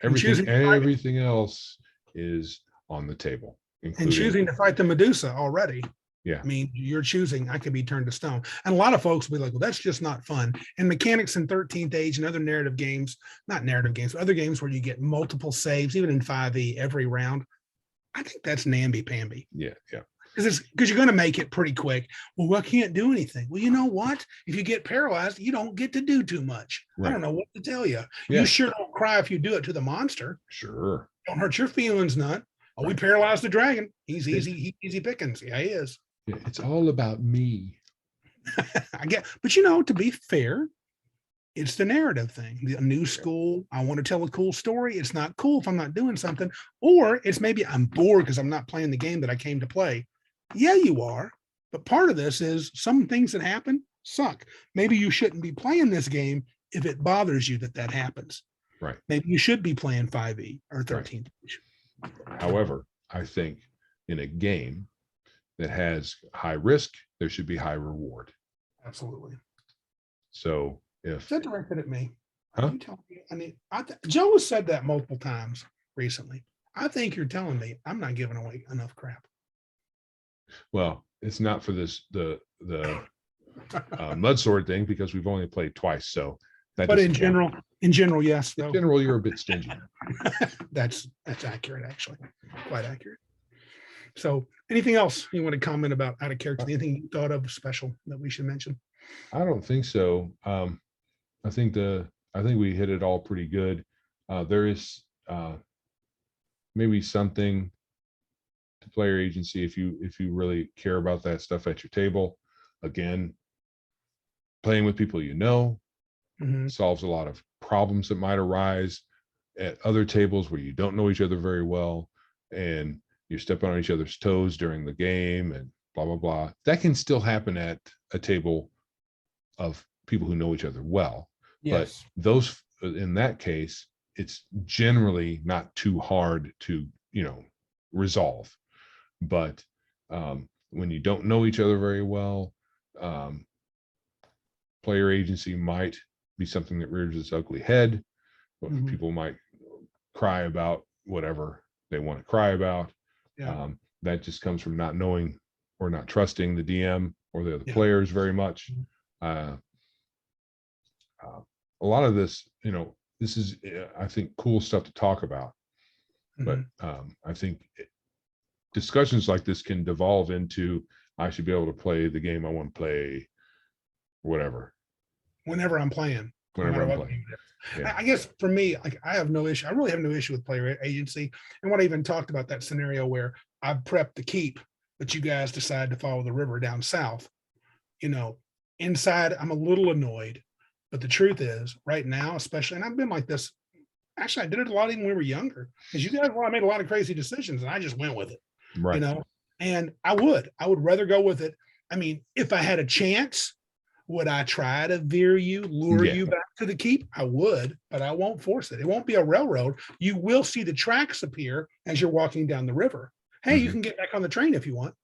Everything else is on the table. And choosing to fight the Medusa already. Yeah. I mean, you're choosing, I could be turned to stone. And a lot of folks will be like, well, that's just not fun. And mechanics in 13th Age and other narrative games, not narrative games, but other games where you get multiple saves, even in 5e every round. I think that's namby-pamby. Yeah. Yeah. Because you're going to make it pretty quick. Well, I can't do anything. Well, you know what? If you get paralyzed, you don't get to do too much. Right. I don't know what to tell you. Yeah. You sure don't cry if you do it to the monster. Sure. Don't hurt your feelings none. Oh, we paralyzed the dragon. He's easy pickings. Yeah, he is. Yeah, it's all about me. I get, but you know, to be fair, it's the narrative thing. The new school, I want to tell a cool story. It's not cool if I'm not doing something, or it's maybe I'm bored because I'm not playing the game that I came to play. Yeah, you are. But part of this is some things that happen suck. Maybe you shouldn't be playing this game if it bothers you that happens. Right. Maybe you should be playing 5e or 13th. Right. However, I think in a game that has high risk, there should be high reward. Absolutely. So if Is that directed at me? Huh? You tell me. I mean, Joe has said that multiple times recently. I think you're telling me I'm not giving away enough crap. well, it's not for the mud sword thing because we've only played twice. So that But in doesn't count. general, yes. In Though. general, you're a bit stingy. That's accurate, actually. Quite accurate. So anything else you want to comment about out of character? Anything you thought of special that we should mention? I don't think so. I think we hit it all pretty good. There is maybe something to player agency if you really care about that stuff at your table. Again, playing with people you know solves a lot of problems that might arise at other tables where you don't know each other very well and you're stepping on each other's toes during the game and blah blah blah. That can still happen at a table of people who know each other well. Yes. But those, in that case, it's generally not too hard to resolve. But when you don't know each other very well, player agency might be something that rears its ugly head. People might cry about whatever they want to cry about. Yeah. That just comes from not knowing or not trusting the DM or the other players very much. A lot of this, this is, I think, cool stuff to talk about. But I think discussions like this can devolve into, I should be able to play the game I want to play, whatever. Whenever I'm playing. Whenever I'm playing. Yeah. I guess for me, like, I have no issue. I really have no issue with player agency. And what I even talked about that scenario where I prepped the keep, but you guys decide to follow the river down south. Inside, I'm a little annoyed. But the truth is, right now, especially, and I've been like this. Actually, I did it a lot even when we were younger, because you guys, I made a lot of crazy decisions, and I just went with it. Right. And I would rather go with it. I mean, if I had a chance, would I try to lure you back to the keep? I would, but I won't force it. It won't be a railroad. You will see the tracks appear as you're walking down the river. Hey, you can get back on the train if you want.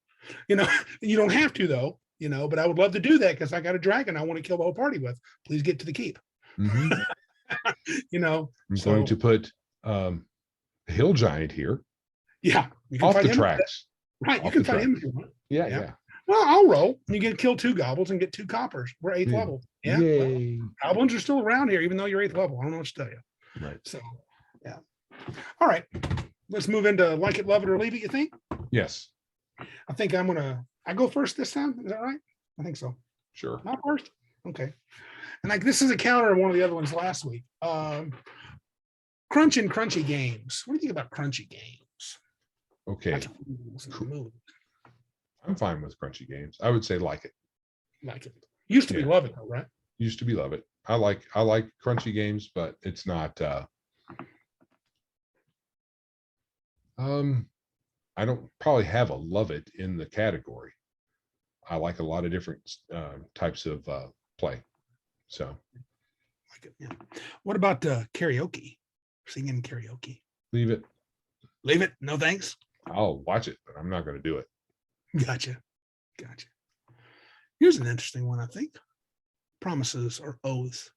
You don't have to though. But I would love to do that because I got a dragon I want to kill the whole party with. Please get to the keep. I'm going to put a hill giant here. Yeah. Off the tracks. Right. You can find him if you want. Yeah. Well, I'll roll. You can kill 2 goblins and get 2 coppers. We're 8th level. Yeah. Yay. Well, goblins are still around here, even though you're 8th level. I don't know what to tell you. Right. So, yeah. All right. Let's move into like it, love it, or leave it, you think? Yes. I think I go first this time. Is that right? I think so. Sure. Not first? Okay. And this is a counter of one of the other ones last week. Crunch and crunchy games. What do you think about crunchy games? Okay. Cool. I'm fine with crunchy games. I would say like it. Like it. Used to be love it though, right? Used to be love it. I like crunchy games, but it's not I don't probably have a love it in the category. I like a lot of different types of play. So like it, yeah. What about karaoke? Singing karaoke. Leave it. Leave it. No thanks. I'll watch it, but I'm not going to do it. Gotcha. Here's an interesting one, I think. Promises or oaths.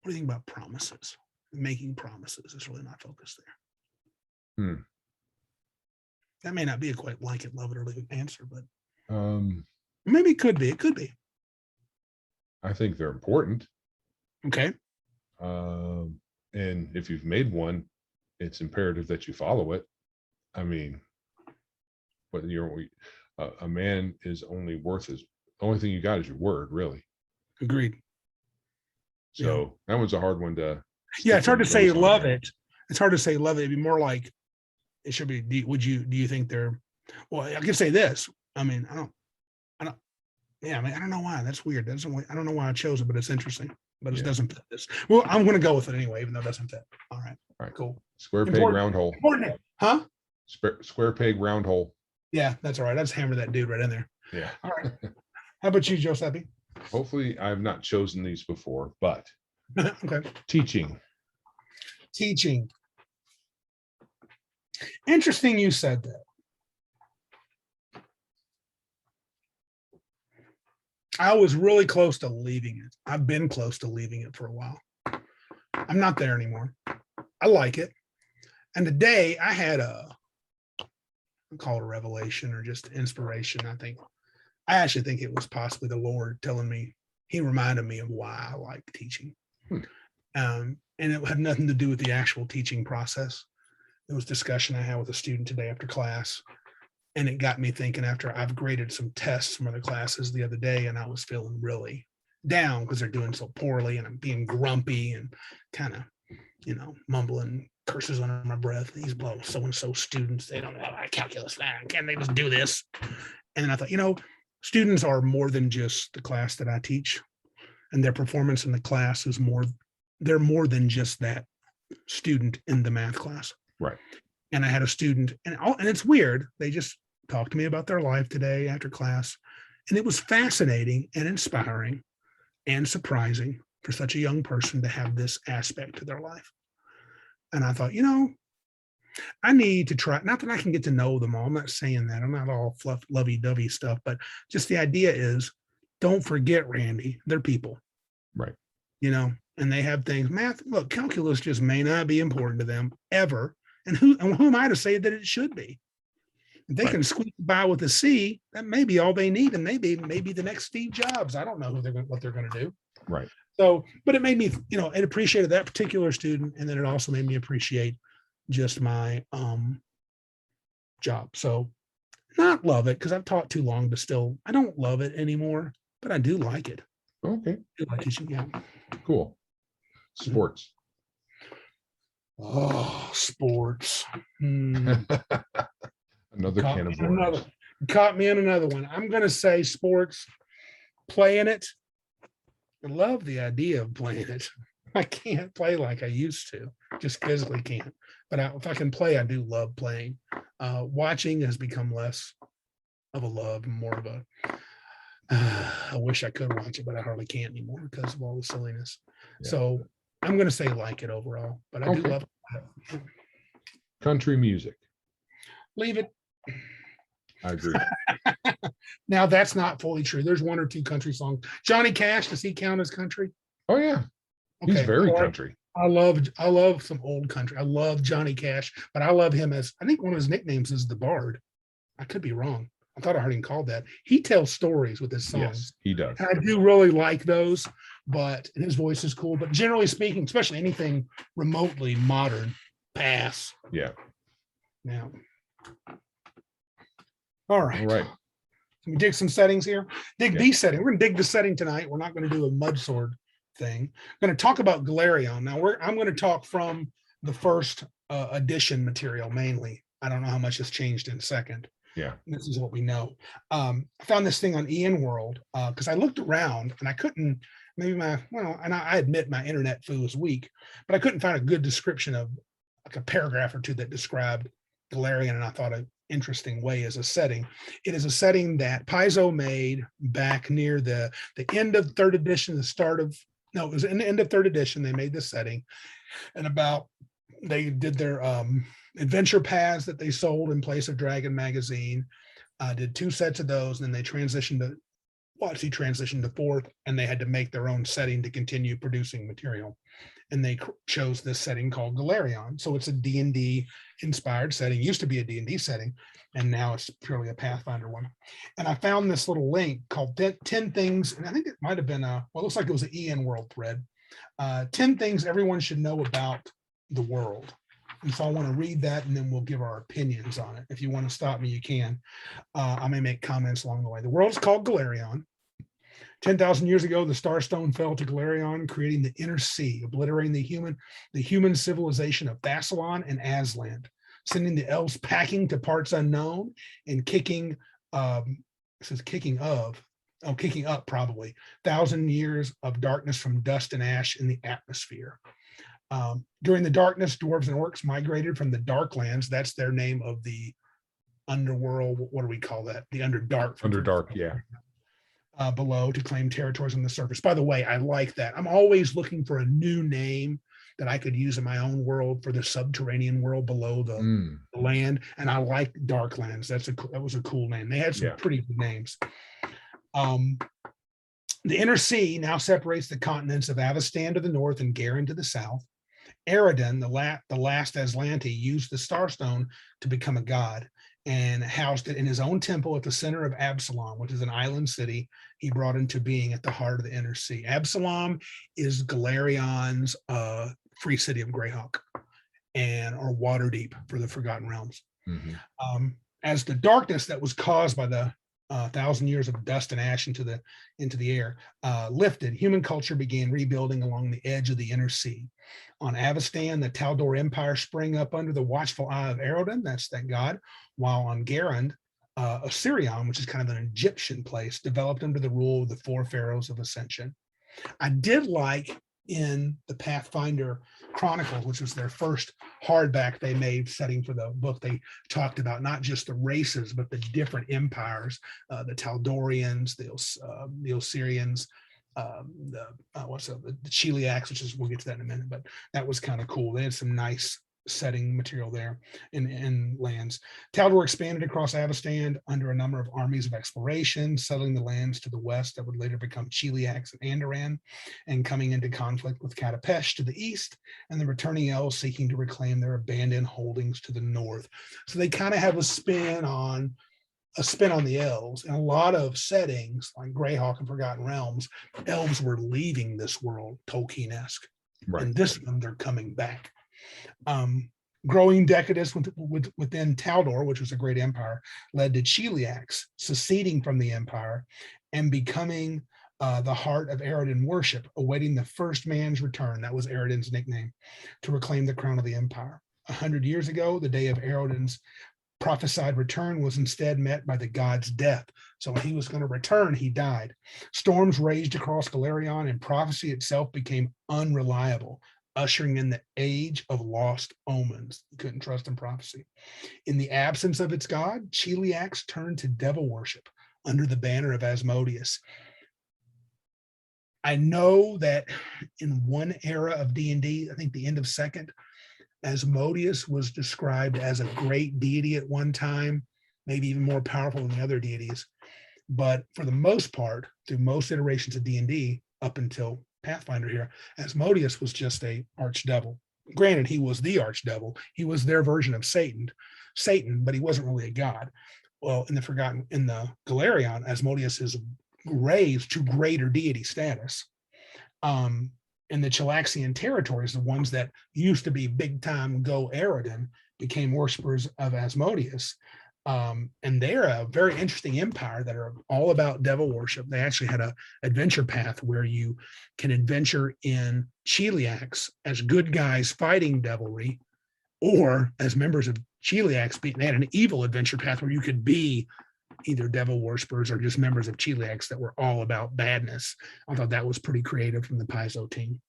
What do you think about promises? Making promises is really my focus there. That may not be a quite like it, love it, or leave it answer, but Maybe it could be. It could be. I think they're important. Okay. And if you've made one, it's imperative that you follow it. I mean, but a man is only worth his, only thing you got is your word, really. Agreed. So that one's a hard one to. Yeah, it's hard to say love it. It's hard to say love it. It'd be more like it should be. Do you think they're? Well, I can say this. I mean, I don't. Yeah, I mean, I don't know why. That's weird. I don't know why I chose it, but it's interesting. But it doesn't fit this. Well, I'm going to go with it anyway, even though it doesn't fit. All right. Cool. Square peg, round hole. Important. Huh? Square peg, round hole. Yeah, that's all right. I just hammered that dude right in there. Yeah. All right. How about you, Giuseppe? Hopefully, I've not chosen these before, but okay. Teaching. Interesting you said that. I was really close to leaving it. I've been close to leaving it for a while. I'm not there anymore. I like it. And today I had I'll call it a revelation or just inspiration. I actually think it was possibly the Lord telling me, he reminded me of why I like teaching. And it had nothing to do with the actual teaching process. It was discussion I had with a student today after class. And it got me thinking after I've graded some tests from other classes the other day, and I was feeling really down because they're doing so poorly and I'm being grumpy and kind of, mumbling curses under my breath. These so-and-so students, they don't know how to calculus that. Can't they just do this? And then I thought, students are more than just the class that I teach, and their performance in the class is they're more than just that student in the math class. Right. And I had a student, and it's weird. They just talked to me about their life today after class. And it was fascinating and inspiring and surprising for such a young person to have this aspect to their life. And I thought, I need to try, not that I can get to know them all. I'm not saying that. I'm not all fluff, lovey-dovey stuff, but just the idea is, don't forget, Randy, they're people. Right. And they have things, math, look, calculus just may not be important to them ever. And who am I to say that it should be? If they can squeak by with a C, that may be all they need, and maybe the next Steve Jobs. I don't know what they're going to do. Right. So, but it made me, it appreciated that particular student, and then it also made me appreciate just my job. So, not love it because I've taught too long to still. I don't love it anymore, but I do like it. Okay. I do like teaching. Yeah. Cool. Sports. Oh, sports. Another can of worms. Caught me in another one. I'm going to say sports, playing it. I love the idea of playing it. I can't play like I used to, just physically can't. But if I can play, I do love playing. Watching has become less of a love, more of a, I wish I could watch it, but I hardly can anymore because of all the silliness. Yeah. So I'm going to say like it overall, but I do love it. Country music. Leave it. I agree. Now that's not fully true. There's one or two country songs. Johnny Cash, does he count as country? Oh yeah. He's very country. I love some old country. I love Johnny Cash, but I love him as, I think one of his nicknames is the Bard. I could be wrong. I thought I heard him called that. He tells stories with his songs. Yes, he does. And I do really like those, but his voice is cool. But generally speaking, especially anything remotely modern, pass. Yeah. Now. All right. All right. Can we dig some settings here? Dig these settings. We're going to dig the setting tonight. We're not going to do a mud sword thing. I'm going to talk about Golarion. Now, I'm going to talk from the first edition material mainly. I don't know how much has changed in second. Yeah. This is what we know. I found this thing on EN World because I looked around and I couldn't, and I admit my internet foo is weak, but I couldn't find a good description of like a paragraph or two that described Golarion, and I thought an interesting way as a setting. It is a setting that Paizo made back near the end of third edition, it was in the end of third edition. They made this setting, and they did their adventure paths that they sold in place of Dragon magazine. Did 2 sets of those, and then they transitioned to WotC transitioned to fourth, and they had to make their own setting to continue producing material. And they chose this setting called Golarion. So it's a D&D inspired setting. Used to be a D&D setting, and now it's purely a Pathfinder one. And I found this little link called 10 things, and I think it might have been it looks like it was an EN World thread. 10 things everyone should know about the world. And so I want to read that, and then we'll give our opinions on it. If you want to stop me, you can. I may make comments along the way. The world is called Golarion. 10,000 years ago, the Starstone fell to Golarion, creating the Inner Sea, obliterating the human civilization of Thassalon and Aslan, sending the elves packing to parts unknown and kicking up probably 1,000 years of darkness from dust and ash in the atmosphere. During the darkness, dwarves and orcs migrated from the Darklands. That's their name of the underworld. What do we call that? The Underdark. Underdark, yeah. Below to claim territories on the surface. By the way, I like that. I'm always looking for a new name that I could use in my own world for the subterranean world below the land. And I like Darklands. That was a cool name. They had some pretty good names. The Inner Sea now separates the continents of Avestan to the north and Garin to the south. Eridan, the last Aslanti, used the Starstone to become a god and housed it in his own temple at the center of Absalom, which is an island city he brought into being at the heart of the Inner Sea. Absalom is Golarion's free city of Greyhawk, or Waterdeep for the Forgotten Realms. Mm-hmm. As the darkness that was caused by the 1,000 years of dust and ash into the air lifted, human culture began rebuilding along the edge of the Inner Sea. On Avestan, the Taldor Empire sprang up under the watchful eye of Eridan, that's that god, while on Garand, Osirion, which is kind of an Egyptian place, developed under the rule of the 4 pharaohs of Ascension. I did like in the Pathfinder Chronicles, which was their first hardback they made setting for the book, they talked about not just the races, but the different empires, the Taldorians, the Osirians, the Cheliacs, which is, we'll get to that in a minute, but that was kind of cool. They had some nice setting material there in lands. Taldor expanded across Avestan under a number of armies of exploration, settling the lands to the west that would later become Cheliax and Andoran, and coming into conflict with Katapesh to the east, and the returning elves seeking to reclaim their abandoned holdings to the north. So they kind of have a spin on the elves. In a lot of settings like Greyhawk and Forgotten Realms, elves were leaving this world, Tolkien-esque. Right. And this one, they're coming back. Growing decadence within Taldor, which was a great empire, led to Cheliax seceding from the empire and becoming the heart of Eridan worship, awaiting the first man's return. That was Eridan's nickname, to reclaim the crown of the empire. 100 years ago, the day of Eridan's prophesied return was instead met by the god's death. So when he was going to return, he died. Storms raged across Golarion, and prophecy itself became unreliable, ushering in the age of lost omens. You couldn't trust in prophecy. In the absence of its god, Cheliax turned to devil worship under the banner of Asmodeus. I know that in one era of D&D, I think the end of second, Asmodeus was described as a great deity at one time, maybe even more powerful than the other deities. But for the most part, through most iterations of D&D, up until Pathfinder here, Asmodeus was just a archdevil. Granted, he was the archdevil. He was their version of Satan, but he wasn't really a god. Well, in the Golarion, Asmodeus is raised to greater deity status. In the Chelaxian territories, the ones that used to be big time go Eridan became worshippers of Asmodeus. And they're a very interesting empire that are all about devil worship. They actually had a adventure path where you can adventure in Cheliax as good guys fighting devilry, or as members of Cheliax. They had an evil adventure path where you could be either devil worshippers or just members of Cheliax that were all about badness. I thought that was pretty creative from the Paizo team.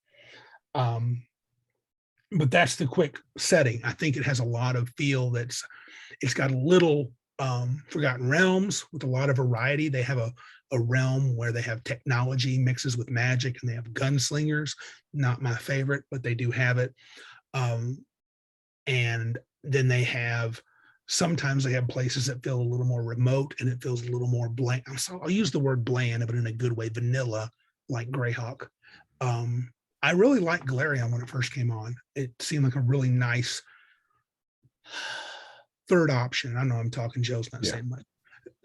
But that's the quick setting. I think it has a lot of feel it's got a little Forgotten Realms with a lot of variety. They have a realm where they have technology mixes with magic, and they have gunslingers. Not my favorite, but they do have it. And then they have Sometimes they have places that feel a little more remote and it feels a little more bland. So I'll use the word bland, but in a good way, vanilla, like Greyhawk. I really liked Golarion when it first came on. It seemed like a really nice third option. I know I'm talking, Joe's not saying much.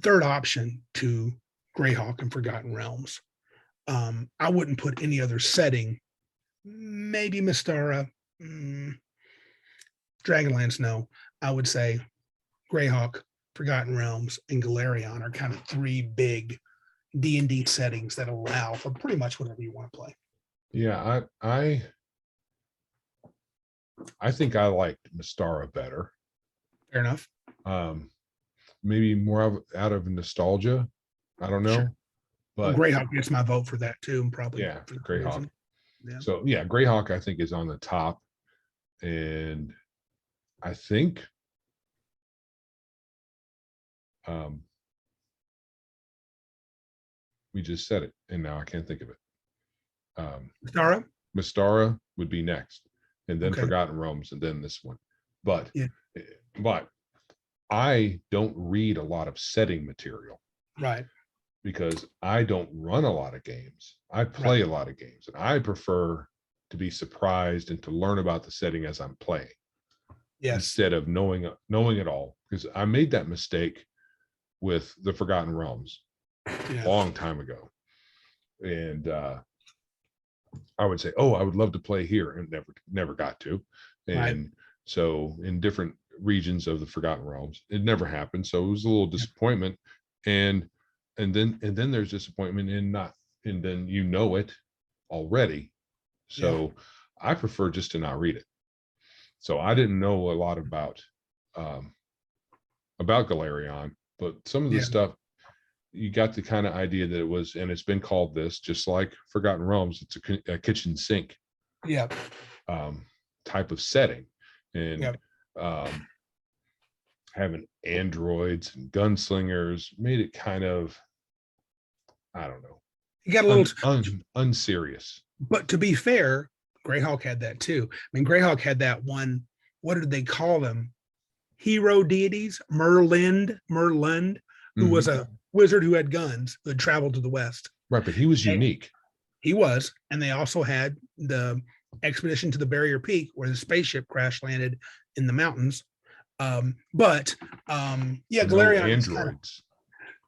Third option to Greyhawk and Forgotten Realms. I wouldn't put any other setting. Maybe Mystara, Dragonlance, no. I would say Greyhawk, Forgotten Realms, and Golarion are kind of three big D&D settings that allow for pretty much whatever you want to play. Yeah, I think I liked Mystara better. Fair enough. Maybe more out of nostalgia. I don't know. Sure. But Greyhawk gets my vote for that too, and probably for Greyhawk. reason. Yeah. So yeah, Greyhawk I think is on the top, and I think we just said it, and now I can't think of it. Mystara would be next, and then Forgotten Realms, and then this one. But I don't read a lot of setting material, right? Because I don't run a lot of games. I play a lot of games, and I prefer to be surprised and to learn about the setting as I'm playing. Yes. Instead of knowing it all, because I made that mistake with the Forgotten Realms a long time ago, and I would say, "Oh, I would love to play here," and never got to. And so, in different regions of the Forgotten Realms, it never happened. So it was a little disappointment, and then there's disappointment in not, and then you know it already. So I prefer just to not read it. So I didn't know a lot about Golarion, but some of the stuff you got the kind of idea that it was, and it's been called this, just like Forgotten Realms. It's a kitchen sink, type of setting, and having androids and gunslingers made it kind of, I don't know, you got a little unserious. But to be fair, Greyhawk had that too. I mean, Greyhawk had that one. What did they call them? Hero deities, Merlin, who was a wizard who had guns, who had traveled to the west. Right, but he was unique. He was, and they also had the expedition to the Barrier Peak, where the spaceship crash landed in the mountains. Golarion androids.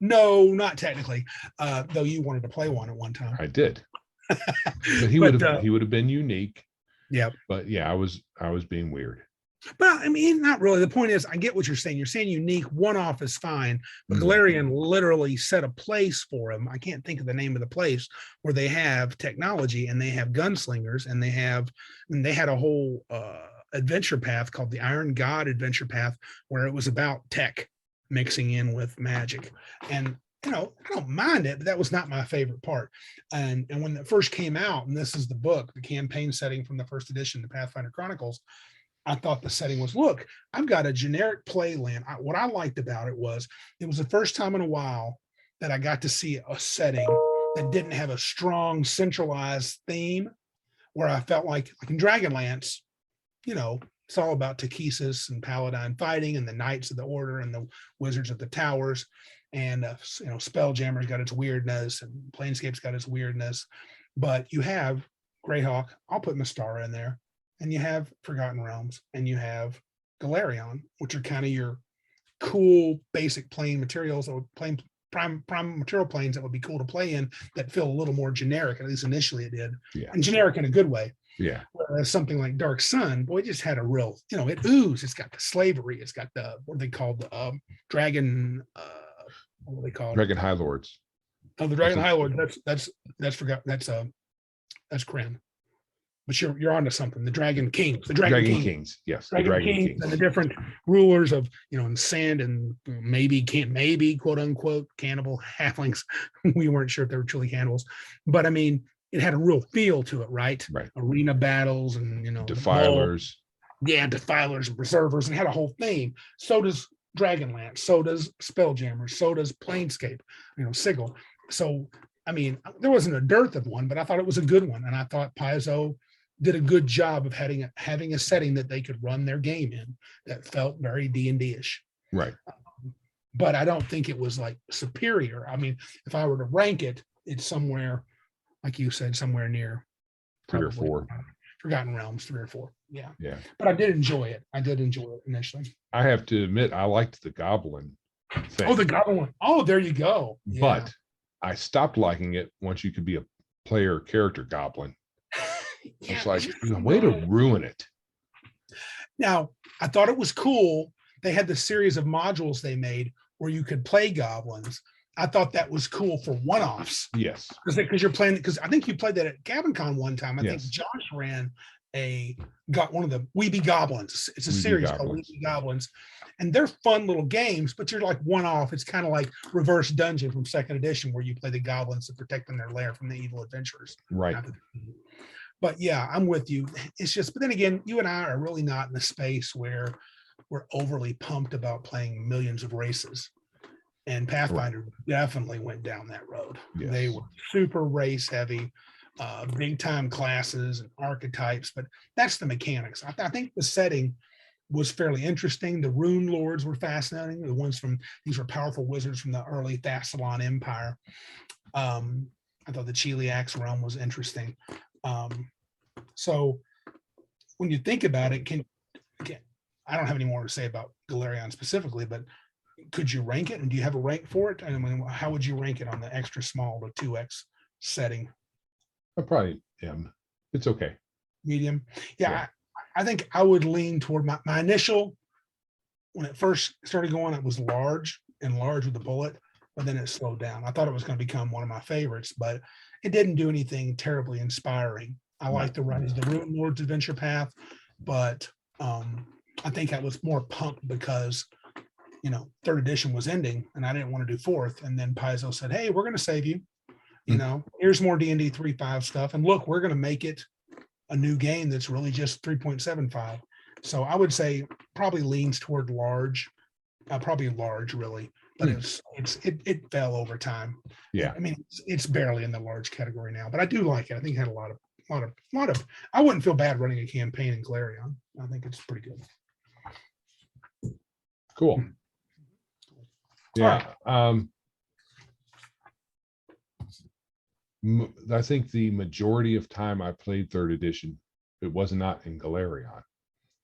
No, not technically. Though you wanted to play one at one time. I did. But he would have been unique. Yeah. But yeah, I was being weird. But I mean, not really. The point is, I get what you're saying. You're saying unique, one-off is fine. But Golarion literally set a place for him. I can't think of the name of the place where they have technology and they have gunslingers and they had a whole adventure path called the Iron God Adventure Path, where it was about tech mixing in with magic. And I don't mind it, but that was not my favorite part. And when it first came out, and this is the book, the campaign setting from the first edition, the Pathfinder Chronicles, I thought the setting was, look, I've got a generic play land. What I liked about it was the first time in a while that I got to see a setting that didn't have a strong centralized theme, where I felt like in Dragonlance, it's all about Takesis and Paladin fighting and the Knights of the Order and the Wizards of the Towers. And, Spelljammer's got its weirdness and Planescape's got its weirdness. But you have Greyhawk, I'll put Mystara in there, and you have Forgotten Realms, and you have Golarion, which are kind of your cool basic plane materials, or prime material planes that would be cool to play in, that feel a little more generic, at least initially it did. Yeah. And generic in a good way. Yeah. Whereas something like Dark Sun, boy, it just had a real, it oozed. It's got the slavery. It's got the, what are they called? The dragon, what are they called? Dragon High Lords. Oh, the Dragon High Lord. That's forgot. That's Kryn. But you're onto something. The Dragon Kings. The Dragon Kings. Yes. Dragon Kings. And the different rulers of, in sand and maybe quote unquote cannibal halflings. We weren't sure if they were truly cannibals. But I mean, it had a real feel to it, right? Right. Arena battles and defilers. Defilers and preservers, and had a whole theme. So does Dragonlance, so does Spelljammer, so does Planescape, Sigil. So I mean, there wasn't a dearth of one, but I thought it was a good one. And I thought Paizo did a good job of having a setting that they could run their game in that felt very D&D-ish. Right. But I don't think it was like superior. I mean, if I were to rank it, it's somewhere, like you said, somewhere near 3 or probably 4. Forgotten Realms, 3 or 4. Yeah. Yeah. But I did enjoy it. I did enjoy it initially. I have to admit, I liked the goblin thing. Oh, the goblin one. Oh, there you go. Yeah. But I stopped liking it once you could be a player character goblin. Yeah, It's like, way to ruin it. now, I thought it was cool. They had the series of modules they made where you could play goblins. I thought that was cool for one-offs. Yes. Because you're playing, because I think you played that at GabonCon one time. I think Yes. Josh ran one of the Weeby Goblins. It's a Weeby series Goblins. called Weeby Goblins. And they're fun little games, but you're like one-off. It's kind of like Reverse Dungeon from second edition, where you play the goblins to protect them their lair from the evil adventurers. Right. But yeah, I'm with you. It's just, but then again, you and I are really not in a space where we're overly pumped about playing millions of races. And Pathfinder definitely went down that road. Yes. They were super race heavy, big time classes and archetypes, but that's the mechanics. I think the setting was fairly interesting. The Rune Lords were fascinating. The ones these were powerful wizards from the early Thassalon Empire. I thought the Cheliax realm was interesting. So when you think about it, I don't have any more to say about Golarion specifically, but could you rank it? And do you have a rank for it? I mean, how would you rank it on the extra small to 2x setting? I probably am. It's okay. Medium. Yeah. I think I would lean toward my initial, when it first started going, it was large with the bullet, but then it slowed down. I thought it was going to become one of my favorites, but it didn't do anything terribly inspiring. I like the Rune Lord's Adventure Path, but I think I was more pumped because, third edition was ending and I didn't want to do fourth. And then Paizo said, hey, we're going to save you. Here's more D&D 3.5 stuff. And look, we're going to make it a new game that's really just 3.75. So I would say probably leans toward large, probably large really, but it fell over time. Yeah. I mean, it's barely in the large category now, but I do like it. I think it had a lot of, I wouldn't feel bad running a campaign in Golarion. I think it's pretty good. Cool. Yeah. I think the majority of time I played third edition, it was not in Golarion.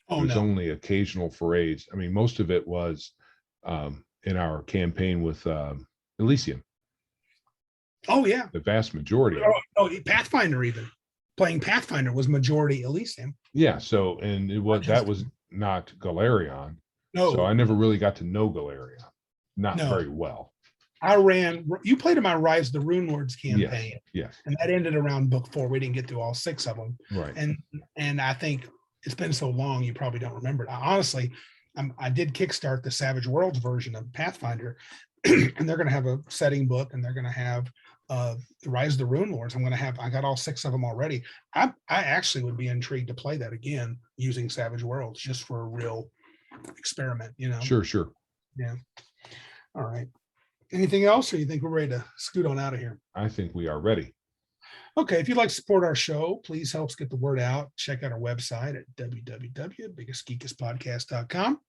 It was only occasional forays. I mean, most of it was in our campaign with Elysium. Oh yeah. The vast majority. Pathfinder, even playing Pathfinder was majority Elysium. Yeah. So, and that was not Golarion. No. So I never really got to know Golarion. Not very well. You played in my Rise of the Rune Lords campaign. Yes. And that ended around book 4. We didn't get through all 6 of them. Right. And I think it's been so long, you probably don't remember it. Honestly, I did kickstart the Savage Worlds version of Pathfinder, and they're going to have a setting book, and they're going to have the Rise of the Rune Lords. I got all 6 of them already. I actually would be intrigued to play that again using Savage Worlds just for a real experiment, Sure. Yeah. All right. Anything else, or you think we're ready to scoot on out of here? I think we are ready. Okay. If you'd like to support our show, please help us get the word out. Check out our website at www.biggestgeekispodcast.com.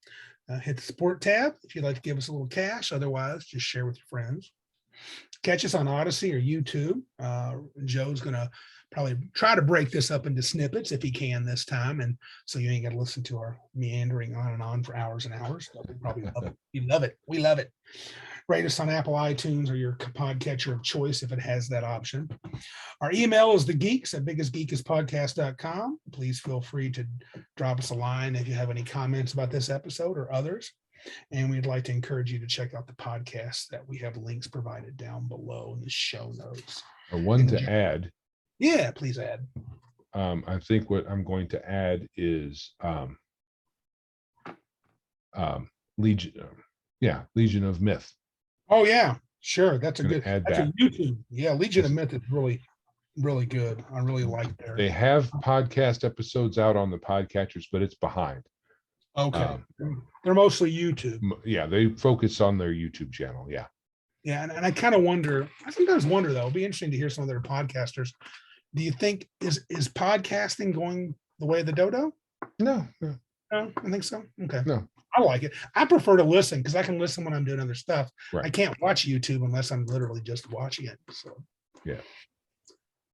Hit the support tab if you'd like to give us a little cash. Otherwise, just share with your friends. Catch us on Odyssey or YouTube. Joe's going to probably try to break this up into snippets if he can this time. And so you ain't got to listen to our meandering on and on for hours and hours. We probably love it. We love it. We love it. Rate us on Apple iTunes or your podcatcher of choice if it has that option. Our email is thegeeks@biggestgeekispodcast.com. Please feel free to drop us a line if you have any comments about this episode or others. And we'd like to encourage you to check out the podcast that we have links provided down below in the show notes. One to add. Yeah, please add. I think what I'm going to add is Legion of Myth. Oh yeah, sure. That's a YouTube. Yeah, Legion of Myth is really, really good. I really like their. They have podcast episodes out on the podcatchers, but it's behind. Okay. They're mostly YouTube. Yeah, they focus on their YouTube channel. Yeah. Yeah, and I kind of wonder, I sometimes wonder though, it'd be interesting to hear some of their podcasters. Do you think is podcasting going the way of the dodo? No, I think so. Okay. No. I like it. I prefer to listen because I can listen when I'm doing other stuff. Right. I can't watch YouTube unless I'm literally just watching it. So Yeah.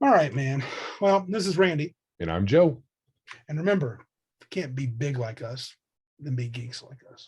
All right, man. Well, this is Randy. And I'm Joe. And remember, if you can't be big like us, then be geeks like us.